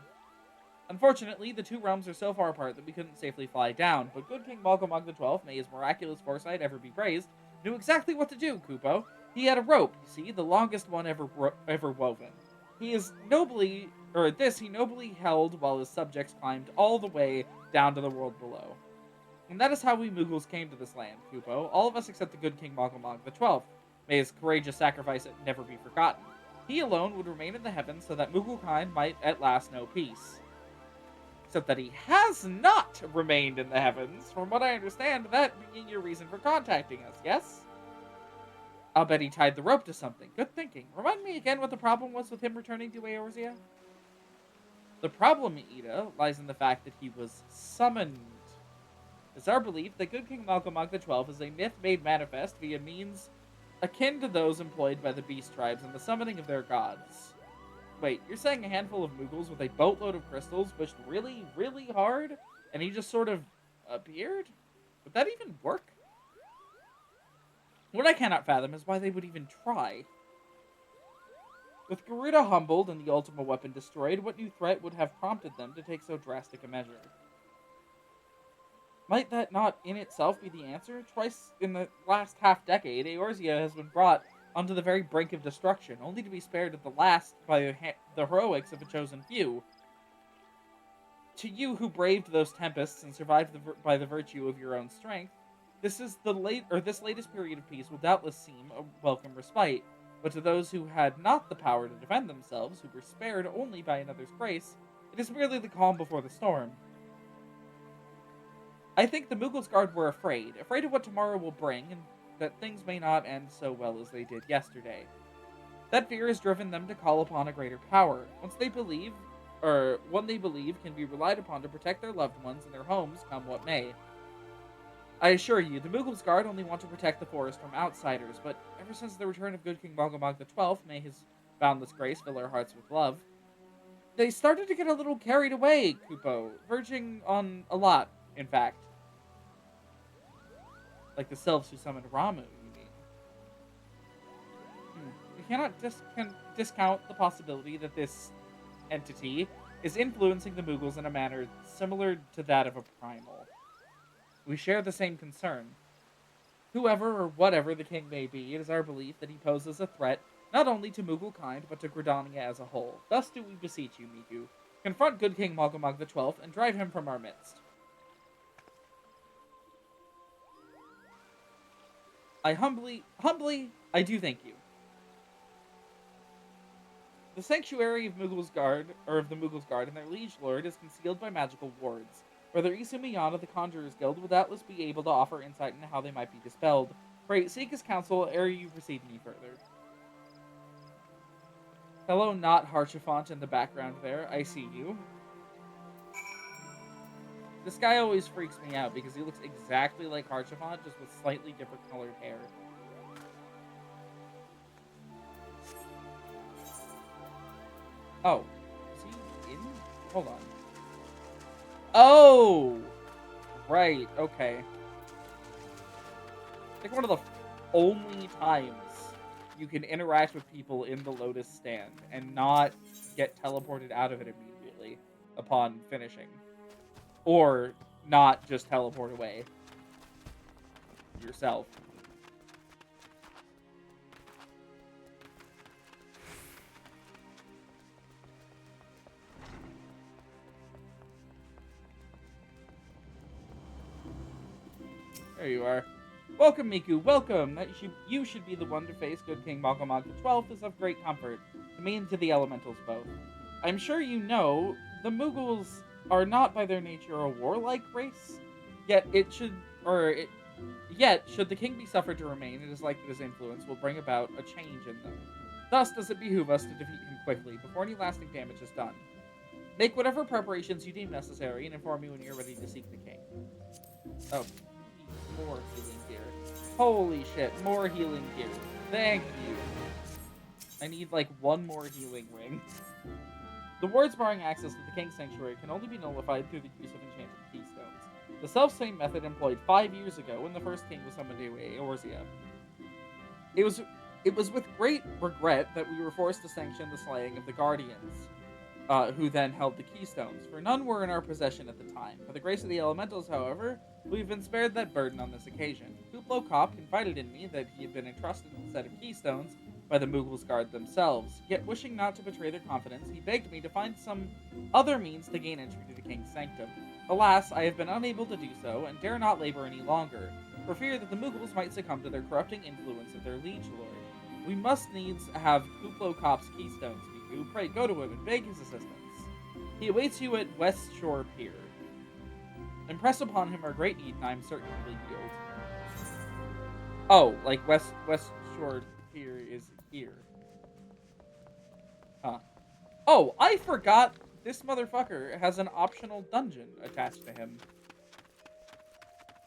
Unfortunately, the two realms are so far apart that we couldn't safely fly down, but good King Malgamog the 12th, may his miraculous foresight ever be praised, knew exactly what to do, Kupo. He had a rope, you see, the longest one ever woven. He nobly held while his subjects climbed all the way down to the world below. And that is how we Moogles came to this land, Kupo, all of us except the good King Malgamog the 12th. May his courageous sacrifice never be forgotten. He alone would remain in the heavens so that Mooglekind might at last know peace. Except that he has not remained in the heavens, from what I understand, that being your reason for contacting us, yes? I'll bet he tied the rope to something. Good thinking. Remind me again what the problem was with him returning to Eorzea? The problem, Ida, lies in the fact that he was summoned. It's our belief that good King Malgamog the 12th is a myth made manifest via means akin to those employed by the beast tribes in the summoning of their gods. Wait, you're saying a handful of Moogles with a boatload of crystals wished really, really hard, and he just sort of appeared? Would that even work? What I cannot fathom is why they would even try. With Garuda humbled and the Ultima weapon destroyed, what new threat would have prompted them to take so drastic a measure? Might that not in itself be the answer? Twice in the last half-decade, Eorzea has been brought onto the very brink of destruction, only to be spared at the last by the heroics of a chosen few. To you who braved those tempests and survived by the virtue of your own strength, this latest period of peace will doubtless seem a welcome respite, but to those who had not the power to defend themselves, who were spared only by another's grace, it is merely the calm before the storm. I think the Moogles Guard were afraid of what tomorrow will bring, and that things may not end so well as they did yesterday. That fear has driven them to call upon a greater power, one they believe can be relied upon to protect their loved ones and their homes come what may. I assure you, the Moogles Guard only want to protect the forest from outsiders, but ever since the return of good King Malgamog the 12th, may his boundless grace fill our hearts with love, they started to get a little carried away, Kupo, verging on a lot, in fact. Like the Sylphs who summoned Ramu, you mean? We cannot discount the possibility that this entity is influencing the Moogles in a manner similar to that of a primal. We share the same concern. Whoever or whatever the king may be, it is our belief that he poses a threat not only to Mooglekind, but to Gridania as a whole. Thus do we beseech you, Miku. Confront good King Amalj'aa XII and drive him from our midst. I humbly, I do thank you. The sanctuary of Mughals Guard, or of the Mughals Guard, and their liege lord is concealed by magical wards. Brother Isumiyana of the Conjurers Guild will doubtless be able to offer insight into how they might be dispelled. Pray, seek his counsel ere you proceed any further. Hello, not Harchifont in the background there. I see you. This guy always freaks me out because he looks exactly like Harchifont, just with slightly different colored hair. Oh. Is he in? Hold on. Oh! Right, okay. I think one of the only times you can interact with people in the Lotus Stand and not get teleported out of it immediately upon finishing. Or not just teleport away yourself. There you are. Welcome, Miku, welcome! You should be the one to face good King Amalj'aa XII is of great comfort, to me and to the elementals both. I'm sure you know, the Mughals are not by their nature a warlike race, yet should the king be suffered to remain, it is likely his influence will bring about a change in them. Thus does it behoove us to defeat him quickly, before any lasting damage is done. Make whatever preparations you deem necessary, and inform me when you're ready to seek the king. Oh. More healing gear. Holy shit, more healing gear. Thank you. I need, like, one more healing ring. The wards barring access to the King's Sanctuary can only be nullified through the use of enchanted keystones. The self-same method employed 5 years ago when the first king was summoned to Eorzea. It was with great regret that we were forced to sanction the slaying of the Guardians, who then held the keystones, for none were in our possession at the time. For the grace of the elementals, however, we've been spared that burden on this occasion. Kobold confided in me that he had been entrusted with a set of keystones by the Mughals Guard themselves, yet wishing not to betray their confidence, he begged me to find some other means to gain entry to the King's Sanctum. Alas, I have been unable to do so, and dare not labor any longer, for fear that the Mughals might succumb to their corrupting influence of their liege lord. We must needs have Kobold's keystones, Miku. Pray go to him and beg his assistance. He awaits you at West Shore Pier. Impress upon him our great need, and I am certain he will yield. Oh, like West Shore Pier is here. Huh. Oh, I forgot this motherfucker has an optional dungeon attached to him.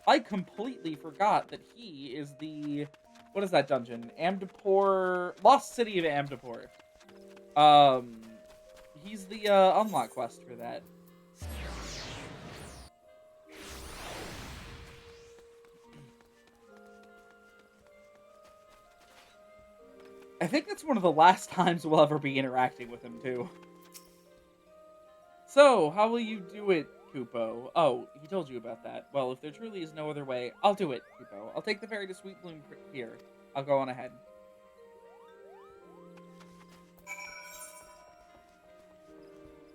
I completely forgot that he is the... What is that dungeon? Amdapor... Lost City of Amdapor. He's the unlock quest for that. I think that's one of the last times we'll ever be interacting with him, too. So, how will you do it, Kupo? Oh, he told you about that. Well, if there truly is no other way, I'll do it, Kupo. I'll take the ferry to Sweet Bloom here. I'll go on ahead.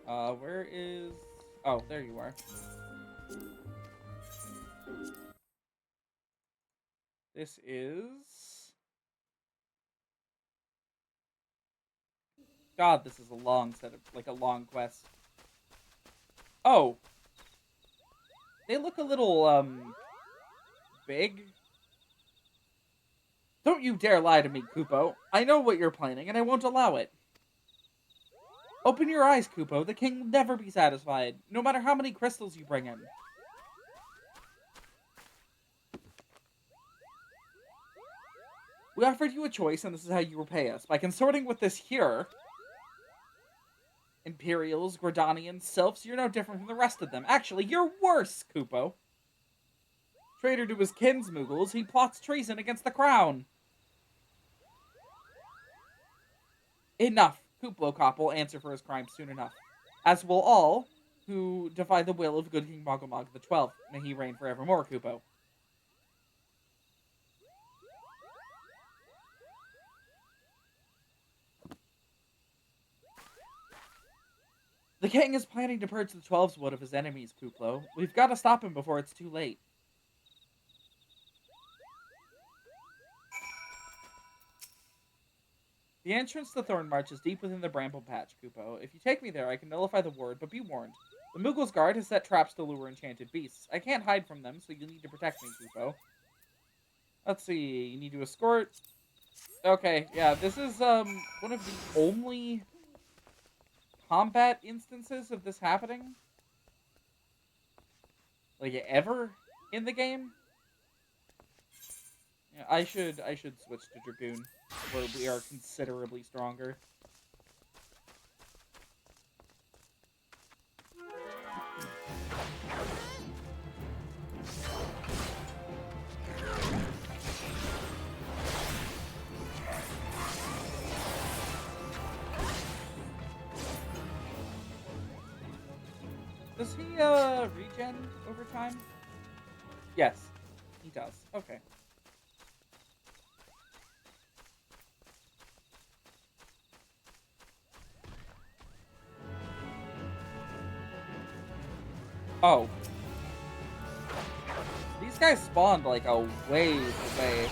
Where is... Oh, there you are. This is... God, this is a long set of... Like, a long quest. Oh. They look a little, big. Don't you dare lie to me, Kupo. I know what you're planning, and I won't allow it. Open your eyes, Kupo. The king will never be satisfied, no matter how many crystals you bring him. We offered you a choice, and this is how you repay us. By consorting with this here... Imperials, Gordanians, Sylphs, you're no different from the rest of them. Actually, you're worse, Kupo. Traitor to his kinsmuggles, he plots treason against the crown. Enough. Kupo will answer for his crimes soon enough. As will all who defy the will of good King Amalj'aa XII. May he reign forevermore, Kupo. The king is planning to purge the 12's wood of his enemies, Kuplo. We've got to stop him before it's too late. The entrance to Thornmarch is deep within the bramble patch, Kupo. If you take me there, I can nullify the word, but be warned. The Moogle's guard has set traps to lure enchanted beasts. I can't hide from them, so you need to protect me, Kupo. Let's see. You need to escort. Okay, yeah, this is one of the only combat instances of this happening, like, ever in the game. Yeah, I should switch to Dragoon, where we are considerably stronger. Does he regen over time? Yes, he does. Okay. Oh. These guys spawned like a ways away.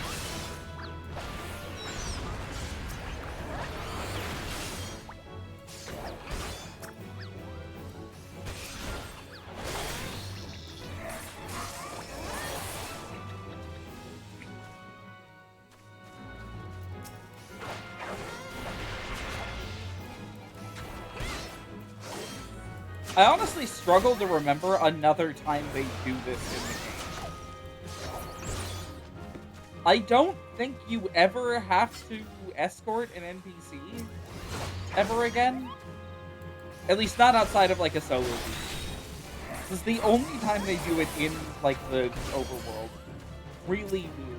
I honestly struggle to remember another time they do this in the game. I don't think you ever have to escort an NPC ever again. At least not outside of, like, a solo game. This is the only time they do it in, like, the overworld. Really weird.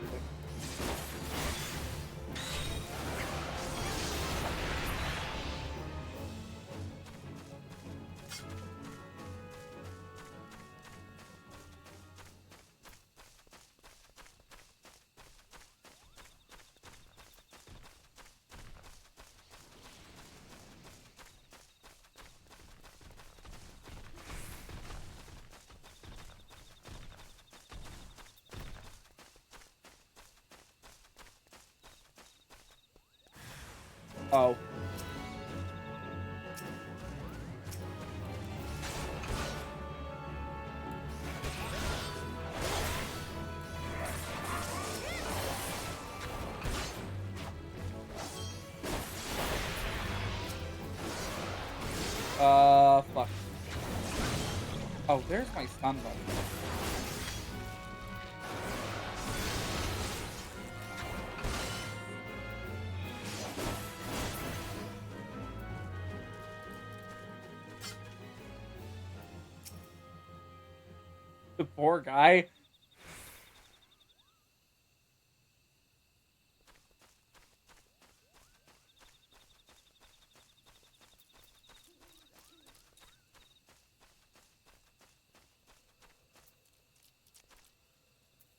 Oh. Fuck. Oh, there's my stun button. The poor guy.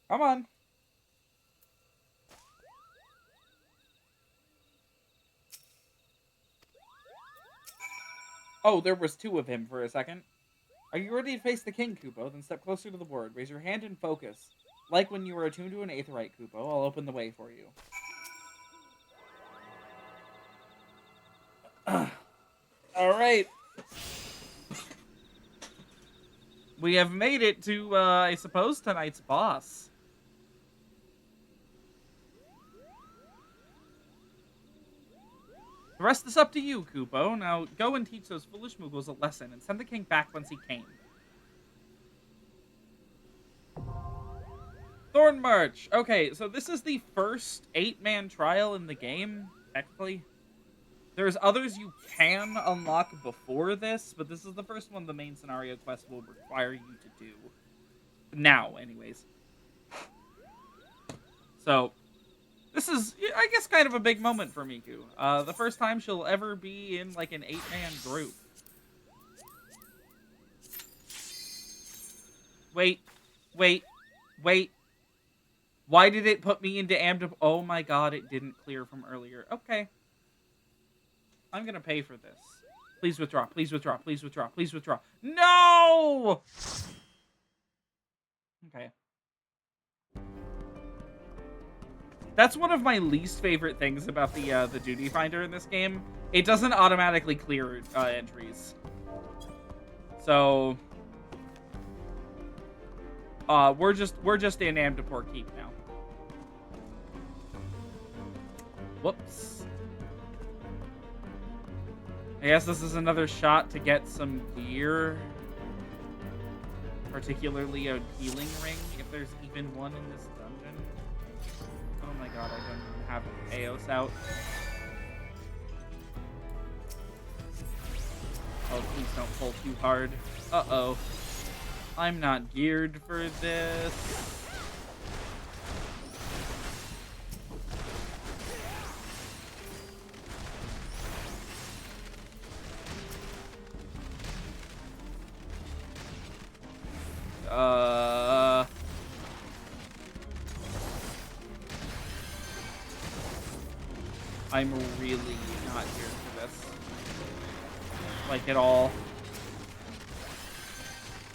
Come on. Oh, there was two of him for a second. Are you ready to face the king, Kupo? Then step closer to the word. Raise your hand and focus. Like when you were attuned to an aetheryte, Kupo. I'll open the way for you. Alright. We have made it to, I suppose, tonight's boss. The rest is up to you, Kupo. Now, go and teach those foolish Moogles a lesson and send the king back whence he came. Thornmarch! Okay, so this is the first 8-man trial in the game, technically. There's others you can unlock before this, but this is the first one the main scenario quest will require you to do. Now, anyways. So, this is, I guess, kind of a big moment for Miku. The first time she'll ever be in, like, an 8-man group. Wait. Why did it put me into Amdapor? Oh my god, it didn't clear from earlier. Okay. I'm gonna pay for this. Please withdraw. Please withdraw. Please withdraw. Please withdraw. No! Okay. That's one of my least favorite things about the duty finder in this game. It doesn't automatically clear entries. So we're just in Amdapor Keep now. Whoops. I guess this is another shot to get some gear. Particularly a healing ring, if there's even one in this dungeon. Oh my god, I don't even have Eos out. Oh, please don't pull too hard. Uh-oh. I'm not geared for this. I'm really not here for this. Like, at all.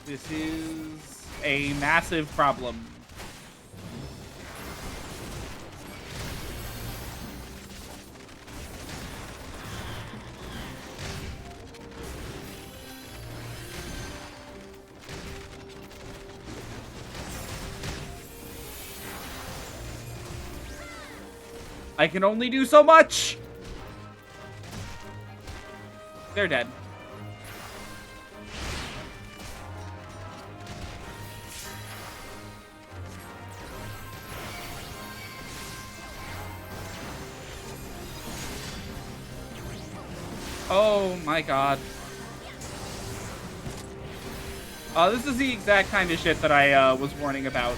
This is a massive problem. I can only do so much! They're dead. Oh my god. This is the exact kind of shit that I was warning about.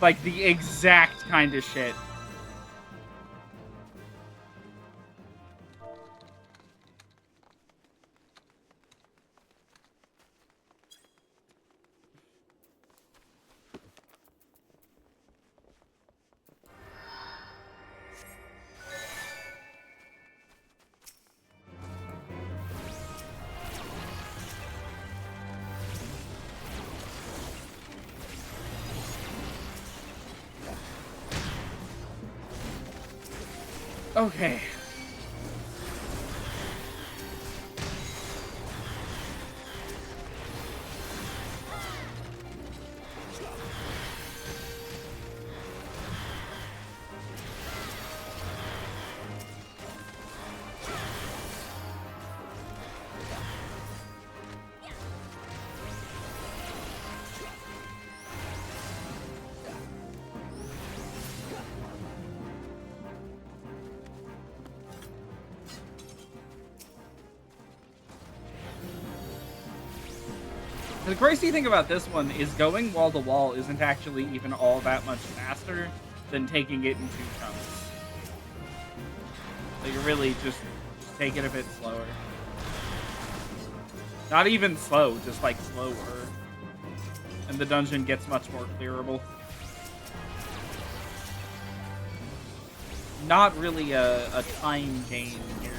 Like, the exact kind of shit. Okay. The crazy thing about this one is going wall to wall isn't actually even all that much faster than taking it in 2 chunks. So you really just take it a bit slower. Not even slow, just like slower. And the dungeon gets much more clearable. Not really a time gain here.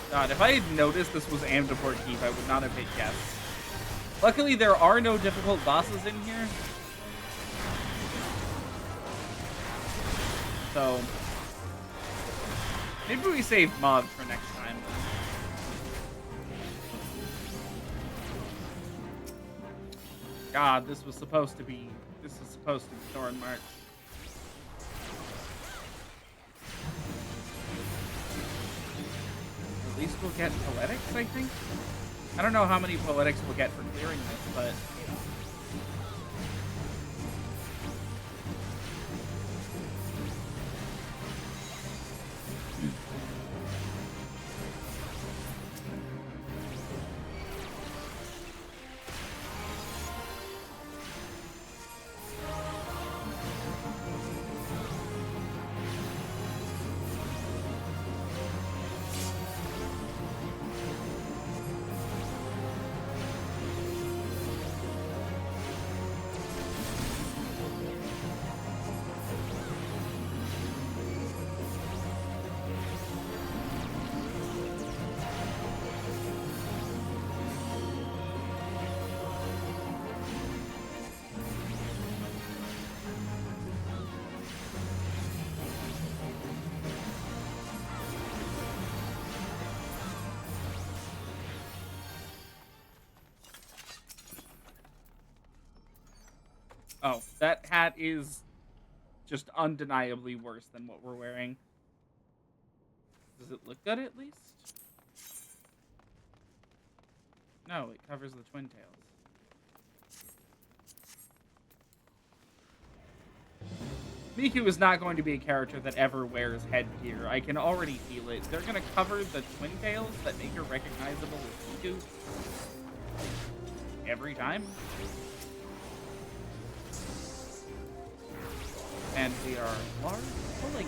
God, if I had noticed this was Amdapor Keep, I would not have hit yes. Luckily, there are no difficult bosses in here. So, maybe we save Mog for next time. God, this was supposed to be Thornmarch. At least we'll get Poetics, I think. I don't know how many Poetics we'll get for clearing this, but... Oh, that hat is just undeniably worse than what we're wearing. Does it look good at least? No, it covers the twin tails. Miku is not going to be a character that ever wears headgear. I can already feel it. They're going to cover the twin tails that make her recognizable as Miku every time. And we are large pulling.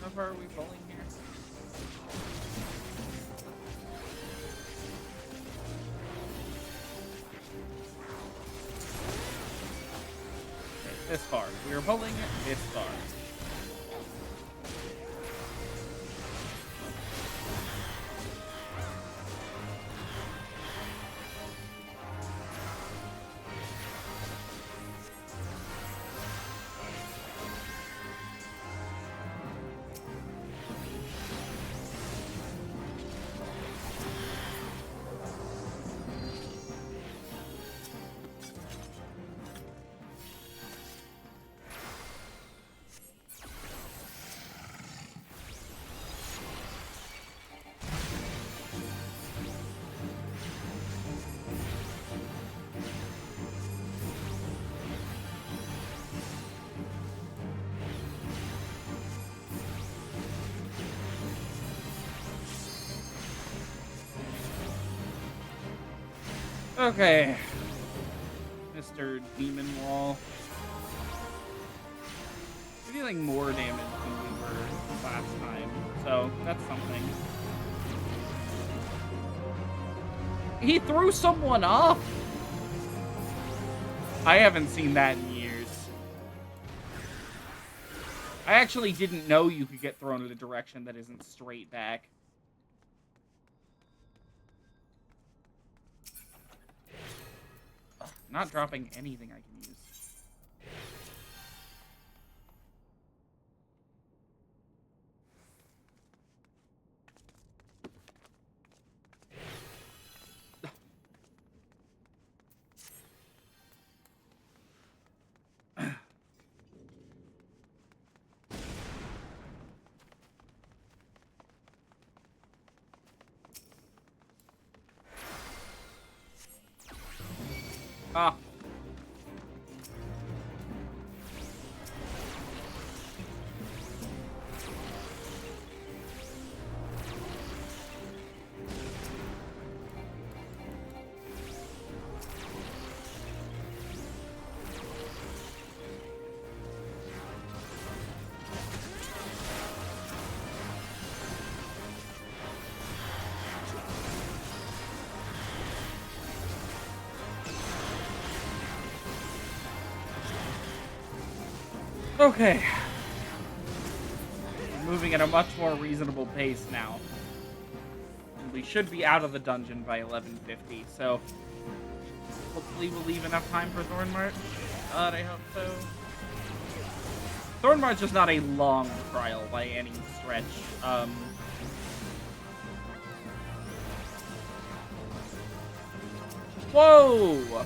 How far are we bowling here? Okay, this far. We are bowling this far. Okay, Mr. Demon Wall. We're dealing more damage than we were last time, so that's something. He threw someone off? I haven't seen that in years. I actually didn't know you could get thrown in a direction that isn't straight back. Not dropping anything I can use. Ah. Okay. We're moving at a much more reasonable pace now. And we should be out of the dungeon by 11:50, so hopefully we'll leave enough time for Thornmarch. God, I hope so. Thornmarch is not a long trial by any stretch. Whoa!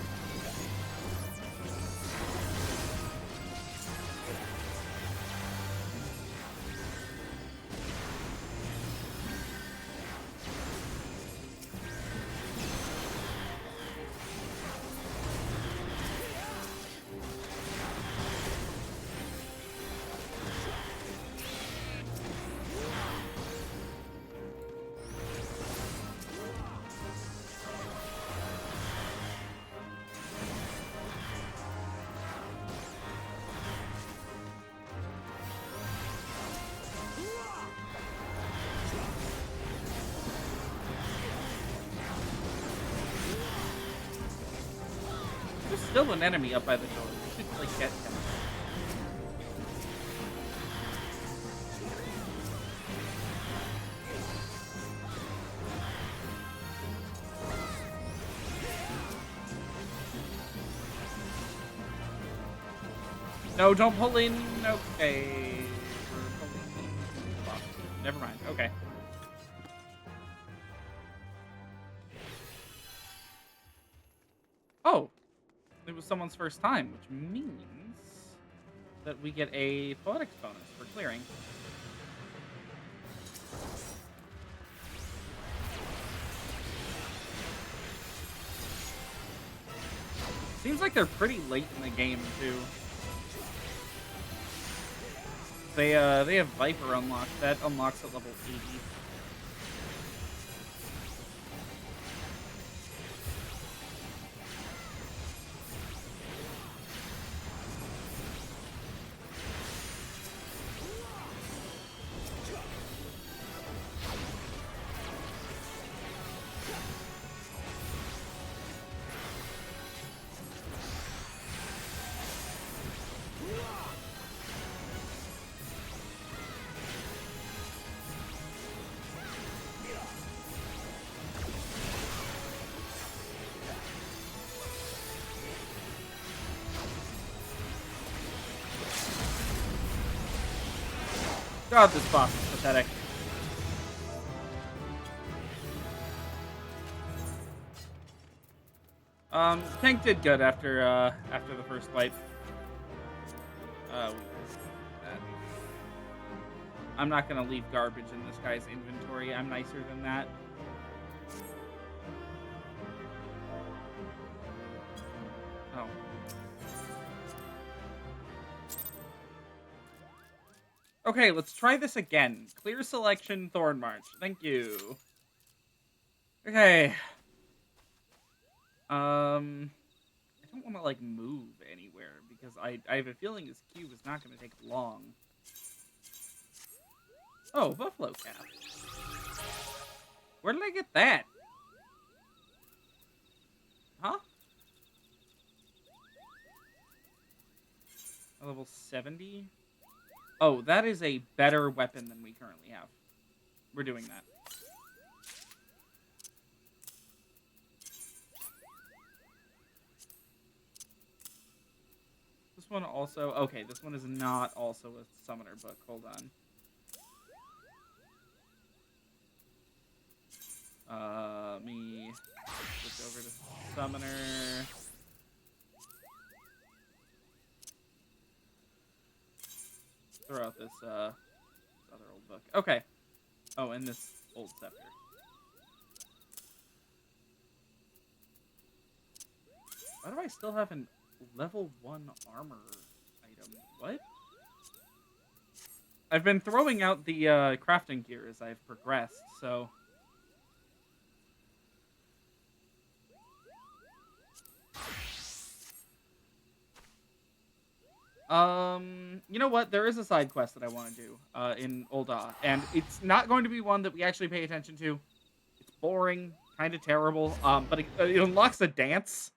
still an enemy up by the door. We should, like, get him. No, don't pull in. Okay. Never mind. Okay. Oh, it was someone's first time, which means that we get a athletics bonus for clearing. Seems like they're pretty late in the game too. They have Viper unlocked. That unlocks at level 80. God, this boss is pathetic. Tank did good after the first wipe. I'm not gonna leave garbage in this guy's inventory. I'm nicer than that. Oh. Okay, let's try this again. Clear selection, Thornmarch. Thank you. Okay. I don't want to, like, move anywhere because I have a feeling this cube is not going to take long. Oh, buffalo cap. Where did I get that? Huh? A level 70? Oh, that is a better weapon than we currently have. We're doing that. This one also... Okay, this one is not also a summoner book. Hold on. Me switch over to summoner. Throw out this other old book. Okay. Oh, and this old scepter. Why do I still have an level 1 armor item? What? I've been throwing out the crafting gear as I've progressed, so... You know what? There is a side quest that I want to do in Ul'dah, and it's not going to be one that we actually pay attention to. It's boring, kind of terrible, but it unlocks a dance,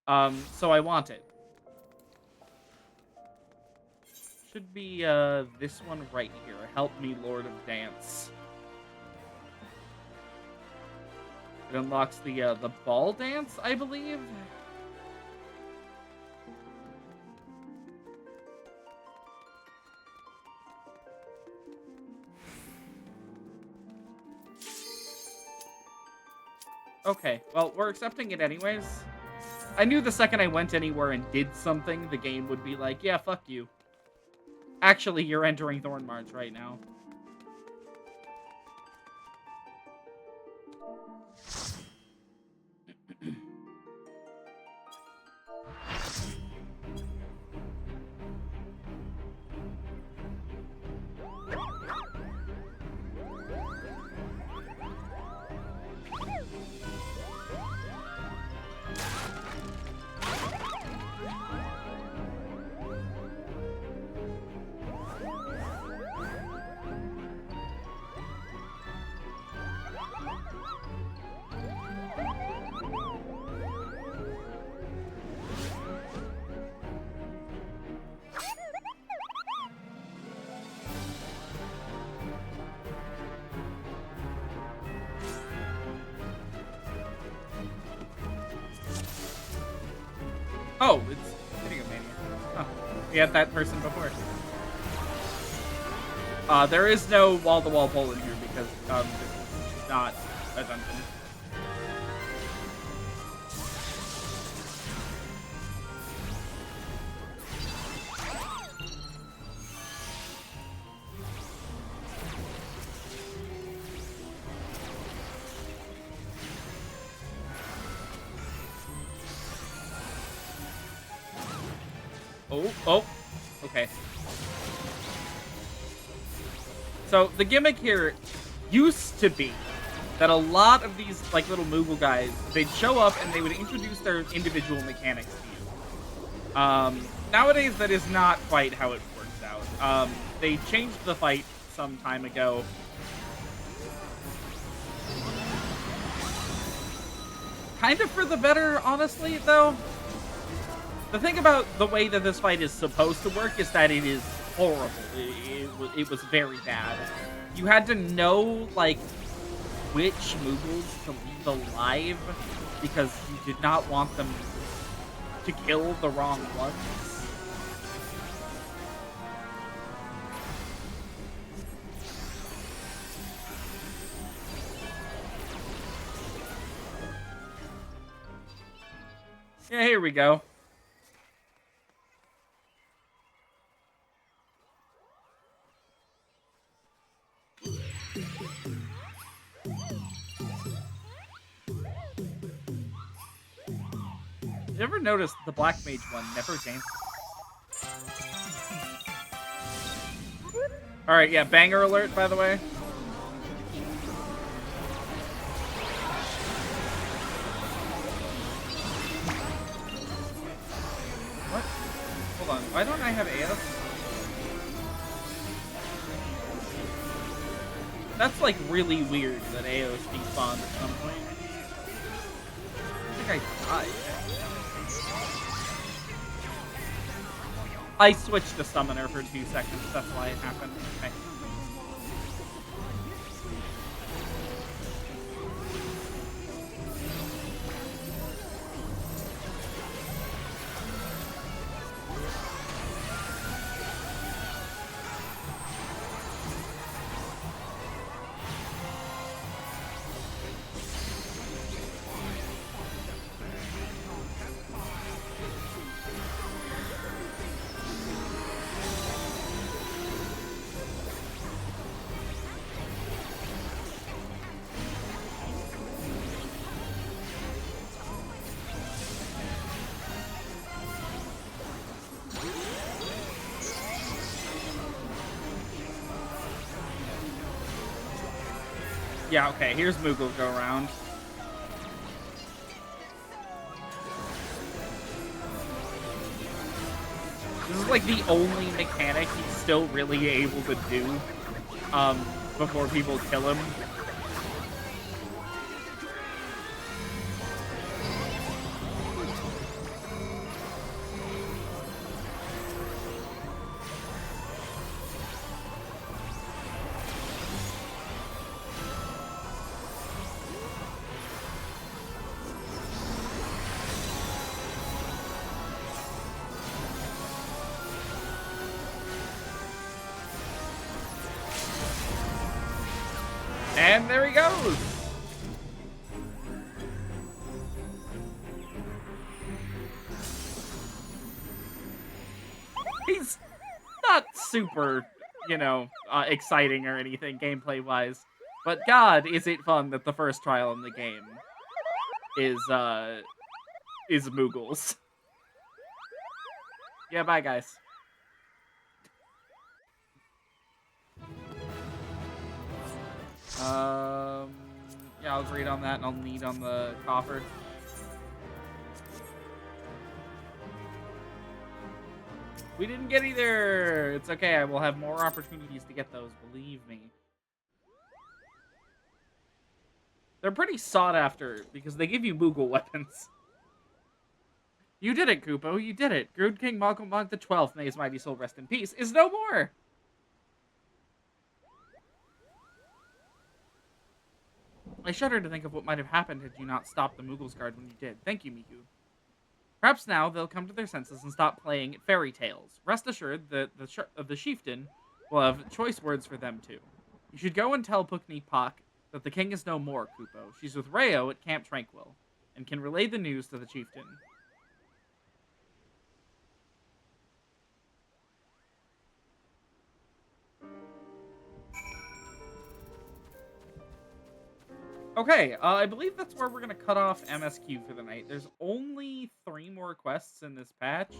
so I want it. Should be this one right here. Help me, Lord of Dance. It unlocks the ball dance, I believe. Okay, well, we're accepting it anyways. I knew the second I went anywhere and did something, the game would be like, yeah, fuck you. Actually, you're entering Thornmarch right now. We had that person before. There is no wall-to-wall pull in here because this is not a dungeon. Oh, okay. So the gimmick here used to be that a lot of these like little Moogle guys, they'd show up and they would introduce their individual mechanics to you. Nowadays that is not quite how it works out. They changed the fight some time ago. Kind of for the better, honestly, though. The thing about the way that this fight is supposed to work is that it is horrible. It was very bad. You had to know, like, which Moogles to leave alive because you did not want them to kill the wrong ones. Yeah, here we go. You ever noticed the Black Mage one never dances? Alright, yeah, banger alert, by the way. What? Hold on, why don't I have AF? That's, like, really weird that AOS despawned at some point. I think I died. I switched to Summoner for 2 seconds, that's why it happened. Okay. Yeah, okay, here's Moogle go around. This is like the only mechanic he's still really able to do before people kill him. And there he goes! He's not super, you know, exciting or anything gameplay-wise. But God, is it fun that the first trial in the game is Moogles. Yeah, bye guys. Yeah, I'll agree on that, and I'll need on the coffer. We didn't get either! It's okay, I will have more opportunities to get those, believe me. They're pretty sought after, because they give you Moogle weapons. You did it, Kupo, you did it! Grood King Malcolm the 12th, may his mighty soul rest in peace, is no more! I shudder to think of what might have happened had you not stopped the Moogle's guard when you did. Thank you, Miku. Perhaps now they'll come to their senses and stop playing fairy tales. Rest assured that the chieftain will have choice words for them too. You should go and tell Pukni Pak that the king is no more, Kupo. She's with Rayo at Camp Tranquil, and can relay the news to the chieftain. Okay, I believe that's where we're going to cut off MSQ for the night. There's only 3 more quests in this patch.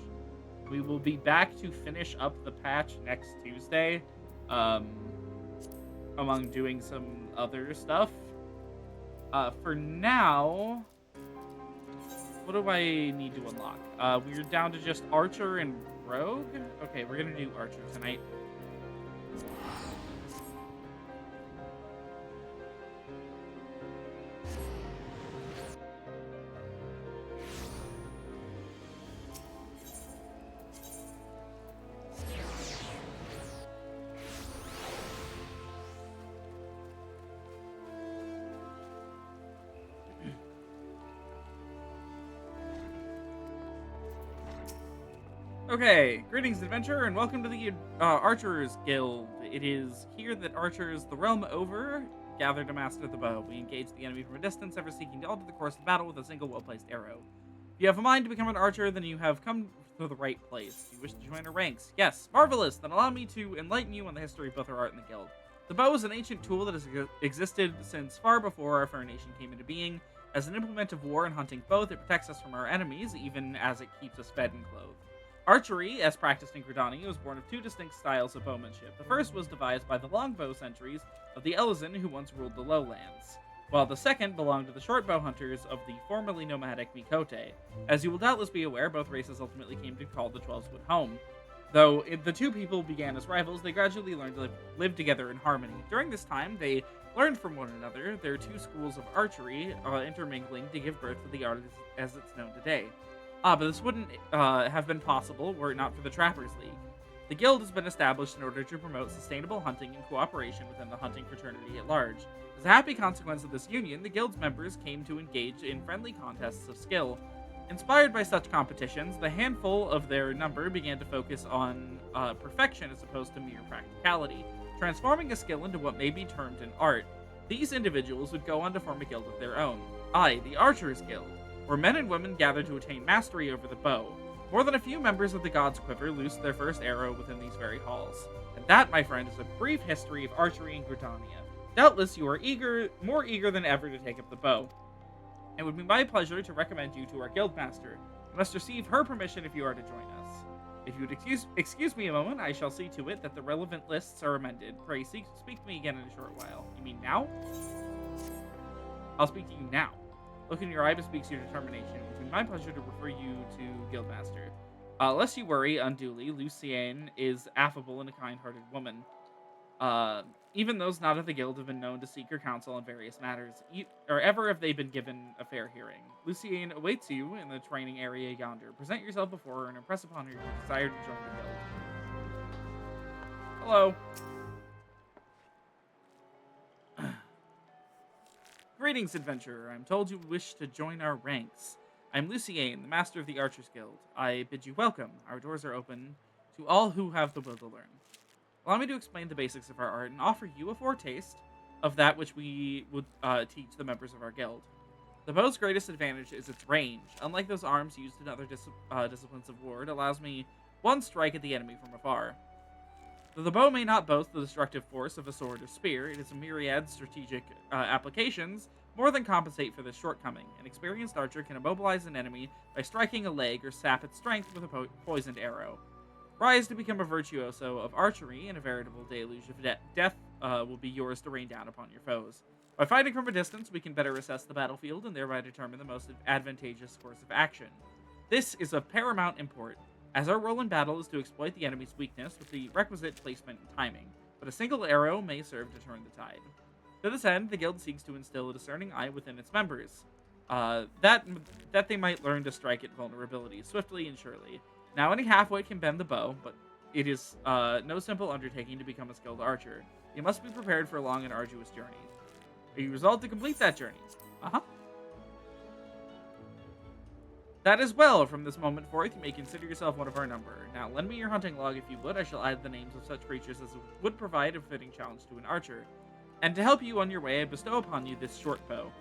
We will be back to finish up the patch next Tuesday, um, among doing some other stuff. For now, what do I need to unlock? We're down to just Archer and Rogue? Okay, we're going to do Archer tonight. Okay, greetings, adventurer, and welcome to the Archers Guild. It is here that archers the realm over gather to master the bow. We engage the enemy from a distance, ever seeking to alter the course of battle with a single well-placed arrow. If you have a mind to become an archer, then you have come to the right place. If you wish to join our ranks, yes, marvelous, then allow me to enlighten you on the history of both our art and the guild. The bow is an ancient tool that has existed since far before our fair nation came into being. As an implement of war and hunting both, it protects us from our enemies, even as it keeps us fed and clothed. Archery, as practiced in Gridania, was born of 2 distinct styles of bowmanship. The first was devised by the longbow sentries of the Elizan who once ruled the lowlands, while the second belonged to the shortbow hunters of the formerly nomadic Mikote. As you will doubtless be aware, both races ultimately came to call the 12-Wood home. Though the 2 people began as rivals, they gradually learned to live together in harmony. During this time, they learned from one another, their 2 schools of archery intermingling to give birth to the art as it's known today. But this wouldn't have been possible were it not for the Trappers League. The guild has been established in order to promote sustainable hunting and cooperation within the hunting fraternity at large. As a happy consequence of this union, the guild's members came to engage in friendly contests of skill. Inspired by such competitions, the handful of their number began to focus on perfection as opposed to mere practicality, transforming a skill into what may be termed an art. These individuals would go on to form a guild of their own. The Archers Guild, where men and women gather to attain mastery over the bow. More than a few members of the God's Quiver loosed their first arrow within these very halls. And that, my friend, is a brief history of archery in Gridania. Doubtless you are more eager than ever to take up the bow. It would be my pleasure to recommend you to our guildmaster. You must receive her permission if you are to join us. If you would excuse me a moment, I shall see to it that the relevant lists are amended. Pray, speak to me again in a short while. You mean now? I'll speak to you now. Look in your eye bespeaks your determination. It would be my pleasure to refer you to Guildmaster. Lest you worry unduly, Lucienne is affable and a kind-hearted woman. Even those not of the guild have been known to seek her counsel on various matters, or ever have they been given a fair hearing. Lucienne awaits you in the training area yonder. Present yourself before her and impress upon her your desire to join the guild. Hello. Greetings, adventurer. I'm told you wish to join our ranks. I'm Lucienne, the master of the Archers Guild. I bid you welcome. Our doors are open to all who have the will to learn. Allow me to explain the basics of our art and offer you a foretaste of that which we would teach the members of our guild. The bow's greatest advantage is its range. Unlike those arms used in other disciplines of war, it allows me one strike at the enemy from afar. Though the bow may not boast the destructive force of a sword or spear, it is a myriad strategic applications more than compensate for this shortcoming. An experienced archer can immobilize an enemy by striking a leg or sap its strength with a poisoned arrow. Rise to become a virtuoso of archery, and a veritable deluge of death will be yours to rain down upon your foes. By fighting from a distance, we can better assess the battlefield and thereby determine the most advantageous course of action. This is of paramount import, as our role in battle is to exploit the enemy's weakness with the requisite placement and timing, but a single arrow may serve to turn the tide. To this end, the guild seeks to instill a discerning eye within its members, that they might learn to strike at vulnerabilities swiftly and surely. Now, any halfwit can bend the bow, but it is no simple undertaking to become a skilled archer. You must be prepared for a long and arduous journey. Are you resolved to complete that journey? That is well. From this moment forth, you may consider yourself one of our number. Now, lend me your hunting log if you would. I shall add the names of such creatures as would provide a fitting challenge to an archer. And to help you on your way, I bestow upon you this short bow.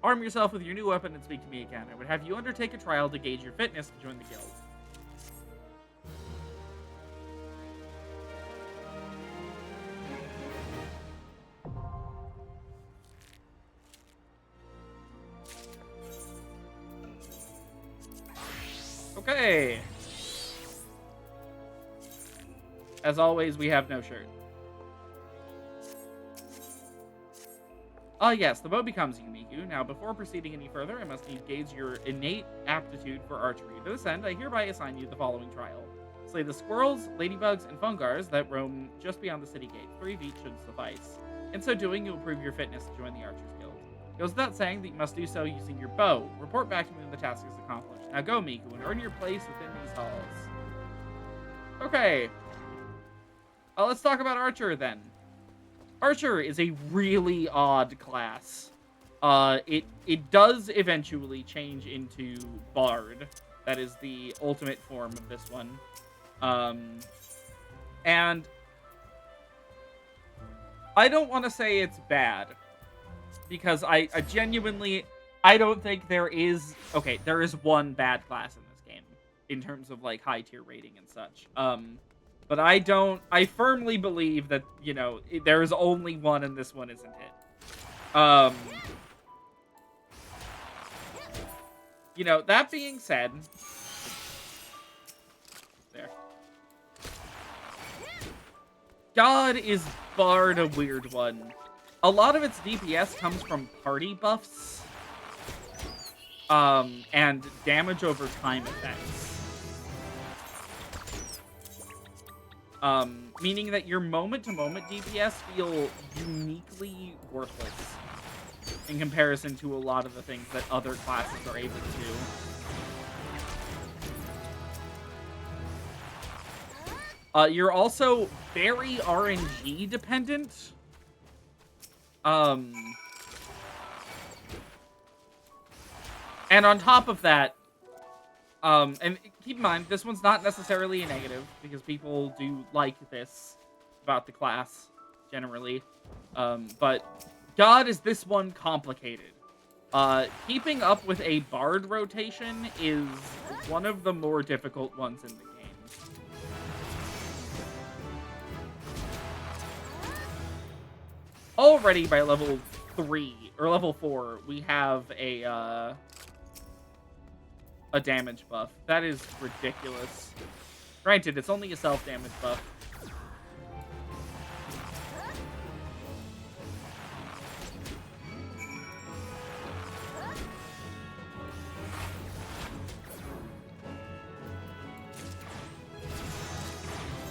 Arm yourself with your new weapon and speak to me again. I would have you undertake a trial to gauge your fitness to join the guild. Okay. As always, we have no shirt. Yes, the bow becomes you, Miku. Now, before proceeding any further, I must need gauge your innate aptitude for archery. To this end, I hereby assign you the following trial. Slay the squirrels, ladybugs, and fungars that roam just beyond the city gate. 3 of each should suffice. In so doing, you will prove your fitness to join the Archers Guild. It goes without saying that you must do so using your bow. Report back to me when the task is accomplished. Now go, Miku, and earn your place within these halls. Okay. Let's talk about Archer, then. Archer is a really odd class. It does eventually change into Bard. That is the ultimate form of this one. And I don't want to say it's bad, because I genuinely, I don't think there is, okay, there is one bad class in this game, in terms of, like, high tier rating and such. But I firmly believe that, you know, there is only one and this one isn't it. You know, that being said, there. God, is Bard a weird one. A lot of its DPS comes from party buffs, and damage over time effects. Meaning that your moment-to-moment DPS feel uniquely worthless in comparison to a lot of the things that other classes are able to do. You're also very RNG dependent. And on top of that, and keep in mind, this one's not necessarily a negative, because people do like this about the class, generally. But God, is this one complicated. Keeping up with a Bard rotation is one of the more difficult ones in the game. Already by level 3, or level 4, we have a damage buff. That is ridiculous. Granted, it's only a self-damage buff.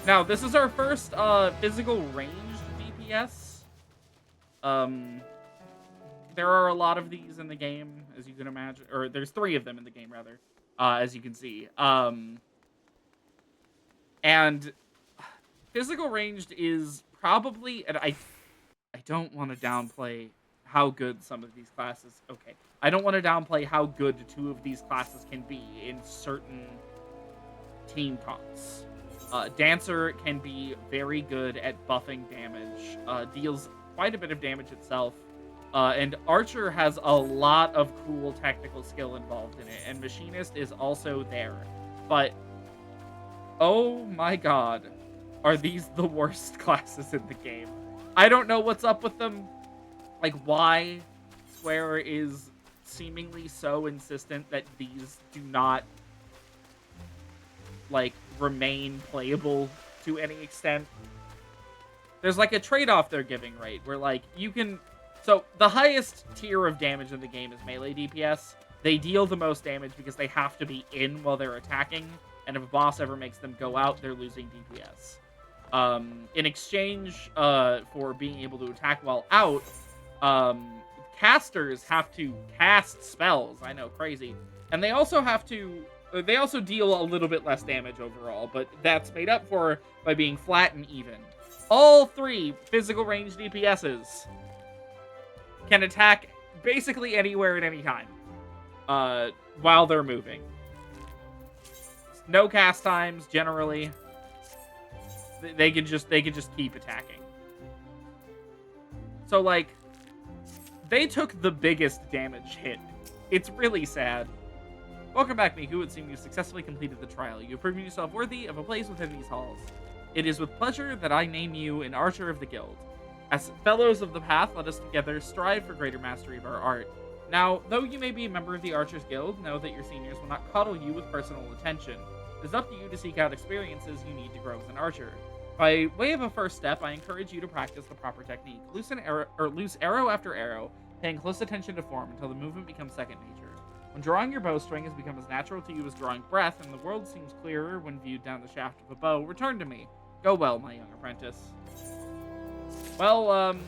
Now, this is our first physical ranged DPS. There are a lot of these in the game, as you can imagine. Or there's 3 of them in the game, rather, as you can see. And physical ranged is probably, and I don't want to downplay how good some of these classes, okay. I don't want to downplay how good 2 of these classes can be in certain team comps. Dancer can be very good at buffing damage, deals quite a bit of damage itself, and Archer has a lot of cool technical skill involved in it, and Machinist is also there. But, oh my god, are these the worst classes in the game? I don't know what's up with them. Like, why Square is seemingly so insistent that these do not, like, remain playable to any extent. There's, like, a trade-off they're giving, right? Where, like, you can... So, the highest tier of damage in the game is melee DPS. They deal the most damage because they have to be in while they're attacking, and if a boss ever makes them go out, they're losing DPS. In exchange for being able to attack while out, casters have to cast spells. I know, crazy. And they also have to... They also deal a little bit less damage overall, but that's made up for by being flat and even. All 3 physical range DPSs can attack basically anywhere at any time while they're moving. No cast times generally. They can just keep attacking. So like they took the biggest damage hit. It's really sad. Welcome back, Miku. It seems you successfully completed the trial. You have proven yourself worthy of a place within these halls. It is with pleasure that I name you an Archer of the Guild. As fellows of the path, let us together strive for greater mastery of our art. Now, though you may be a member of the Archers Guild, know that your seniors will not coddle you with personal attention. It is up to you to seek out experiences you need to grow as an archer. By way of a first step, I encourage you to practice the proper technique. Loose arrow after arrow, paying close attention to form until the movement becomes second nature. When drawing your bowstring has become as natural to you as drawing breath, and the world seems clearer when viewed down the shaft of a bow, return to me. Go well, my young apprentice. Well, I'm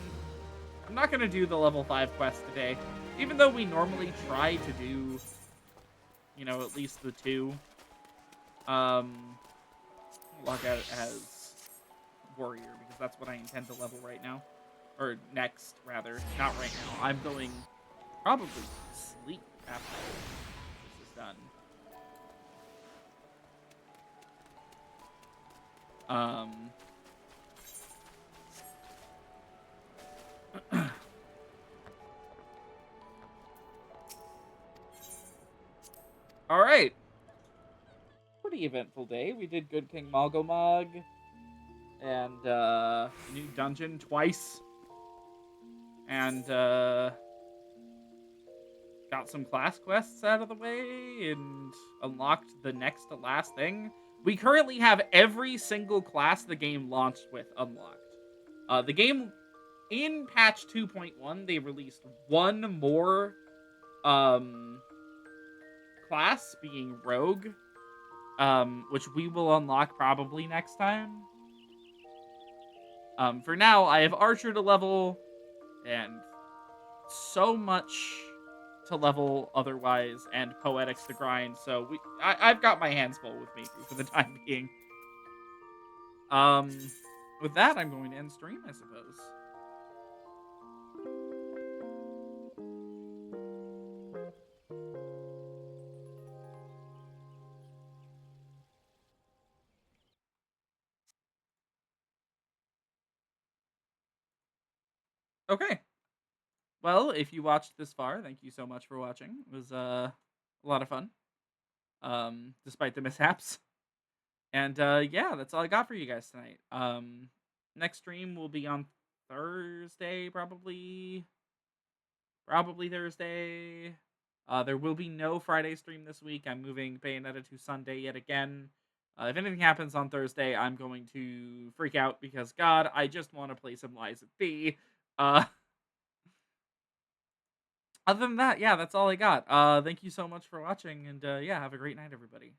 not going to do the level 5 quest today. Even though we normally try to do, you know, at least the 2. Log out as warrior, because that's what I intend to level right now. Or next, rather. Not right now. I'm going probably sleep after this is done. All right. Pretty eventful day. We did Good King Malgomog and new dungeon twice. And got some class quests out of the way and unlocked the next to last thing. We currently have every single class the game launched with unlocked. The game, in patch 2.1, they released one more class, being Rogue, which we will unlock probably next time. For now, I have Archer to level, and so much to level otherwise, and Poetics to grind, so I've got my hands full with Miku for the time being. With that, I'm going to end stream, I suppose. Okay. Well, if you watched this far, thank you so much for watching. It was a lot of fun, despite the mishaps. And yeah, that's all I got for you guys tonight. Next stream will be on Thursday, probably Thursday. There will be no Friday stream this week. I'm moving Bayonetta to Sunday yet again. If anything happens on Thursday, I'm going to freak out because, God, I just want to play some Lies of P. Other than that, yeah, that's all I got. Thank you so much for watching, and yeah, have a great night, everybody.